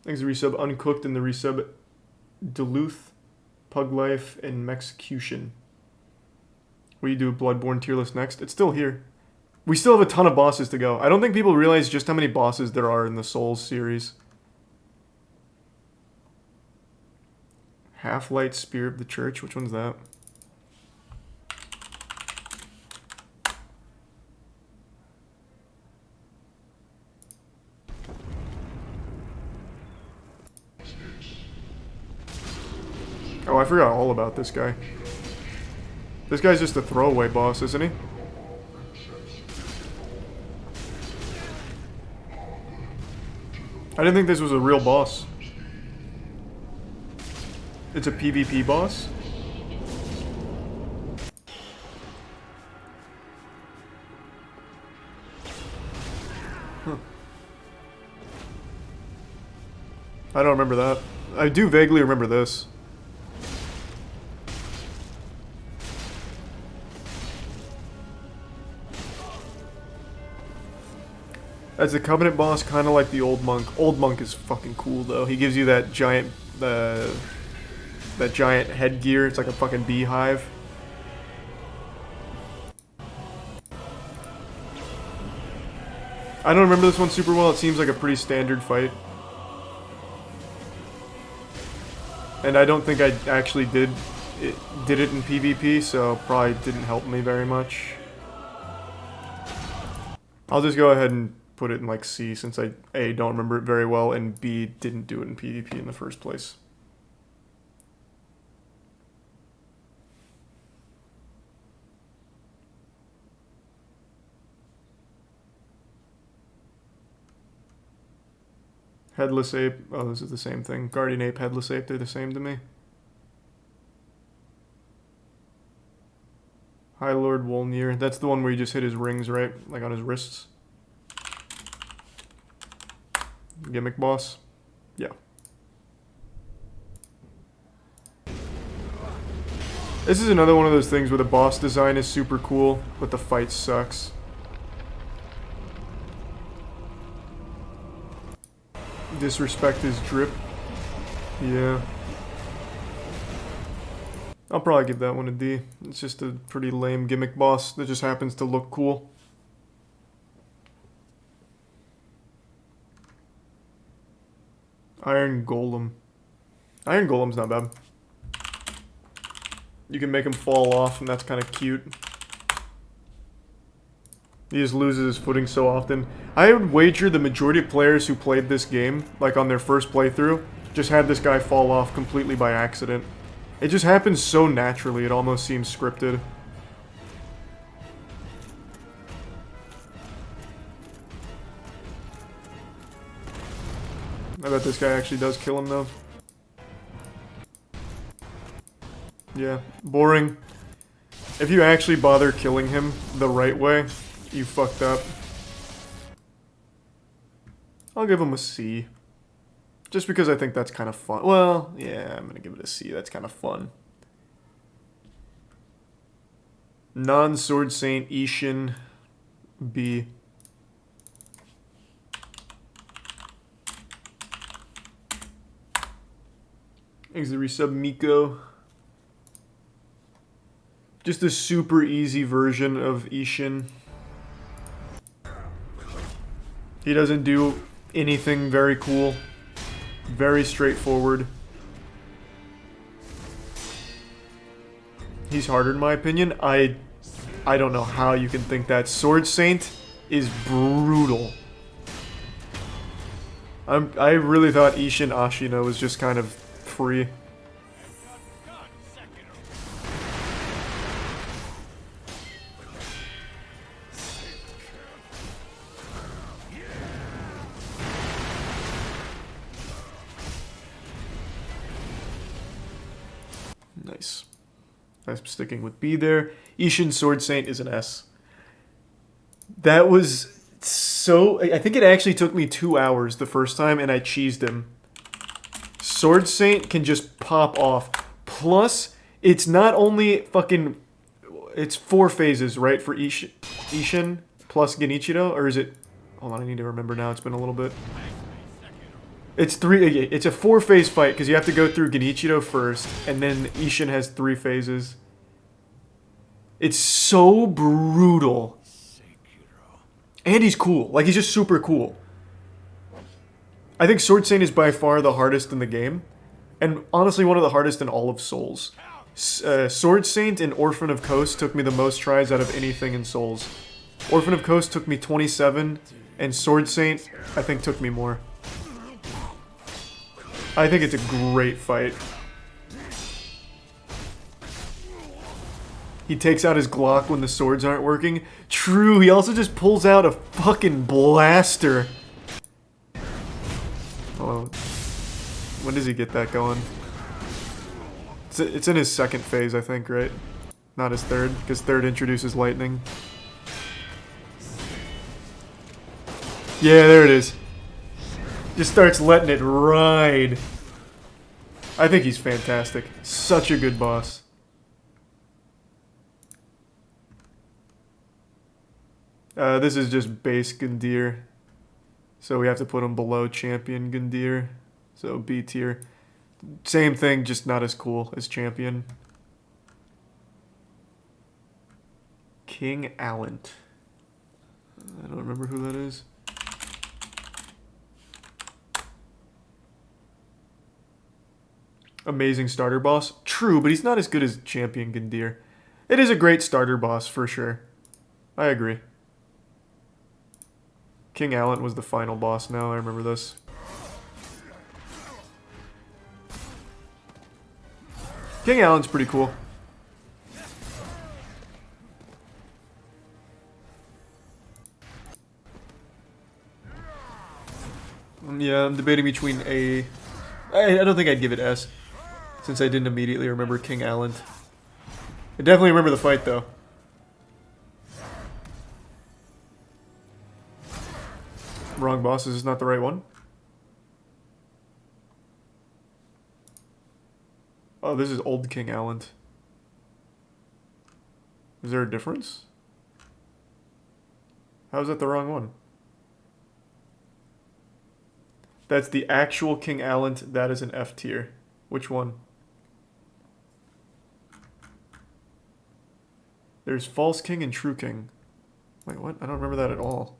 Thanks to resub Uncooked and the resub Duluth, Pug Life, and Mexecution. Will you do Bloodborne tier list next? It's still here. We still have a ton of bosses to go. I don't think people realize just how many bosses there are in the Souls series. Half-Light Spear of the Church. Which one's that? Oh, I forgot all about this guy. This guy's just a throwaway boss, isn't he? I didn't think this was a real boss. It's a PvP boss? Huh. I don't remember that. I do vaguely remember this. As the Covenant boss, kind of like the Old Monk. Old Monk is fucking cool though. He gives you that giant, that giant headgear. It's like a fucking beehive. I don't remember this one super well. It seems like a pretty standard fight. And I don't think I actually did it in PvP, so probably didn't help me very much. I'll just go ahead and put it in like C, since I A, don't remember it very well, and B, didn't do it in PvP in the first place. Headless Ape. Oh, this is the same thing. Guardian Ape, Headless Ape, they're the same to me. High Lord Wolnir. That's the one where you just hit his rings, right? Like on his wrists. Gimmick boss. Yeah. This is another one of those things where the boss design is super cool, but the fight sucks. Disrespect his drip. Yeah. I'll probably give that one a D. It's just a pretty lame gimmick boss that just happens to look cool. Iron Golem. Iron Golem's not bad. You can make him fall off, and that's kind of cute. He just loses his footing so often. I would wager the majority of players who played this game, like on their first playthrough, just had this guy fall off completely by accident. It just happens so naturally, it almost seems scripted. I bet this guy actually does kill him though. Yeah, boring. If you actually bother killing him the right way, you fucked up. I'll give him a C. Just because I think that's kind of fun. Well, yeah, I'm gonna give it a C. That's kind of fun. Non-Sword Saint Ishin, B. Thanks to resub Miko. Just a super easy version of Ishin. He doesn't do anything very cool. Very straightforward. He's harder in my opinion. I don't know how you can think that. Sword Saint is brutal. I really thought Ishin Ashina was just kind of free. Nice. I'm sticking with B there. Ishin Sword Saint is an S. That was so... I think it actually took me 2 hours the first time, and I cheesed him. Sword Saint can just pop off. Plus, it's not only fucking... It's 4 phases, right, for Ishin plus Genichiro? Or is it... Hold on, I need to remember now. It's been a little bit. It's 3... It's a 4-phase fight, because you have to go through Genichiro first, and then Ishin has 3 phases. It's so brutal. And he's cool. Like, he's just super cool. I think Sword Saint is by far the hardest in the game. And honestly, one of the hardest in all of Souls. Sword Saint and Orphan of Coast took me the most tries out of anything in Souls. Orphan of Coast took me 27, and Sword Saint, I think, took me more. I think it's a great fight. He takes out his Glock when the swords aren't working. True, he also just pulls out a fucking blaster. Oh, when does he get that going? It's in his second phase, I think, right? Not his third, because third introduces lightning. Yeah, there it is. Just starts letting it ride. I think he's fantastic. Such a good boss. This is just base Gundyr. So we have to put him below Champion Gundyr. So B tier. Same thing, just not as cool as Champion. King Allant. I don't remember who that is. Amazing starter boss. True, but he's not as good as Champion Gundyr. It is a great starter boss, for sure. I agree. King Allant was the final boss now, I remember this. King Allant's pretty cool. Yeah, I'm debating between A... I don't think I'd give it S, since I didn't immediately remember King Allant. I definitely remember the fight, though. Wrong boss, is this not the right one? Oh, this is old King Allant. Is there a difference? How is that the wrong one? That's the actual King Allant. That is an F tier. Which one? There's False King and True King. Wait, what? I don't remember that at all.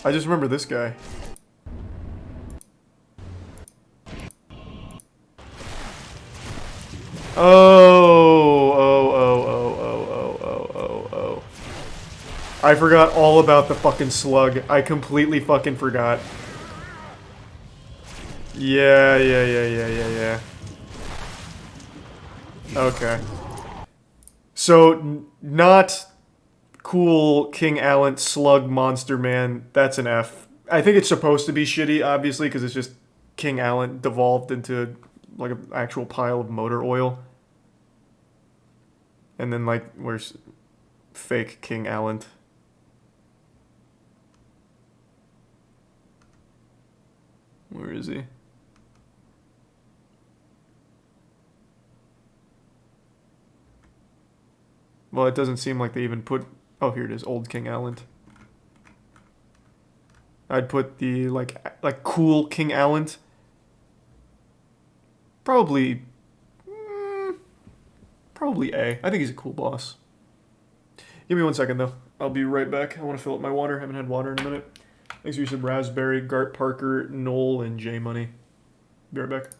I just remember this guy. Oh. I forgot all about the fucking slug. I completely fucking forgot. Yeah. Okay. So, not cool King Allant slug monster man. That's an F. I think it's supposed to be shitty, obviously, because it's just King Allant devolved into like an actual pile of motor oil. And then, like, where's fake King Allant? Where is he? Well, it doesn't seem like they even put... Oh, here it is. Old King Allant. I'd put the, like cool King Allant. Probably... probably A. I think he's a cool boss. Give me 1 second, though. I'll be right back. I want to fill up my water. I haven't had water in a minute. Thanks for some Raspberry, Gart Parker, Noel, and J Money. Be right back.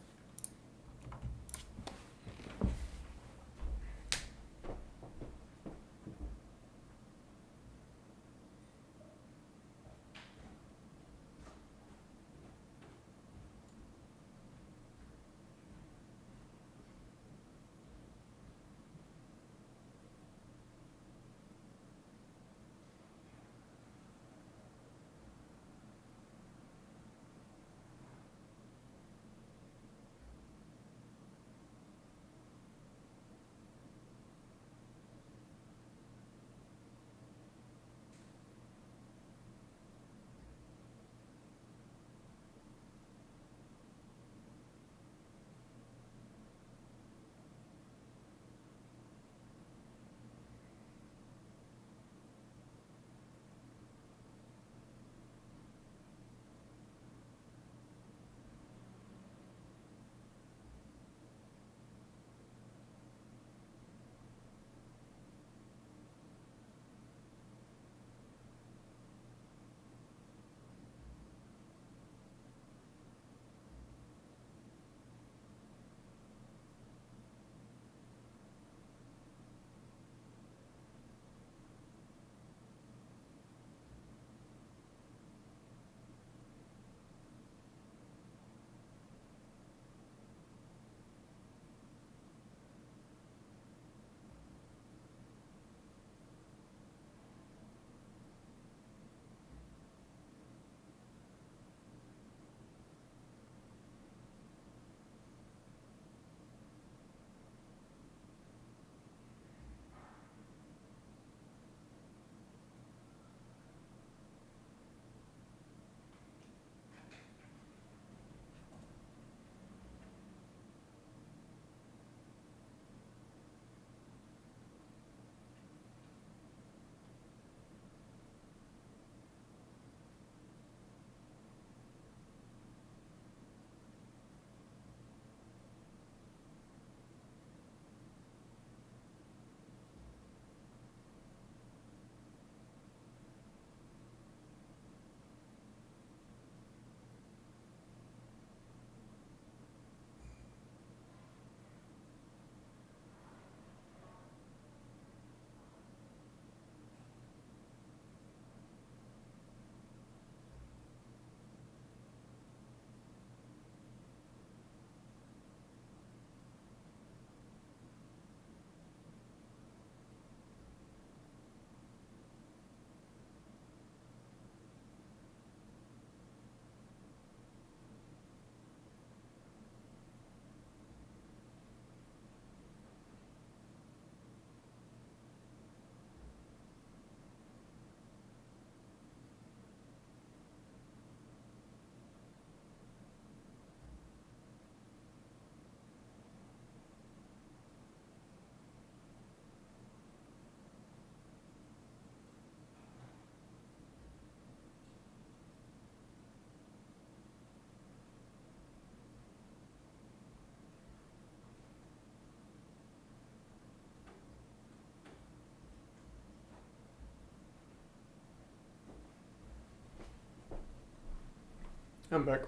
I'm back.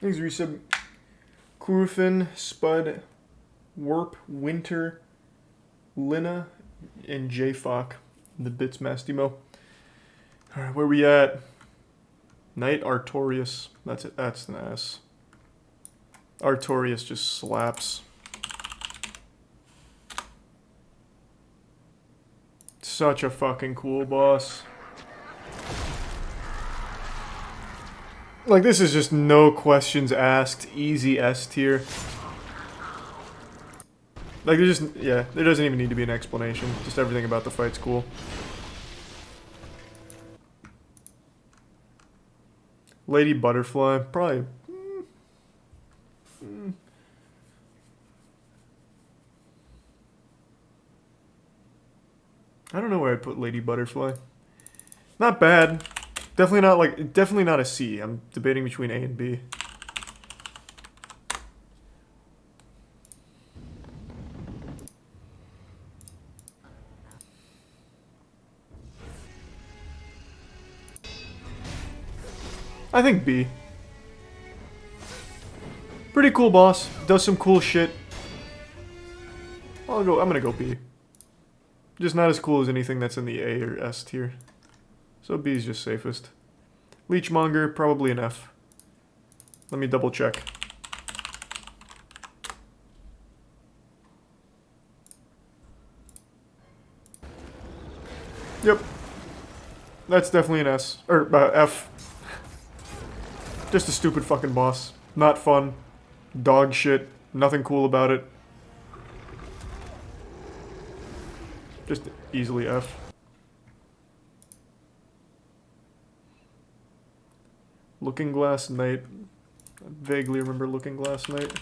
Thanks, resub. Kurufin, Spud, Warp, Winter, Lina, and J-Fock. The bits Mastimo. Alright, where we at? Knight Artorias. That's it. That's an S. Artorias just slaps. Such a fucking cool boss. Like, this is just no questions asked. Easy S tier. Like, there's just, yeah, there doesn't even need to be an explanation. Just everything about the fight's cool. Lady Butterfly, probably. I don't know where I'd put Lady Butterfly. Not bad. Definitely not a C. I'm debating between A and B. I think B. Pretty cool boss. Does some cool shit. I'm gonna go B. Just not as cool as anything that's in the A or S tier. So B is just safest. Leechmonger, probably an F. Let me double check. Yep. That's definitely an S. Or, F. Just a stupid fucking boss. Not fun. Dog shit. Nothing cool about it. Just easily F. Looking Glass Knight. I vaguely remember Looking Glass Knight.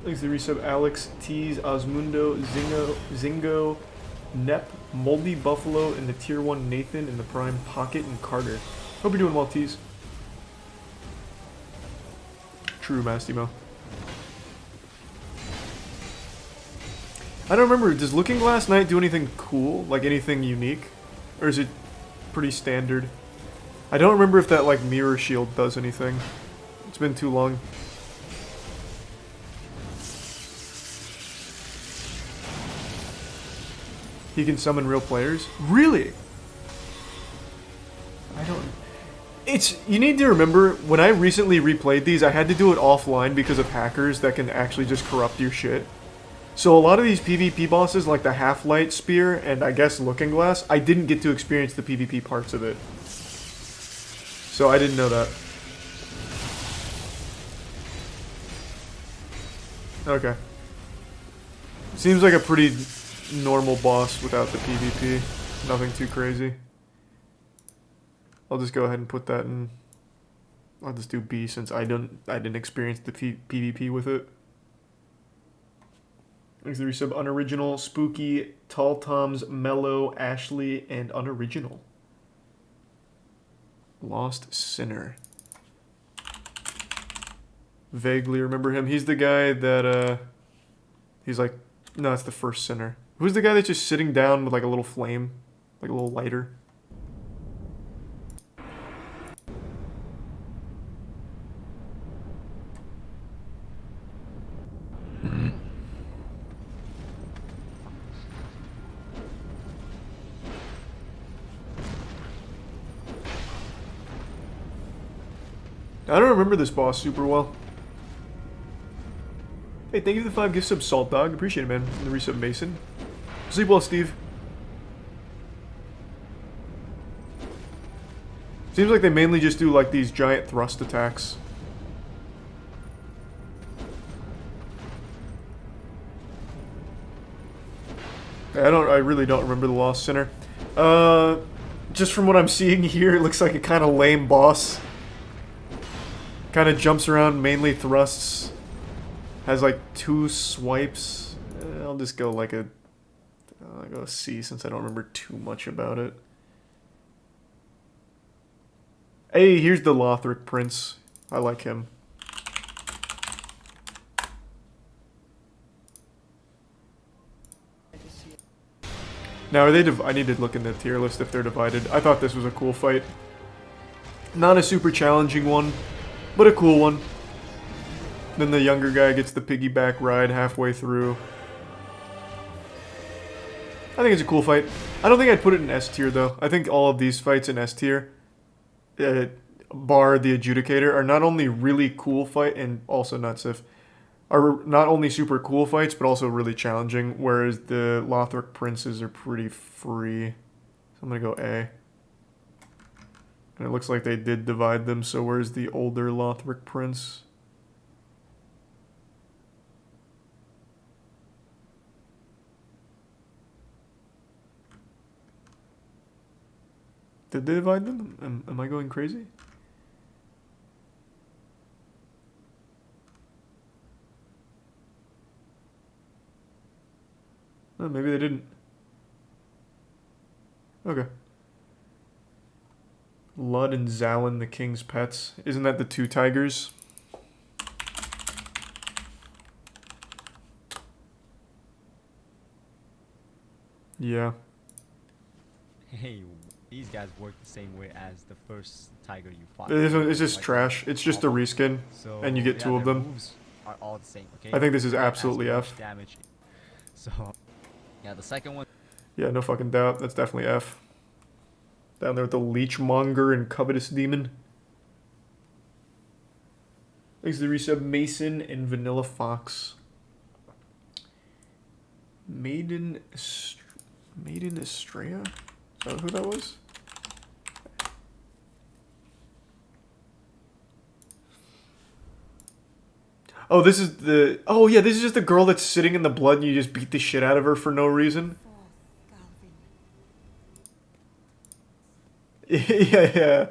Thanks to the resub Alex, Tease, Osmundo, Zingo, Nep, Moldy Buffalo, and the Tier 1 Nathan, in the Prime Pocket, and Carter. Hope you're doing well, Tease. True, Mastimo. I don't remember, does Looking Glass Knight do anything cool? Like anything unique? Or is it pretty standard? I don't remember if that, like, Mirror Shield does anything. It's been too long. He can summon real players? Really? I don't... You need to remember, when I recently replayed these, I had to do it offline because of hackers that can actually just corrupt your shit. So a lot of these PvP bosses, like the Half-Light Spear and I guess Looking Glass, I didn't get to experience the PvP parts of it. So I didn't know that. Okay. Seems like a pretty normal boss without the PvP. Nothing too crazy. I'll just go ahead and put that in. I'll just do B since I didn't experience the PvP with it. Thanks to the resub Unoriginal, Spooky, Tall Toms, Mellow, Ashley, and Unoriginal. Lost Sinner. Vaguely remember him. He's the guy that, he's like, no, it's the first Sinner. Who's the guy that's just sitting down with like a little flame? Like a little lighter? I don't remember this boss super well. Hey, thank you for the 5 gift subs, Salt Dog. Appreciate it, man. And the resub Mason. Sleep well, Steve. Seems like they mainly just do like these giant thrust attacks. I really don't remember the Lost Sinner. Just from what I'm seeing here, it looks like a kind of lame boss. Kind of jumps around, mainly thrusts. Has like 2 swipes. I'll just go like a... I'll go C since I don't remember too much about it. Hey, here's the Lothric Prince. I like him. Now, are they I need to look in the tier list if they're divided. I thought this was a cool fight. Not a super challenging one, but a cool one. Then the younger guy gets the piggyback ride halfway through. I think it's a cool fight. I don't think I'd put it in S tier though. I think all of these fights in S tier, bar the adjudicator, are not only really cool fight and also not Sif, are not only super cool fights but also really challenging. Whereas the Lothric princes are pretty free. So I'm gonna go A. And it looks like they did divide them. So where's the older Lothric prince? Did they divide them? Am I going crazy? Oh, maybe they didn't. Okay. Lud and Zalin, the king's pets. Isn't that the two tigers? Yeah. Hey, these guys work the same way as the first tiger you fought. It's just Like, trash. It's just a reskin, so, and you get yeah, two of their them. moves are all the same, okay? I think this is Not as absolutely much F. damage. So, yeah, the second one. Yeah, no fucking doubt. That's definitely F. Down there with the Leechmonger and Covetous Demon. Thanks to the resub Mason and Vanilla Fox. Maiden Estrella? Is that who that was? Oh, this is the... Oh, yeah, this is just the girl that's sitting in the blood and you just beat the shit out of her for no reason. Yeah.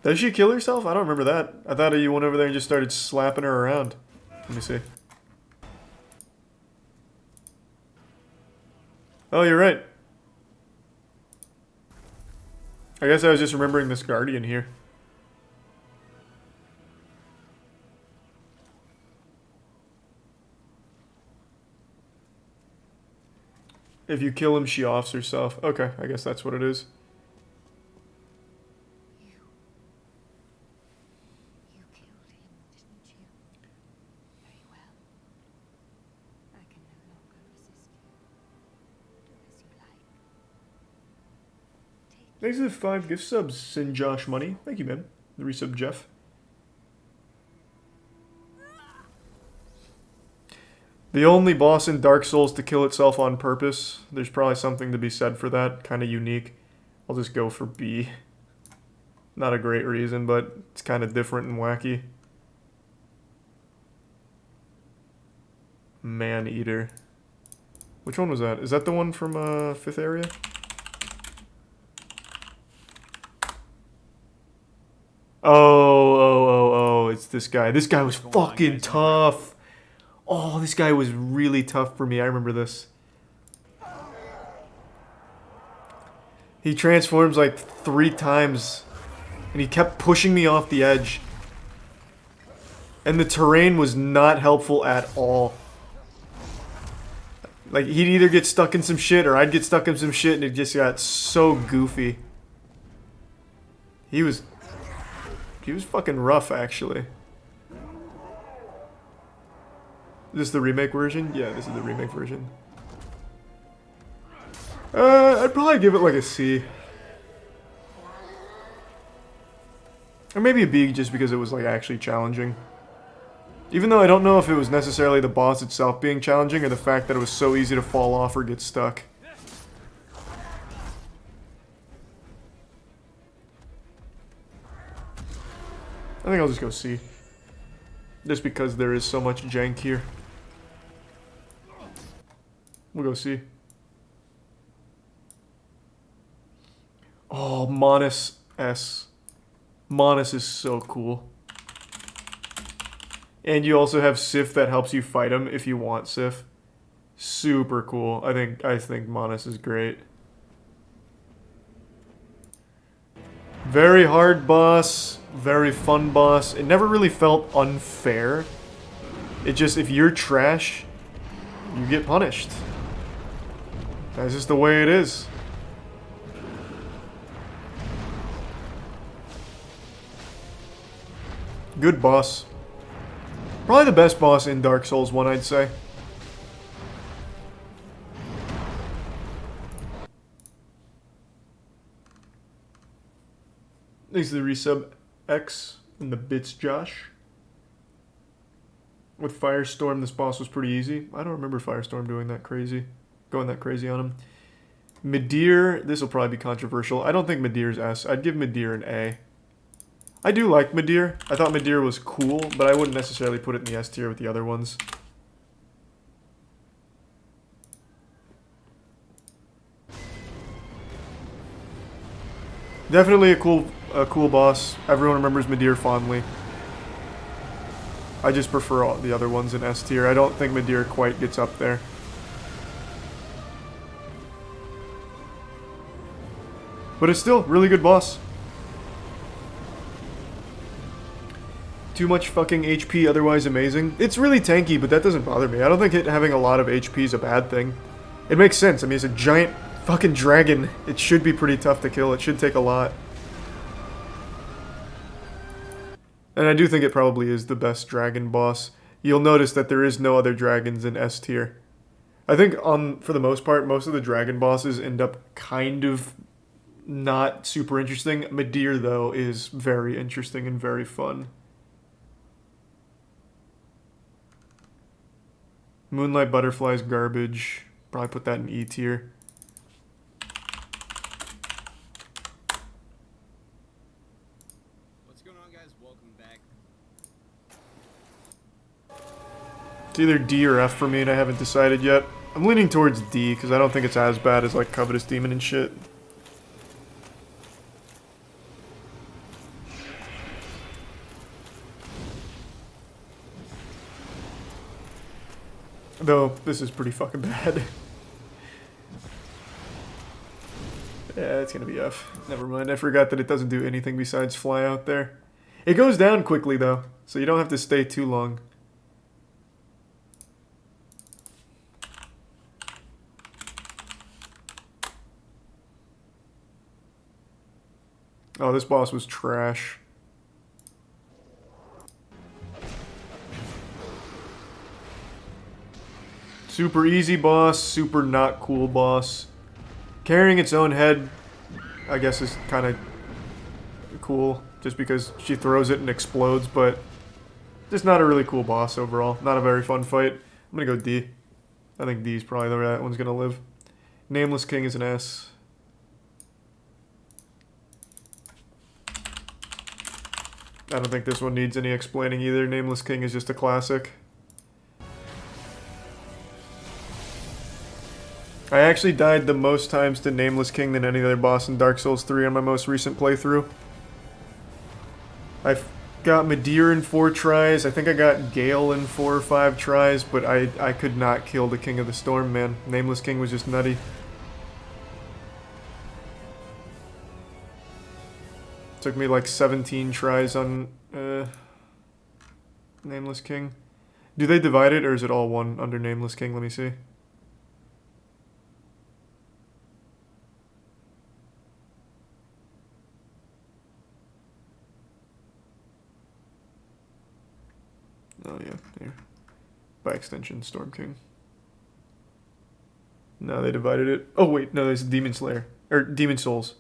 Does she kill herself? I don't remember that. I thought you went over there and just started slapping her around. Let me see. Oh, you're right. I guess I was just remembering this Guardian here. If you kill him, she offs herself. Okay, I guess that's what it is. You killed him, didn't you? Very well. I can no longer resist you. Do as you like. Take Thanks for the 5 gift subs, Sin Josh Money. Thank you, man. The resub Jeff. The only boss in Dark Souls to kill itself on purpose. There's probably something to be said for that. Kind of unique. I'll just go for B. Not a great reason, but it's kind of different and wacky. Man-Eater. Which one was that? Is that the one from 5th area? Oh, it's this guy. This guy was fucking tough. Oh, this guy was really tough for me. I remember this. He transforms like 3 times. And he kept pushing me off the edge. And the terrain was not helpful at all. Like, he'd either get stuck in some shit or I'd get stuck in some shit and it just got so goofy. He was fucking rough, actually. Is this the remake version? Yeah, this is the remake version. I'd probably give it like a C. Or maybe a B just because it was like actually challenging. Even though I don't know if it was necessarily the boss itself being challenging or the fact that it was so easy to fall off or get stuck. I think I'll just go C. Just because there is so much jank here. We'll go C. Oh, Monis S. Monis is so cool. And you also have Sif that helps you fight him if you want Sif. Super cool. I think Monis is great. Very hard boss. Very fun boss. It never really felt unfair. It just, if you're trash, you get punished. That's just the way it is. Good boss. Probably the best boss in Dark Souls 1, I'd say. Thanks to the resub X and the bits, Josh. With Firestorm, this boss was pretty easy. I don't remember Firestorm going that crazy on him. Midir, this will probably be controversial. I don't think Midir's S. I'd give Midir an A. I do like Midir. I thought Midir was cool, but I wouldn't necessarily put it in the S tier with the other ones. Definitely a cool boss. Everyone remembers Midir fondly. I just prefer all the other ones in S tier. I don't think Midir quite gets up there. But it's still a really good boss. Too much fucking HP, otherwise amazing. It's really tanky, but that doesn't bother me. I don't think having a lot of HP is a bad thing. It makes sense. I mean, it's a giant fucking dragon. It should be pretty tough to kill. It should take a lot. And I do think it probably is the best dragon boss. You'll notice that there is no other dragons in S tier. I think for the most part, most of the dragon bosses end up kind of not super interesting. Midir, though, is very interesting and very fun. Moonlight Butterfly's garbage. Probably put that in E tier. What's going on, guys? Welcome back. It's either D or F for me, and I haven't decided yet. I'm leaning towards D, because I don't think it's as bad as, like, Covetous Demon and shit. Though, this is pretty fucking bad. Yeah, it's gonna be F. Never mind, I forgot that it doesn't do anything besides fly out there. It goes down quickly, though, so you don't have to stay too long. Oh, this boss was trash. Super easy boss, super not cool boss. Carrying its own head, I guess, is kind of cool, just because she throws it and explodes, but just not a really cool boss overall. Not a very fun fight. I'm gonna go D. I think D is probably the right one's gonna live. Nameless King is an S. I don't think this one needs any explaining either. Nameless King is just a classic. I actually died the most times to Nameless King than any other boss in Dark Souls 3 on my most recent playthrough. I got Midir in 4 tries. I think I got Gale in 4 or 5 tries, but I could not kill the King of the Storm, man. Nameless King was just nutty. Took me like 17 tries on Nameless King. Do they divide it, or is it all one under Nameless King? Let me see. Oh yeah, there. By extension, Storm King. No, they divided it. Oh wait, no, there's Demon Slayer. Or Demon Souls.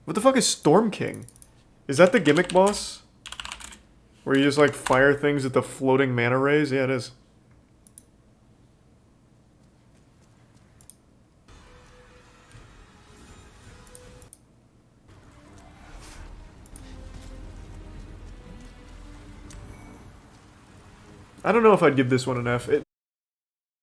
What the fuck is Storm King? Is that the gimmick boss? Where you just like fire things with the floating mana rays? Yeah, it is. I don't know if I'd give this one an F.